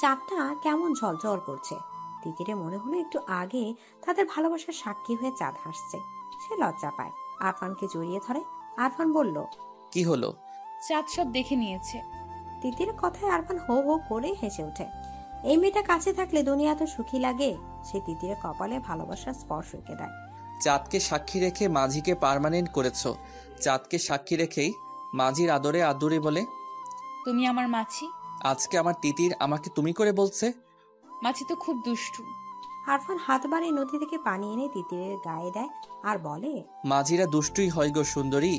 চাঁদটা কেমন ঝলঝল করছে। তিতিরে মনে হলো একটু আগে তাদের ভালোবাসার সাক্ষী হয়ে চাঁদ হাসছে। সে লজ্জা পায়, আরফানকে জড়িয়ে ধরে। আরফান বলল, কি হলো? চাঁদ সব দেখে নিয়েছে। তিতিরের কথায় আরফান হো হো করে হেসে ওঠে। এই মেয়েটা কাছে থাকলে দুনিয়া তো সুখী লাগে। সে তিতিরের কপালে ভালোবাসার স্পর্শ এঁকে দেয়। চাঁদকে সাক্ষী রেখে মাঝিকে পার্মানেন্ট করেছো। চাঁদকে সাক্ষী রেখেই মাঝির আদরে আদুরে বলে। তুমি আমার মাছি। আজকে আমার তিতির আমাকে তুমি করে বলছে। মাছি তো খুব দুষ্টু। আরফান হাত বাড়িয়ে নদী থেকে পানি এনে তিতিরের গায়ে দেয় আর বলে, মাঝিরা দুষ্টুই হয় গো সুন্দরী।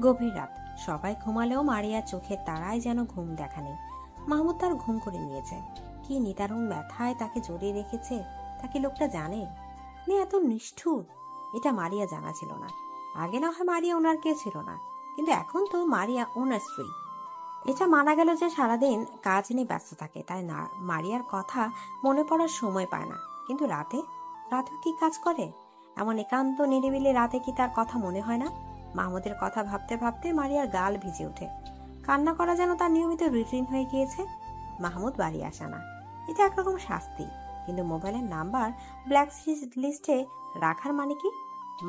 গভীর রাত, সবাই ঘুমালেও মারিয়ার চোখের তারায় যেন ঘুম দেখা নেই। মাহমুদ তার ঘুম করে নিয়েছে। কি নিদারুণ ব্যথায় তাকে জড়িয়ে রেখেছে, তাকে লোকটা জানে না এত নিষ্ঠুর। এটা মারিয়া জানা ছিল না। আগে না হয় মারিয়া ওনার কেউ ছিল না, কিন্তু এখন তো মারিয়া ওনার স্ত্রী। এটা মানা গেল যে সারাদিন কাজ নিয়ে ব্যস্ত থাকে, তাই না মারিয়ার কথা মনে পড়ার সময় পায় না। কিন্তু রাতে কি কাজ করে? এমন একান্ত নিরিবিলি রাতে কি তার কথা মনে হয় না? মাহমুদের কথা ভাবতে ভাবতে মারিয়ার গাল ভিজে ওঠে। কান্না করা যেন তার নিয়মিত রুটিন হয়ে গিয়েছে। মাহমুদ বাড়ি আসে না, এটা একরকম শাস্তি। কিন্তু মোবাইলের নাম্বার ব্ল্যাক লিস্টে রাখার মানে কি?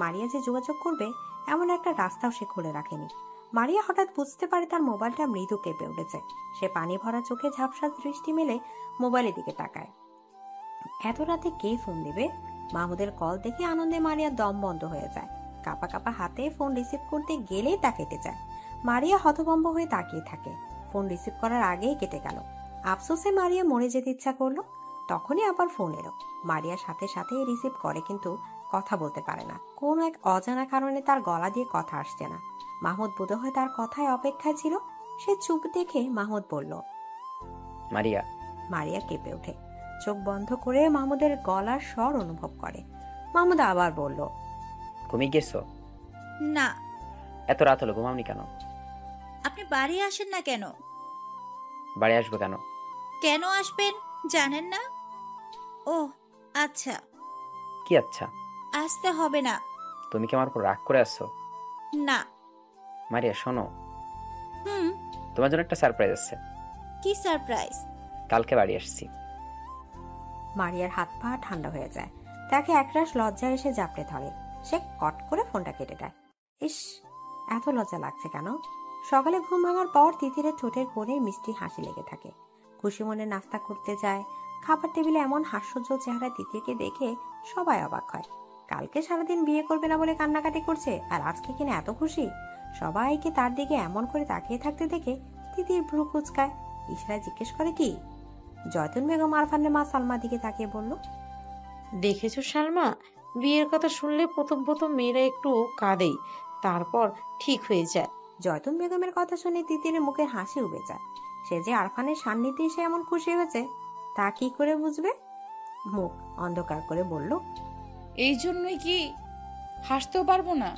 মারিয়া যে যোগাযোগ করবে এমন একটা রাস্তাও সে খুলে রাখেনি। মারিয়া হঠাৎ বুঝতে পারে তার মোবাইলটা মৃদু কেঁপে উঠেছে। সে পানি ভরা চোখে ঝাপসা দৃষ্টি মেলে মোবাইলের দিকে তাকায়। এত রাতে কে ফোন দেবে? মাহমুদের কল দেখে আনন্দে মারিয়ার দম বন্ধ হয়ে যায়। কাপা কাপা হাতে ফোন রিসিভ করতে গেলেই তা কেটে যায়। মারিয়া হতভম্ব হয়ে তাকিয়ে থাকে। ফোন রিসিভ করার আগেই কেটে গেল। আফসোসে মারিয়া মরে যেতে ইচ্ছা করলো। তখনই আবার ফোন এলো। মারিয়া সাথে সাথে রিসিভ করে, কিন্তু কথা বলতে পারে না। কোন এক অজানা কারণে তার গলা দিয়ে কথা আসছে না। মাহমুদ বোধহয় তার কথায় অপেক্ষায় ছিল। সে চুপ দেখে মাহমুদ বলল, মারিয়া। মারিয়া কেঁপে ওঠে। চোখ বন্ধ করে মাহমুদের গলার স্বর অনুভব করে। মাহমুদ আবার বলল, ঘুমিয়ে গেছো? না। এত রাত হলো, ঘুমাওনি কেন? আপনি বাড়ি আসেন না কেন? বাড়ি আসবো কেন? কেন আসবেন জানেন না? ও আচ্ছা। কি আচ্ছা? আসতে হবে না। তুমি কি আমার উপর রাগ করে আসছো? না। মারিয়া শোনো, হুম। তোমার জন্য একটা সারপ্রাইজ আছে। কি সারপ্রাইজ? কালকে বাড়ি আসছি। মারিয়ার হাত পা ঠান্ডা হয়ে যায়। তাকে একরাশ লজ্জা এসে জাপটে ধরে। সে কট করে ফোনটা কেটে দেয়। ইস, এত লজ্জা লাগছে কেন? সকালে ঘুম ভাঙার পর তিতিরের ঠোঁটের কোণে মিষ্টি হাসি লেগে থাকে। খুশি মনে নাস্তা করতে যায়। খাবার টেবিলে এমন হাস্যোজ্জ্বল চেহারা তিতিরকে দেখে সবাই অবাক হয়। কালকে সারাদিন বিয়ে করবে না বলে কান্নাকাটি করছে, আর আজকে কিনা এত খুশি। সবাইকে তার দিকে এমন করে তাকিয়ে থাকতে দেখে তিতির ভ্রু কুচকায়। ইশরায় জিজ্ঞেস করে, কি? জয়তুন বেগম আরফানের মা সালমার দিকে তাকিয়ে বলল, দেখেছো সালমা, বিয়ের কথা শুনলে প্রথম প্রথম মেয়েরা একটু কাঁদেই, তারপর ঠিক হয়ে যায়। জয়তুন বেগমের কথা শুনে তিতিরের মুখে হাসি উবে যায়। সে যে আরফানের সান্নিধ্যে এসে এমন খুশি হয়েছে তা কি করে বুঝবে? মুখ অন্ধকার করে বলল, এই জন্যই কি হাসতেও পারবো না?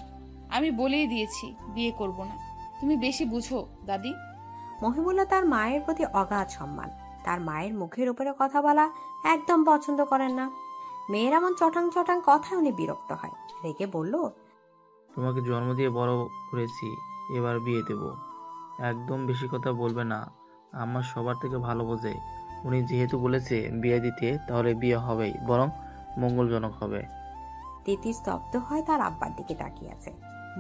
আমি বলেই দিয়েছি বিয়ে করব না। তুমি বেশি বুঝো দাদি। মহিবুল্লাহ তার মায়ের প্রতি অগাধ সম্মান। তার মায়ের মুখের উপরে কথা বলা একদম পছন্দ করেন না। মেয়ের এমন চটাং চটাং কথায় উনি বিরক্ত হয়। রেগে বলল, তোমাকে জন্ম দিয়ে বড় করেছি, এবার বিয়ে দেব। একদম বেশি কথা বলবে না, আমার সবার থেকে ভালো বোঝে। উনি যেহেতু বলেছে বিয়ে দিতে, তাহলে বিয়ে হবেই, বরং মঙ্গলজনক হবে। তিতি স্তব্ধ হয় তার আব্বার দিকে তাকিয়ে আছে।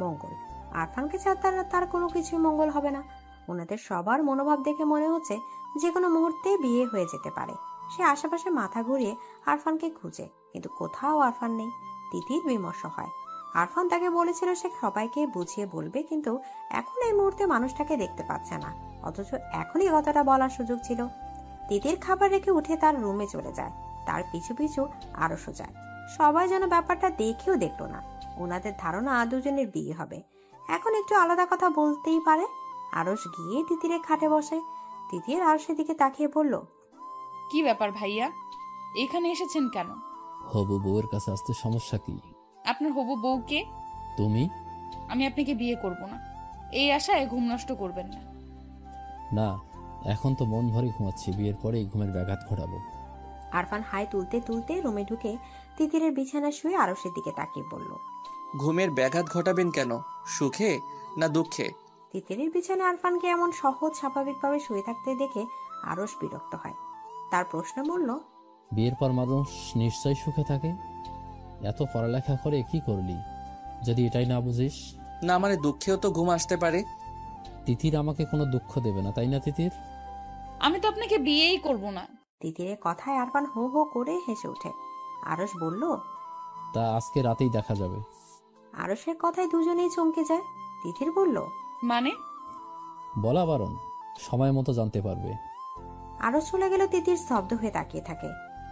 মঙ্গল? আরফানকে ছাড়া তার কোনো কিছু মঙ্গল হবে না। ওনাদের সবার মনোভাব দেখে মনে হচ্ছে যে কোনো মুহূর্তে বিয়ে হয়ে যেতে পারে। সে আশেপাশে মাথা ঘুরিয়ে আরফানকে খুঁজে, কিন্তু কোথাও আরফান নেই। তিতির বিমর্ষ হয়। আরফান তাকে বলেছিল সে সবাইকে বুঝিয়ে বলবে, কিন্তু এখন এই মুহূর্তে মানুষটাকে দেখতে পাচ্ছে না। অথচ এখনই কথাটা বলার সুযোগ ছিল। তিতির খাবার রেখে উঠে তার রুমে চলে যায়। তার পিছু পিছু আরশও যায়। সবাই যেন ব্যাপারটা দেখেও দেখলো না। ওনাদের ধারণা দুজনের বিয়ে হবে। এখন একটু আলাদা কথা বলতেই পারে। আরশ গিয়ে তিতিরের খাটে বসে। তিতির আরশের দিকে তাকিয়ে বলল, কি ব্যাপার ভাইয়া, এখানে এসেছেন কেন? হবু বউয়ের কাছে আসতে সমস্যা কি? আপনার হবু বউকে? তুমি? আমি আপনাকে বিয়ে করব না, এই আশায় ঘুম নষ্ট করবেন না। না, এখন তো মন ভরে ঘুমাচ্ছি, বিয়ের পরে ঘুমের ব্যাঘাত ঘটাবো। আরফান হাই তুলতে তুলতে রুমে ঢুকে তিতিরের বিছানায় শুয়ে আরশের দিকে তাকিয়ে বলল, ঘুমের ব্যাঘাত ঘটাবেন কেন? সুখে না দুঃখে? তিতিরের বিছানায় আরফানকে এমন সহজ স্বাভাবিকভাবে শুয়ে থাকতে দেখে আরশ বিরক্ত হয়। তার প্রশ্ন বলল, বিয়ের পর মানুষ নিশ্চয় সুখে থাকে। এত পড়ালেখা করে কি করলি যদি এটাই না বুঝিস? না মানে দুঃখেও তো ঘুম আসতে পারে। তিতির আমাকে কোনো দুঃখ দেবে না, তাই না তিতির? আমি তো আপনাকে বিয়েই করব না। তিতিরের কথায় আরফান হো হো করে হেসে ওঠে। আরশ বলল, তা আজকে রাতেই দেখা যাবে। আরসের কথায় দুজনেই চমকে যায়। তিতির বলল, মানে? বলা বারণ, সময় মতো জানতে পারবে। আরস চলে গেল। তিতির স্তব্ধ হয়ে তাকিয়ে থাকে।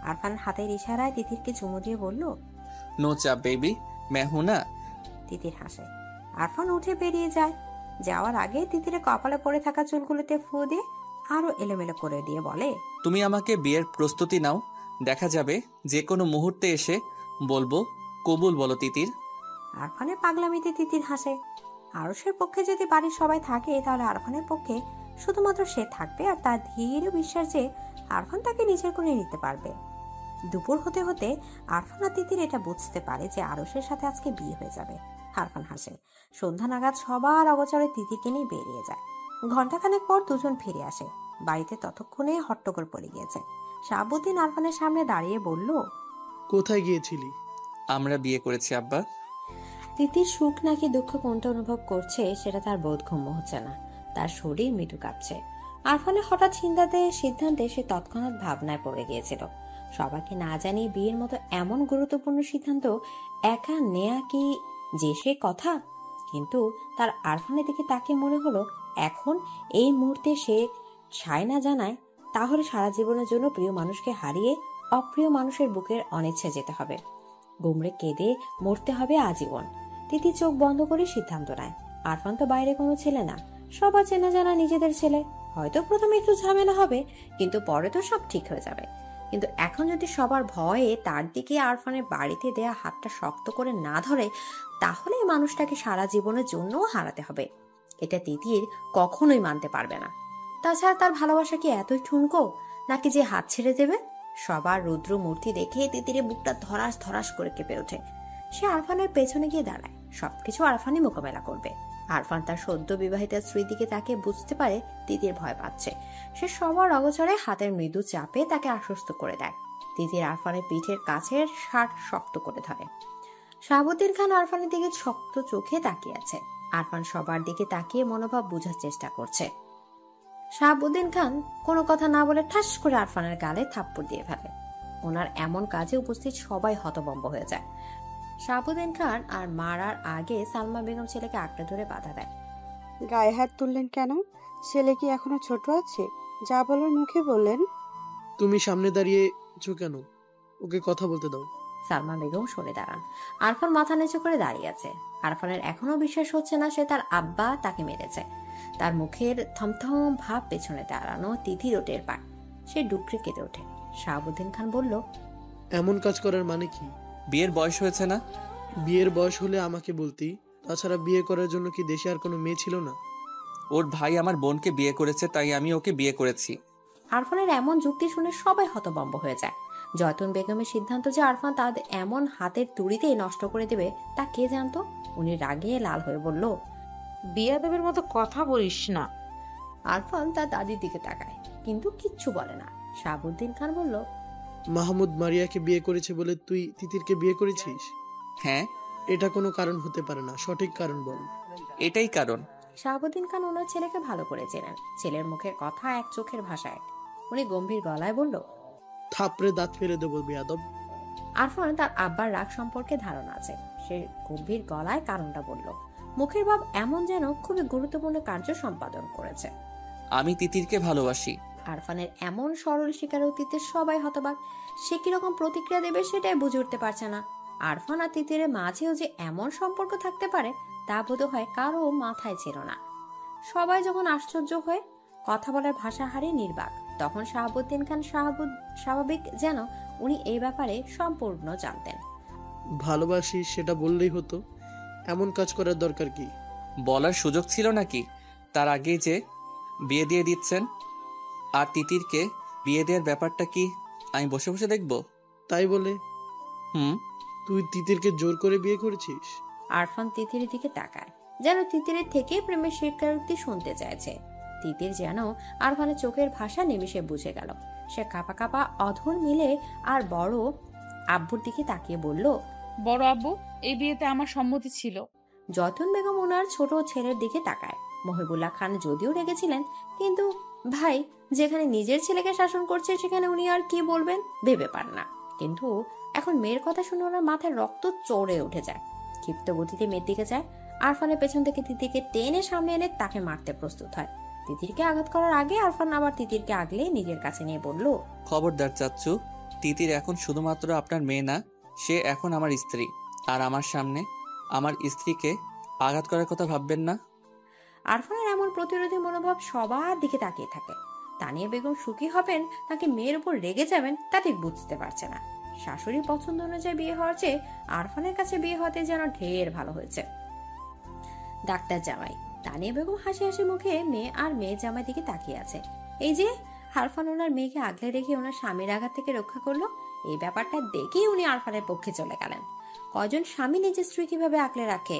আরফান হাতের ইশারায় তিতিরকে চুমু দিয়ে বলল, নো চাপ বেবি, मैं हूं ना। তিতির হাসে। আরফান উঠে বেরিয়ে যায়। যাওয়ার আগে তিতিরের কপালে পড়ে থাকা চুলগুলোতে ফু দিয়ে আরো এলোমেলো করে দিয়ে বলে, তুমি আমাকে বিয়ের প্রস্তুতি নাও, দেখা যাবে যে কোনো মুহূর্তে এসে বলবো কবুল বলো তিতির। আরফানের পাগলামিতে তিতির হাসে। আরসের পক্ষে যদি বাড়ির সবাই থাকে তাহলে আরফানের পক্ষে শুধুমাত্র সে থাকবে, আর তার ধীর বিশ্বাস যে আরফান তাকে নিজের করে নিতে পারবে। দুপুর হতে হতে আরফান আর তিতির এটা বুঝতে পারে যে আরসের সাথে আজকে বিয়ে হয়ে যাবে। আরফান হাসে। সন্ধ্যা নাগাদ সবার অগোচরে তিতিরকে নিয়ে বেরিয়ে যায়। ঘন্টাখানেক পর দুজন ফিরে আসে। বাড়িতে ততক্ষণে হট্টগোল পড়ে গিয়েছে। শাহাবুদ্দিন আরফানের সামনে দাঁড়িয়ে বলল, কোথায় গিয়েছিলি? আমরা বিয়ে করেছি আব্বা। তিতির সুখ নাকি দুঃখ কোনটা অনুভব করছে সেটা তার বোধগম্য হচ্ছে না। তার শরীর মৃদু কাঁপছে। আরফানের হঠাৎ সিদ্ধান্তে সে তৎক্ষণাৎ ভাবনায় পড়ে গিয়েছিল। সবাইকে না জানিয়ে বিয়ের মতো এমন গুরুত্বপূর্ণ সিদ্ধান্ত একা নেয়া কি যে সে কথা? কিন্তু তার আরফানের দিকে তাকে মনে হলো এখন এই মুহূর্তে সে সায় না জানায় তাহলে সারা জীবনের জন্য প্রিয় মানুষকে হারিয়ে অপ্রিয় মানুষের বুকের অনিচ্ছা যেতে হবে। গুমড়ে কেঁদে মরতে হবে আজীবন। তিতি চোখ বন্ধ করে সিদ্ধান্ত নেয়। আরফান তো বাইরে কোনো ছেলে না, সবার চেনা জানা নিজেদের ছেলে। হয়তো প্রথমে একটু ঝামেলা হবে, কিন্তু পরে তো সব ঠিক হয়ে যাবে। কিন্তু এখন যদি সবার ভয়ে তার দিকে আরফানের বাড়িতে দেয়া হাতটা শক্ত করে না ধরে, তাহলে এই মানুষটাকে সারা জীবনের জন্যও হারাতে হবে। এটা তিতির কখনোই মানতে পারবে না। তাছাড়া তার ভালোবাসা কি এতই ঠুনকো নাকি যে হাত ছেড়ে দেবে? সবার রুদ্র মূর্তি দেখে তিতিরের বুকটা ধরাস ধরাস করে কেঁপে ওঠে। সে আরফানের পেছনে গিয়ে দাঁড়ায়। সবকিছু আরফানই মোকাবেলা করবে। আরফান তার সদ্য বিবাহিত স্ত্রীর দিকে তাকে বুঝতে পারে তিতির ভয় পাচ্ছে। সে সবার অগোচরে হাতের মৃদু চাপে তাকে আশ্বস্ত করে দেয়। তিতির আরফানের পিঠের কাছের শার্ট শক্ত করে ধরে। শাহাবুদ্দিন খান আরফানের দিকে শক্ত চোখে তাকিয়ে আছে। আরফান সবার দিকে তাকিয়ে মনোভাব বোঝার চেষ্টা করছে। শাহাবুদ্দিন খান কোনো কথা না বলে ঠাস করে আরফানের গালে থাপ্পড় দিয়ে ফেলে। ওনার এমন কাজে উপস্থিত সবাই হতভম্ব হয়ে যায়। শাহাবুদ্দিন খান আর মারার আগে সালমা বেগম ছেলেকে আঁকড়ে ধরে বাধা দেয়। গায়ে হাত তুললেন কেন? ছেলে কি এখনো ছোট আছে? যা বলার মুখে বললেন। তুমি সামনে দাঁড়িয়েছো কেন? ওকে কথা বলতে দাও। সালমা বেগম সরে দাঁড়ান। আরফান মাথা নিচু করে দাঁড়িয়ে আছে। আরফানের এখনো বিশ্বাস হচ্ছে না সে তার আব্বা তাকে মেরেছে। তার মুখের থমথম ভাব পেছনে দাঁড়ানো তিথির টের পায়। সে ডুকরে কেঁদে ওঠে। শাহাবুদ্দিন খান বলল, এমন কাজ করার মানে কি? বিয়ের বয়স হয়েছে না? বিয়ের বয়স হলে আমাকে বলতি। তাছাড়া বিয়ে করার জন্য কি দেশে আর কোনো মেয়ে ছিল না? ওর ভাই আমার বোনকে বিয়ে করেছে, তাই আমি ওকে বিয়ে করেছি। আরফানের এমন যুক্তি শুনে সবাই হতভম্ব হয়ে যায়। জয়তুন বেগমের সিদ্ধান্ত যে আরফান তাদের এমন হাতের তুড়িতেই নষ্ট করে দেবে তা কে জানতো? উনি রাগে লাল হয়ে বলল, বিয়াদবের মতো কথা বলিস না। আরফান তার দাদির দিকে তাকায়, কিন্তু কিচ্ছু বলে না। শাহাবুদ্দিন খান বলল, মাহমুদ মারিয়াকে বিয়ে করেছে বলে তুই তিতিরকে বিয়ে করেছিস? হ্যাঁ। এটা কোনো কারণ হতে পারে না, সঠিক কারণ বল। এটাই কারণ। শাহাবুদ্দিন খান ওনার ছেলেকে ভালো করে চেনেন। ছেলের মুখের কথা এক, চোখের ভাষা এক। উনি গম্ভীর গলায় বলল, থাপড়ে দাঁত ফেলে দেবো বেয়াদব। আরফান তার আব্বার রাগ সম্পর্কে ধারণা আছে। সে গম্ভীর গলায় কারণটা বলল। মুখের ভাব এমন যেন খুবই গুরুত্বপূর্ণ কার্য সম্পাদন করেছে। আমি তিতিরকে ভালোবাসি। আরফানের এমন সরল স্বীকারোক্তিতে সবাই হতবাক। সে কিরকম প্রতিক্রিয়া দেবে সেটাই বুঝে উঠতে পারছে না। আরফান আর তিতিরের মাঝেও যে এমন সম্পর্ক থাকতে পারে তা বোধ হয় কারো মাথায় ছিল না। সবাই যখন আশ্চর্য হয়ে কথা বলার ভাষা হারিয়ে নির্বাক, তখন শাহাবুদ্দিন খান স্বাভাবিক যেন উনি এই ব্যাপারে সম্পূর্ণ জানতেন। ভালোবাসি সেটা বললেই হতো, এমন কাজ করার দরকার কি? বলার সুযোগ ছিল নাকি? তার আগেই যে বিয়ে দিয়ে দিচ্ছেন। আর তিতিরকে বিয়ে দেওয়ার ব্যাপারটা কি আমি বসে বসে দেখব? তাই বলে তুই তিতিরকে জোর করে বিয়ে করেছিস? আরফান তিতিরের দিকে তাকায়, যেন তিতিরের থেকে প্রেমের স্বীকারোক্তি শুনতে চাইছে। তিতির যেন আরফানের চোখের ভাষা নিমিষে বুঝে গেল। সে কাঁপা কাঁপা অধর মিলে আর বড় আব্বুর দিকে তাকিয়ে বলল, বড় আব্বু, এই বিয়েতে আমার সম্মতি ছিল। জয়তুন বেগম ওনার ছোট ছেলের দিকে তাকায়। মহিবুল্লাহ খান যদিও রেগেছিলেন, কিন্তু ভাই যেখানে নিজের ছেলেকে শাসন করছে সেখানে উনি আর কি বলবেন ভেবে পান না। কিন্তু এখন মেয়ের কথা শুনে ওনার মাথায় রক্ত চড়ে উঠে যায়। ক্ষিপ্ত গতিতে মেয়ের দিকে যায়। আরফানের পেছন থেকে তিতিরকে টেনে সামনে এনে তাকে মারতে প্রস্তুত হয়। তিতিরকে আঘাত করার আগে আরফান আবার তিতিরকে আগলে নিজের কাছে নিয়ে বলল, খবরদার চাচ্চু, তিতির এখন শুধুমাত্র আপনার মেয়ে না, সে এখন আমার স্ত্রী। আর আমার সামনে আমার স্ত্রীকে আঘাত করার কথা ভাববেন না। আরফানের এমন প্রতিরোধী মনোভাব সবার দিকে তাকিয়ে থাকে। তানিয়া বেগম সুখী হবেন নাকি মেয়ের উপর রেগে যাবেন তা ঠিক বুঝতে পারছে না। শাশুড়ির পছন্দ অনুযায়ী বিয়ে হওয়ার চেয়ে আরফানের কাছে বিয়ে হতে যেন ঢের ভালো হয়েছে। ডাক্তার জামাই তানিয়া বেগম হাসি হাসি মুখে মেয়ে আর মেয়ে জামাই দিকে তাকিয়ে আছে। এই যে আরফান ওনার মেয়েকে আগলে রেখে ওনার স্বামীর আঘাত থেকে রক্ষা করলো, এই ব্যাপারটা দেখেই উনি আরফানের পক্ষে চলে গেলেন। কজন স্বামী নিজের স্ত্রী কিভাবে আগলে রাখে।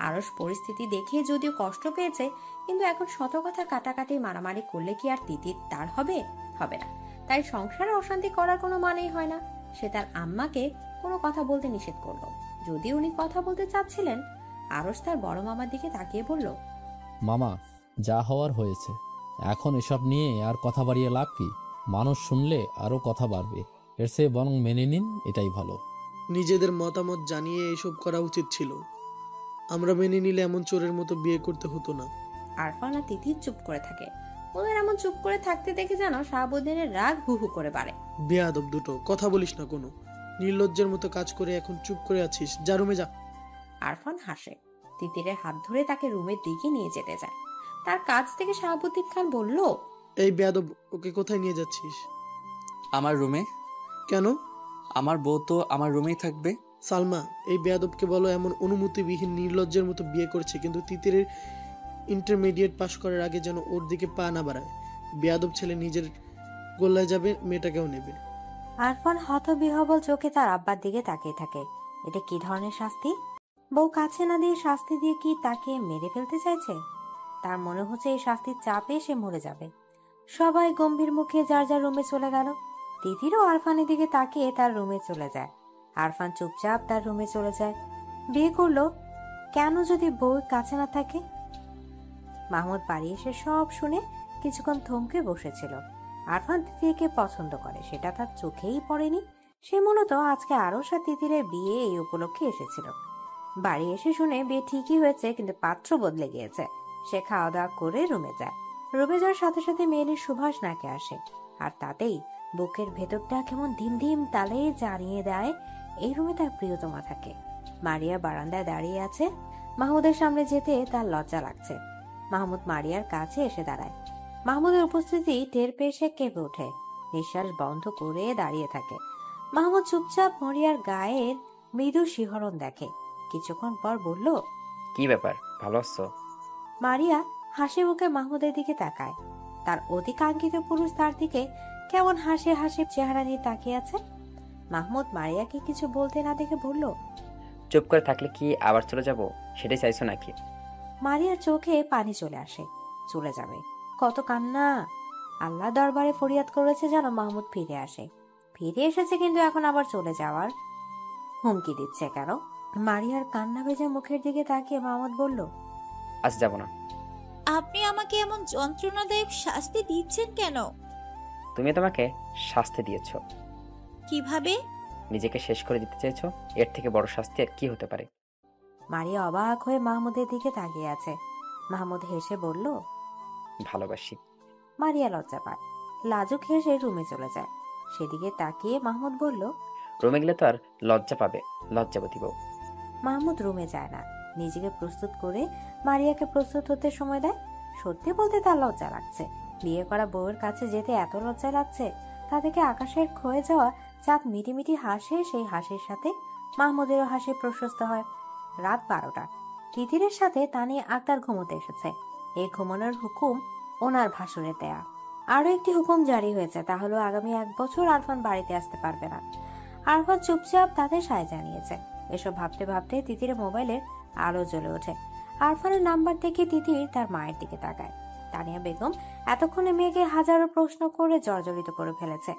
আরস পরিস্থিতি দেখে যদিও কষ্ট পেয়েছে, কিন্তু এখন শত কথা কাটাকাটি মারামারি করলে কি আর তিতির তার হবে? হবে না। তাই সংসারে অশান্তি করার কোনো মানেই হয় না। সে তার আম্মাকে কোনো কথা বলতে নিষেধ করলো। যদি উনি কথা বলতে চাচ্ছিলেন, আরস তার বড় মামার দিকে তাকিয়ে বলল, মামা, যা হওয়ার হয়েছে, এখন এসব নিয়ে আর কথা বাড়িয়ে লাভ কি? মানুষ শুনলে আরো কথা বাড়বে, এর চেয়ে বরং মেনে নিন, এটাই ভালো। নিজেদের মতামত জানিয়ে এসব করা উচিত ছিল। আমরা মেনে নিলে এমন চোরের মতো বিয়ে করতে হতো না। আরফান আর তিতির চুপ করে থাকে। ওদের এমন চুপ করে থাকতে দেখে যেন শাহাবুদ্দিনের রাগ হু হু করে বাড়ে। বেয়াদব দুটো, কথা বলিস না কোনো। নির্লজ্জের মতো কাজ করে এখন চুপ করে আছিস, যা রুমে যা। আরফান হাসে। তিতিরের হাত ধরে তাকে রুমের দিকে নিয়ে যেতে যায়। তার কাছ থেকে শাহাবুদ্দিন খান বলল, এই বেয়াদব, ওকে কোথায় নিয়ে যাচ্ছিস? আমার রুমে। কেন? আমার বউ তো আমার রুমেই থাকবে। সালমা, এই বেয়াদবকে বলো এমন অনুমতিবিহীন নির্লজ্জের মতো বিয়ে করছে, কিন্তু তিতিরের ইন্টারমিডিয়েট পাশ করার আগে যেন ওর দিকে পা না বাড়ায়। বেয়াদব ছেলে নিজের গোল্লায় যাবে, মেয়েটাকেও নেবে। আরফান হতবিহ্বল চোখে তার আব্বার দিকে তাকিয়ে থাকে। এটা কি ধরনের শাস্তি? বউ কাছে না দিয়ে শাস্তি দিয়ে কি তাকে মেরে ফেলতে চাইছে? তার মনে হচ্ছে এই শাস্তির চাপে সে মরে যাবে। সবাই গম্ভীর মুখে যার যার রুমে চলে গেল। তিতিরও আরফানের দিকে তাকিয়ে তার রুমে চলে যায়। আরফান চুপচাপ তার রুমে চলে যায়। বিয়ে করলো কেন যদি বউ কাছে না থাকে? মাহমুদ বাড়ি এসে সব শুনে কিছুক্ষণ থমকে বসেছিল। আরফান তিতিরকে পছন্দ করে, সেটা তার চোখেই পড়েনি। সে মূলত আজকে আরশ আর তিতিরের বিয়ে এই উপলক্ষে এসেছিল। বাড়ি এসে শুনে বিয়ে ঠিকই হয়েছে, কিন্তু পাত্র বদলে গিয়েছে। সে খাওয়া দাওয়া করে রুমে যায়। রুমে যাওয়ার সাথে সাথে মেয়েলির সুভাষ নাকে আসে, আর তাতেই বুকের ভেতরটা কেমন ধিম ধিম তালে জানিয়ে দেয় এই রুমে তার প্রিয়তমা থাকে। মারিয়া বারান্দায় দাঁড়িয়ে আছে। মাহমুদের সামনে যেতে তার লজ্জা লাগছে। মাহমুদ মারিয়ার কাছে এসে দাঁড়ায়। মাহমুদের উপস্থিতি টের পেয়ে সে কেঁপে ওঠে, নিঃশ্বাস বন্ধ করে দাঁড়িয়ে থাকে। মাহমুদ চুপচাপ মারিয়ার গায়ের মৃদু শিহরণ দেখে। কিছুক্ষণ পর বলল, কি ব্যাপার, ভালো আছো? মারিয়া হাসি মুখে মাহমুদের দিকে তাকায়। তার অধিকাঙ্ক্ষিত পুরুষ তার দিকে কেমন হাসি হাসি চেহারা নিয়ে তাকিয়ে আছে। মাহমুদ মারিয়াকে কিছু বলতে না দেখে বলল, চুপ করে থাকলে কি আবার চলে যাব, সেটাই চাইছো নাকি? মারিয়ার চোখে পানি চলে আসে। চলে যাবে? কত কান্না! আল্লাহ দরবারে ফরিয়াদ করেছে যেন মাহমুদ ফিরে আসে। ফিরে এসেছে, কিন্তু এখন আবার চলে যাওয়ার হুমকি দিচ্ছে কেন? মারিয়ার কান্না ভেজা মুখের দিকে তাকিয়ে মাহমুদ বলল, আজ যাব না। আপনি আমাকে এমন যন্ত্রণাদায়ক শাস্তি দিচ্ছেন কেন? তুমি তোমাকে শাস্তি দিয়েছ। কিভাবে? নিজেকে শেষ করে দিতে চেয়েছো। এর থেকে বড় শাস্তি আর কি হতে পারে? মারিয়া অবাক হয়ে মাহমুদের দিকে তাকিয়ে আছে। মাহমুদ হেসে বলল, ভালোবাসি। মারিয়া লজ্জা পায়। লাজুক হেসে রুমে চলে যায়। সেদিকে তাকিয়ে মাহমুদ বলল, রুমে গেলে তো আর লজ্জা পাবে, লজ্জাবতী বউ। মাহমুদ রুমে যায় না, নিজেকে প্রস্তুত করে মারিয়াকে প্রস্তুত হতে সময় দেয়। সত্যি বলতে তার লজ্জা লাগছে। বিয়ে করা বউয়ের কাছে যেতে এত লজ্জা লাগছে, তা থেকে আকাশের ক্ষয়ে যাওয়া চাঁদ মিটিমিটি হাসে। সেই হাসির সাথে মাহমুদেরও হাসি প্রশস্ত হয়। রাত 12টা। তিতিরের সাথে তানিয়া আক্তার ঘুমোতে এসেছে। এই ঘুমানোর হুকুম ওনার ভাসুরে দেয়া। আরো একটি হুকুম জারি হয়েছে, তা হলো আগামী 1 বছর আরফান বাড়িতে আসতে পারবে না। আরফান চুপচাপ তাদের সায় জানিয়েছে। এসব ভাবতে ভাবতে তিতিরের মোবাইলের আলো জ্বলে ওঠে। আরফানের নাম্বার দেখে তিতির তার মায়ের দিকে তাকায়। তানিয়া বেগম এতক্ষণে মেয়েকে হাজারো প্রশ্ন করে জর্জরিত করে ফেলেছে।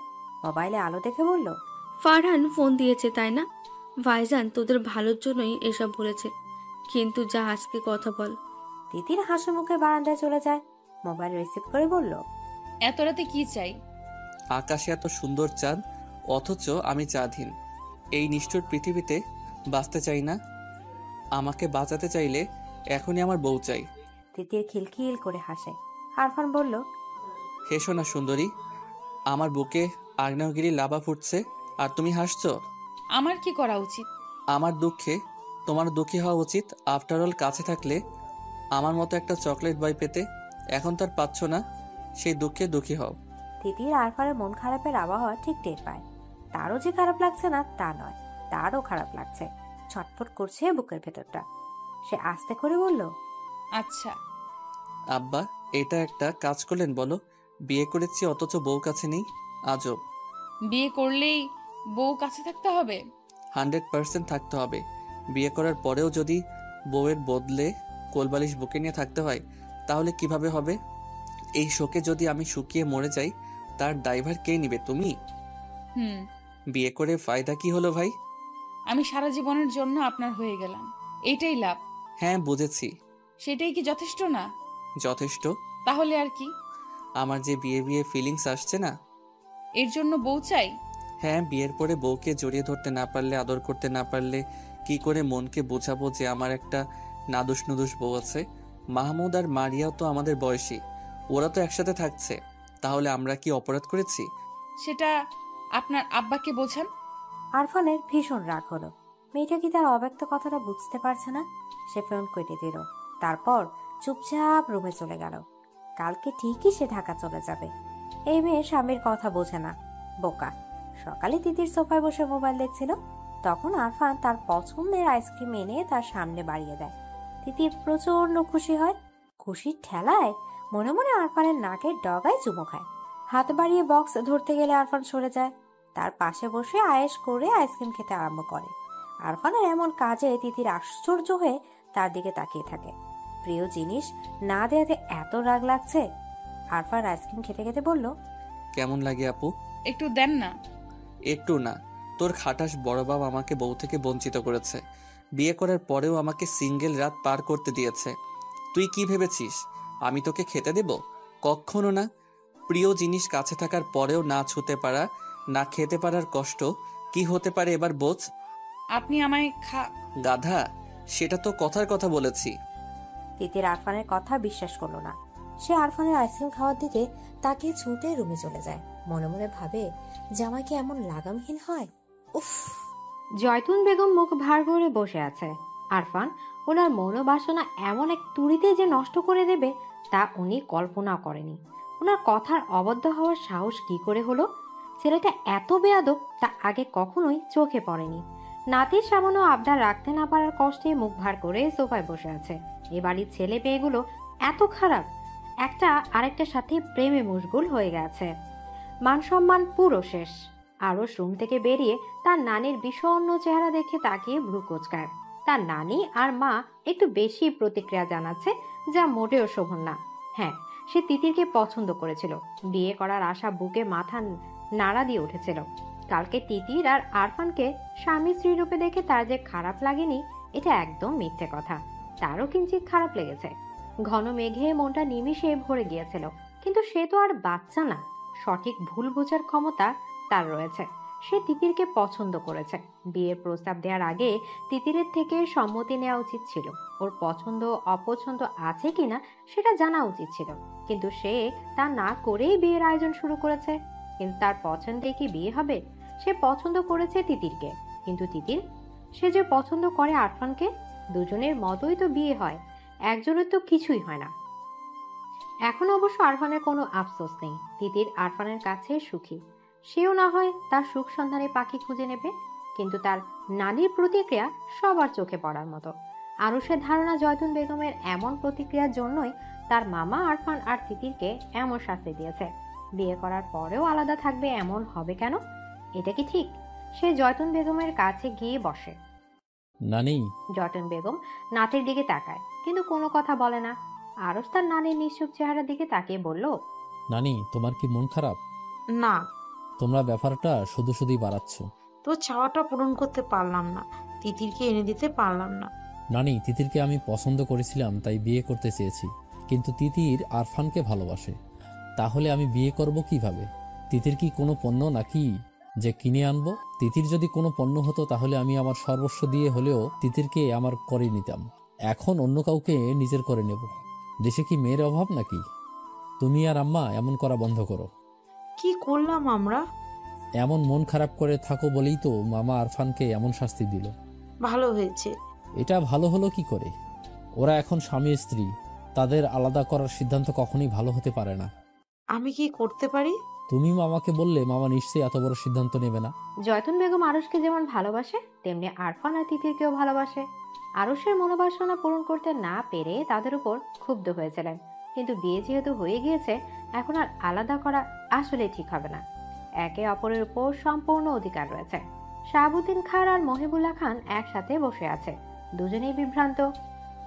মোবাইলে আলো দেখে বলল, ফারহান ফোন দিয়েছে তাই না? ভাইজান তোদের ভালোর জন্যই এসব বলেছে, কিন্তু যা আজকে কথা বল। তিতির হাসি মুখে বারান্দায় চলে যায়। মোবাইল রিসিভ করে বলল, এত রাতে কি চাই? আকাশে এত সুন্দর চাঁদ, অথচ আমি চাঁদহীন। এই নিষ্ঠুর পৃথিবীতে বাঁচতে চাই না। আমাকে বাঁচাতে চাইলে এখনই আমার বউ চাই। তিতির খিলখিল করে হাসে। আরফান বলল, হেসো না সুন্দরী, আমার বুকে আগ্নেয়গিরি লাভা ফুটছে আর তুমি হাসছো। আমার কি করা উচিত? আমার দুঃখে তোমার দুঃখী হওয়া উচিত। আফটার অল কাছে থাকলে আমার মতো একটা চকলেট বয় পেতে, এখন তার পাচ্ছ না, সেই দুঃখে দুঃখী হও। তিতির আরফানের মন খারাপের আবহাওয়া ঠিক টের পায়। তারও যে খারাপ লাগছে না তা নয়, তারও খারাপ লাগছে, ছটফট করছে বুকের ভেতরটা। সে আস্তে করে বলল, আচ্ছা আব্বা, এটা একটা কাজ করলেন বলো? বিয়ে করেছি অথচ বউ কাছে নেই, আজব। বিয়ে করলেই বউ কাছে থাকতে হবে? 100% থাকতে হবে। বিয়ে করার পরেও যদি বউয়ের বদলে কোলবালিশ বুকে নিয়ে থাকতে হয় তাহলে কিভাবে হবে? এই শোকে যদি আমি শুকিয়ে মরে যাই তার ড্রাইভার কে নিবে? তুমি? হুম। বিয়ে করে ফায়দা কি হলো ভাই? আমি সারা জীবনের জন্য আপনার হয়ে গেলাম, এইটাই লাভ। হ্যাঁ বুঝেছি। সেটাই কি যথেষ্ট না? যথেষ্ট। তাহলে আর কি? আমার যে বিয়ে বিয়ে ফিলিংস আসছে না, এর জন্য বউ চাই। হ্যাঁ, বিয়ের পরে বউকে জড়িয়ে ধরতে না পারলে, আদর করতে না পারলে কি করে মনকে বোঝাবো যে আমার একটা নাদুস নুদুস বউ আছে? মাহমুদ আর মারিয়াও তো আমাদের বয়সী, ওরা তো একসাথে থাকছে, তাহলে আমরা কি অপরাধ করেছি? সেটা আপনার আব্বাকে বোঝান। আরফানের ভীষণ রাগ হলো। মেয়েটা কি তার অব্যক্ত কথাটা বুঝতে পারছে না? সে ফোন কেটে দিল, তারপর চুপচাপ রুমে চলে গেল। কালকে ঠিকই সে ঢাকা চলে যাবে। এই মেয়ে স্বামীর কথা বোঝে না, বোকা। সকালে তিতির সোফায় বসে মোবাইল দেখছিল, তখন আরফান তার পছন্দের আইসক্রিম এনে তার সামনে বাড়িয়ে দেয়। তিতির প্রচন্ড খুশি হয়। খুশির ঠেলায় মনে মনে আরফানের নাকের ডগায় চুমো খায়। হাত বাড়িয়ে বক্স ধরতে গেলে আরফান সরে যায়। তার পাশে বসে আয়েশ করে আইসক্রিম খেতে আরম্ভ করে। আরফানের এমন কাজে তিতির আশ্চর্য হয়ে তার দিকে তাকিয়ে থাকে। প্রিয় জিনিস না দেয়াতে এত রাগ লাগছে। আরফান আইসক্রিম খেতে খেতে বলল, কেমন লাগে আপু? একটু দেন না। একটু না, তোর খাটাস বড় বাবা আমাকে বউ থেকে বঞ্চিত করেছে। বিয়ে করার পরেও আমাকে সিঙ্গেল রাত পার করতে দিয়েছে। তুই কি ভেবেছিস আমি তোকে খেতে দেব? কখনো না। প্রিয় জিনিস কাছে থাকার পরেও না ছুতে পারা, না খেতে পারার কষ্ট কি হতে পারে এবার বোঝ। আপনি আমায় গাধা, সেটা তো কথার কথা বলেছি। তিতির আরফানের কথা বিশ্বাস করলো না। সে আরফানের আইসক্রিম খাওয়ার দিকে তাকে ছুটে রুমে চলে যায়। মনে মনে ভাবে, জামাই কি এমন লাগামহীন হয়? উফ। জয়তুন বেগম মুখ ভার করে বসে আছে। আরফান ওনার মনোবাসনা এমন এক তুড়িতে যে নষ্ট করে দেবে তা উনি কল্পনাও করেনি। ওনার কথার অবদ্ধ হওয়ার সাহস কি করে হলো? ছেলেটা এত বেয়াদব তা আগে কখনোই চোখে পড়েনি। নাতির সামান্য আবদার রাখতে না পারার কষ্টে মুখ ভার করে সোফায় বসে আছে। এ বাড়ির ছেলে মেয়েগুলো এত খারাপ, একটা আরেকটার সাথে প্রেমে মশগুল হয়ে গেছে। মান সম্মান পুরো শেষ। আরও রুম থেকে বেরিয়ে তার নানির বিষণ্ণ চেহারা দেখে তাকিয়ে ভ্রু কোচকায়। তার নানি আর মা একটু বেশি প্রতিক্রিয়া জানাচ্ছে, যা মোটেও শোভন না। হ্যাঁ, সে তিতিরকে পছন্দ করেছিল, বিয়ে করার আশা বুকে মাথা নাড়া দিয়ে উঠেছিল। কালকে তিতির আর আরফানকে স্বামী স্ত্রী রূপে দেখে তার যে খারাপ লাগেনি এটা একদম মিথ্যে কথা। তারও কিঞ্চিত খারাপ লেগেছে। ঘন মেঘে মনটা নিমিষে ভরে গিয়েছিল, কিন্তু সে তো আর বাচ্চা না, সঠিক ভুল বোঝার ক্ষমতা তার রয়েছে। সে তিতিরকে পছন্দ করেছে। বিয়ের প্রস্তাব দেওয়ার আগে তিতিরের থেকে সম্মতি নেওয়া উচিত ছিল। ওর পছন্দ অপছন্দ আছে কিনা সেটা জানা উচিত ছিল, কিন্তু সে তা না করেই বিয়ের আয়োজন শুরু করেছে। কিন্তু তার পছন্দে কি বিয়ে হবে? সে পছন্দ করেছে তিতিরকে, কিন্তু তিতির সে যে পছন্দ করে আরফানকে। দুজনের মতোই তো বিয়ে হয়, একজনের তো কিছুই হয় না। এখন অবশ্য আরফানের কোনো আফসোস নেই। তিতির আরফানের কাছে সুখী। সেও না হয় তার সুখ সন্ধানে পাখি খুঁজে নেবে, কিন্তু তার নানির প্রতিক্রিয়া সবার চোখে পড়ার মতো। আরও সে ধারণা জয়তুন বেগমের এমন প্রতিক্রিয়ার জন্যই তার মামা আরফান আর তিতিরকে এমন শাস্তি দিয়েছে। বিয়ে করার পরেও আলাদা থাকবে এমন হবে কেন? এটা কি ঠিক? সে জয়তুন বেগমের কাছে গিয়ে বসে। নানি। জয়তুন বেগম নাতির দিকে তাকায়, কিন্তু কোনো কথা বলে না। আরস তার নানির নিশ্চুপ চেহারার দিকে তাকিয়ে বলল, নানি, তোমার কি মন খারাপ? না। তোমরা ব্যাপারটা শুধু শুধুই বাড়াচ্ছ। তোর চাওয়াটা পূরণ করতে পারলাম না, তিতিরকে এনে দিতে পারলাম না। নানি, তিতিরকে আমি পছন্দ করেছিলাম তাই বিয়ে করতে চেয়েছি, কিন্তু তিতির আরফানকে ভালোবাসে। তাহলে আমি বিয়ে করব কিভাবে? তিতির কি কোনো পণ্য নাকি? যে কিনে আনবো। তিতির যদি কোনো পণ্য হতো তাহলে আমি আমার সর্বস্ব দিয়ে হলেও তিতিরকে আমার করে নিতাম। এখন অন্য কাউকে নিজের করে নেব। দেশে কি মেয়ের অভাব নাকি? তুমি আর আম্মা এমন করা বন্ধ করো। কি করলাম আমরা? এমন মন খারাপ করে থাকো বলেই তো মামা আরফানকে এমন শাস্তি দিল। ভালো হয়েছে। এটা ভালো হলো কি করে? ওরা এখন স্বামী স্ত্রী, তাদের আলাদা করার সিদ্ধান্ত কখনোই ভালো হতে পারে না। আমি কি করতে পারি? তুমি মামাকে বললে মামা নিশ্চয়ই এত বড় সিদ্ধান্ত নেবে না। জয়তুন বেগম আরুষকে যেমন ভালোবাসে তেমনি আরফান আর তিতিরকেও ভালোবাসে। আরুষের মনোবাসনা পূরণ করতে না পেরে তাদের উপর ক্ষুব্ধ হয়েছিলেন, কিন্তু বিয়ে যেহেতু হয়ে গিয়েছে এখন আর আলাদা করা আসলে ঠিক হবে না। একে অপরের উপর সম্পূর্ণ অধিকার রয়েছে। শাহাবুদ্দিন খান আর মহিবুল্লাহ খান একসাথে বসে আছে, দুজনেই বিভ্রান্ত।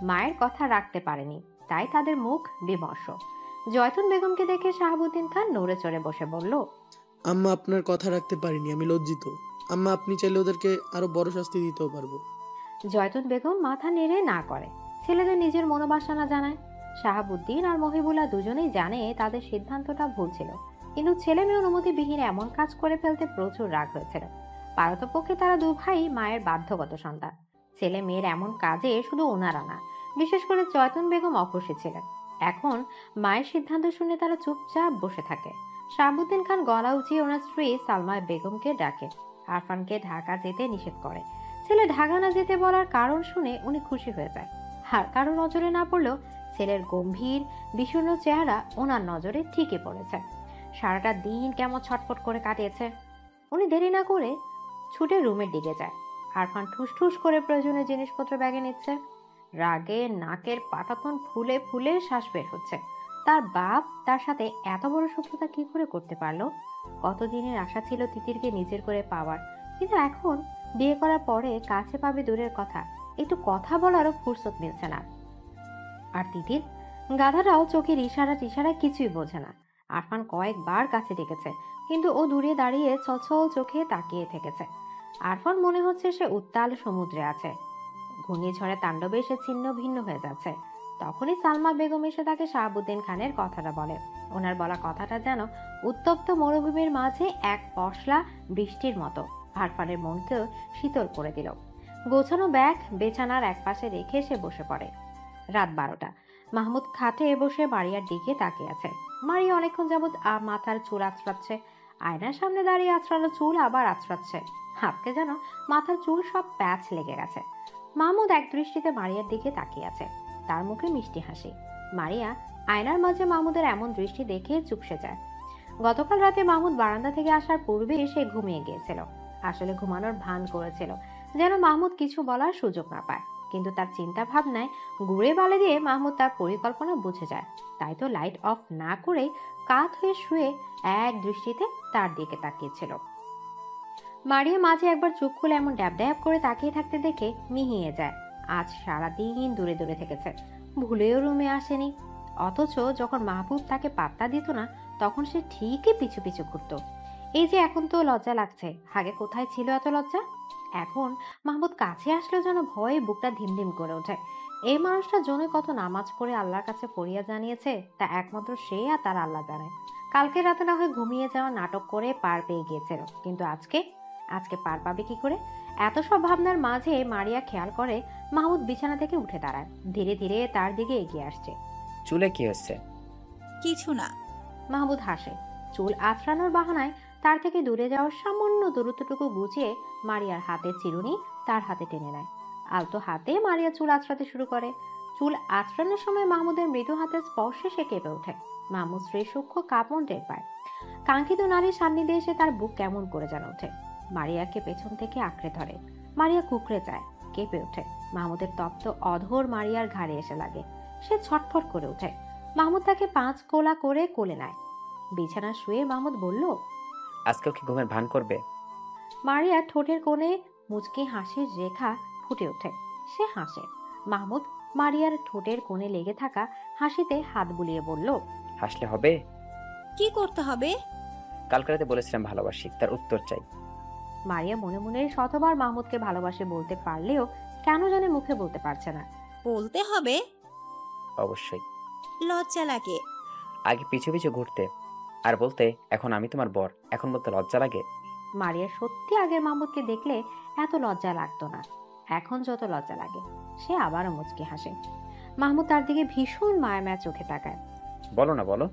মায়ের কথা রাখতে পারেনি, তাই তাদের মুখ বিমর্ষ। জয়তুন বেগমকে দেখে শাহাবুদ্দিন খান নড়ে চড়ে বসে বলল, আম্মা, আপনার কথা রাখতে পারিনি, আমি লজ্জিত। আম্মা, আপনি চাইলে ওদেরকে আরো বড় শাস্তি দিতেও পারবো। জয়তুন বেগম মাথা নেড়ে না করে, ছেলেদের নিজের মনোবাসনা জানায়। শাহাবুদ্দিন আর মহিবুল্লাহ দুজনেই জানে তাদের সিদ্ধান্তটা ভুল ছিল, কিন্তু ছেলে মেয়ে অনুমতিবিহীন এমন কাজ করে ফেলতে প্রচুর রাগ হয়েছিল। পারতপক্ষে তারা দু ভাই মায়ের বাধ্যগত সন্তান। ছেলে মেয়ের এমন কাজে শুধু ওনারা না, বিশেষ করে জয়তুন বেগম অখুশি ছিলেন। এখন মায়ের সিদ্ধান্ত শুনে তারা চুপচাপ বসে থাকে। শাহাবুদ্দিন খান গলা উঁচিয়ে ওনার স্ত্রী সালমা বেগমকে ডাকে, আরফানকে ঢাকা যেতে নিষেধ করে। ছেলে ঢাকা না যেতে বলার কারণ শুনে উনি খুশি হয়ে যায়। আর কারো নজরে না পড়লেও ছেলের গম্ভীর বিষণ্ণ চেহারা ওনার নজরে ঠিকই পড়েছে। সারাটা দিন কেমন ছটফট করে কাটিয়েছে। উনি দেরি না করে ছুটে রুমের দিকে যায়। আরফান ঠুস ঠুস করে প্রয়োজনীয় জিনিসপত্র ব্যাগে নিচ্ছে। রাগে নাকের পাটাতন ফুলে ফুলে শ্বাস বের হচ্ছে। তার বাপ তার সাথে এত বড় শত্রুতা কি করে করতে পারলো? কতদিনের আশা ছিল তিতিরকে নিজের করে পাওয়ার, কিন্তু এখন বিয়ে করার পরে কাছে পাবে দূরের কথা, একটু কথা বলারও ফুরসত মিলছে না। আর তিতির গাধাটাও চোখের ইশারায় কিছুই বোঝে না। আরফান কয়েকবার কাছে ডেকেছে, কিন্তু ও দূরে দাঁড়িয়ে ছলছল চোখে তাকিয়ে থেকেছে। আরফান মনে হচ্ছে সে উত্তাল সমুদ্রে আছে, ঘূর্ণিঝড়ে তাণ্ডবে সে ছিন্ন ভিন্ন হয়ে যাচ্ছে। তখনই সালমা বেগম এসে তাকে শাহাবুদ্দিন খানের কথাটা বলে। ওনার বলা কথাটা যেন উত্তপ্ত মরুভূমির মাঝে এক পশলা বৃষ্টির মতো আরফানের মনকেও শীতল করে দিল। গোছানো ব্যাগ বেছানার একপাশে রেখে সে বসে পড়ে। রাত 12টা। মাহমুদ খাটে বসে মারিয়ার দিকে তাকিয়ে আছে। মারিয়া অনেকক্ষণ যাবৎ মাথার চুল আঁচড়াচ্ছে। আয়নার সামনে দাঁড়িয়ে আঁচড়ানো চুল আবার আঁচড়াচ্ছে। হাতকে যেন মাথার চুল সব প্যাচ লেগে গেছে। মাহমুদ এক দৃষ্টিতে মারিয়ার দিকে তাকিয়ে আছে, তার মুখে মিষ্টি হাসি। মারিয়া আয়নার মাঝে মাহমুদের এমন দৃষ্টি দেখে চুপসে যায়। গতকাল রাতে মাহমুদ বারান্দা থেকে আসার পূর্বে সে ঘুমিয়ে গিয়েছিল। আসলে ঘুমানোর ভান করেছিল, যেন মাহমুদ কিছু বলার সুযোগ না পায়। কিন্তু তার চিন্তা ভাবনায় গুড়ে বালে দিয়ে মাহমুদ তার পরিকল্পনা বুঝে যায়। তাই তো লাইট অফ না করে কাত হয়ে শুয়ে এক দৃষ্টিতে তার দিকে তাকিয়েছিল। মারিয়া মাঝে একবার চোখ খুলে এমন ড্যাব ড্যাব করে তাকিয়ে থাকতে দেখে মিহিয়ে যায়। আজ সারাদিন দূরে দূরে থেকেছে, ভুলেও রুমে আসেনি। অথচ যখন মাহবুব তাকে পাত্তা দিত না তখন সে ঠিকই পিছু পিছু ঘুরত। এই যে এখন তো লজ্জা লাগছে, আগে কোথায় ছিল এত লজ্জা? এখন মাহমুদ কাছে আসলেও যেন ভয়ে বুকটা ধিমধিম করে ওঠে। এই মানুষটা জন্য কত নামাজ পড়ে আল্লাহর কাছে ফরিয়াদ জানিয়েছে, তা একমাত্র সে আর তার আল্লাহ জানে। কালকে রাতে না হয় ঘুমিয়ে যাওয়া নাটক করে পার পেয়ে গিয়েছিল, কিন্তু আজকে পার পাবে কি করে? এত সব ভাবনার মাঝে মারিয়া খেয়াল করে মাহমুদ বিছানা থেকে উঠে দাঁড়ায়, ধীরে ধীরে তার দিকে এগিয়ে আসছে। চুলে কি হচ্ছে? কিছু না। মাহমুদ হাসে। চুল আঁচড়ানোর বাহানায় তার থেকে দূরে যাওয়ার সামান্য দূরত্বটুকু বুঝিয়ে মারিয়ার হাতের চিরুনি তার হাতে টেনে নেয়। আলতো হাতে মারিয়া চুল আঁচড়াতে শুরু করে। চুল আঁচড়ানোর সময় মাহমুদের মৃদু হাতের স্পর্শে সে কেঁপে ওঠে। মাহমুদ স্ত্রীর সূক্ষ্ম কাঁপন টের পায়। কাঙ্ক্ষিত নারীর সান্নিধ্যে এসে তার বুক কেমন করে যেন ওঠে। মারিয়াকে পেছন থেকে আঁকড়ে ধরে। মারিয়া কুকড়ে যায়, কেঁপে ওঠে। মাহমুদের তপ্ত অধর মারিয়ার ঘাড়ে এসে লাগে। সে ছটফট করে ওঠে। মাহমুদ তাকে 5 কোলা করে কোলে নেয়। বিছানা শুয়ে মাহমুদ বলল, আজকেও কি ঘুমের ভান করবে? মারিয়া ঠোঁটের কোণে মুচকি হাসির রেখা ফুটে ওঠে। সে হাসে। মাহমুদ মারিয়ার ঠোঁটের কোণে লেগে থাকা হাসিতে হাত বুলিয়ে বলল, হাসলে হবে? কি করতে হবে? কালকে রাতে বলেছিলাম ভালোবাসি, তার উত্তর চাই। মারিয়া মনে মনে শতবার মাহমুদকে ভালোবাসে বলতে পারলেও কেন জানে মুখে বলতে পারছে না। বলতে হবে? অবশ্যই। লজ্জা লাগে। আগে পিছু পিছু ঘুরতে আর বলতে এখন আমি তোমার বর, এখন বলতে লজ্জা লাগে? মারিয়ার সত্যি আগের মাহমুদকে দেখলে এত লজ্জা লাগতো না, এখন যত লজ্জা লাগে। সে আবারও মুচকি হাসে। মাহমুদ তার দিকে ভীষণ মায়া চোখে তাকায়। বলো না, বলো।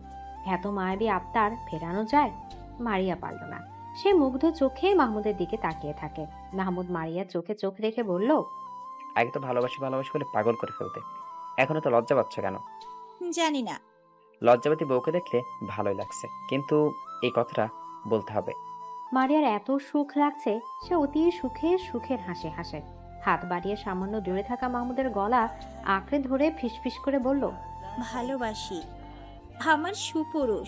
এত মায়াবী আবতার ফেরানো যায়? মারিয়া পারল না। সে মুগ্ধ চোখে মাহমুদের দিকে তাকিয়ে থাকে। মাহমুদ মারিয়ার চোখে চোখ রেখে বলল, আগে তো ভালোবাসি ভালোবাসি বলে পাগল করে ফেলতে, এখন তো লজ্জা পাচ্ছ কেন? জানি না। লজ্জাবতী বউকে দেখলে ভালোই লাগছে, কিন্তু এই কথাটা বলতে হবে। মারিয়ার এত সুখ লাগছে, সে অতি সুখের হাসি হাসে। হাত বাড়িয়ে সামান্য দূরে থাকা মাহমুদের গলা আঁকড়ে ধরে ফিসফিস করে বলল, ভালোবাসি আমার সুপুরুষ।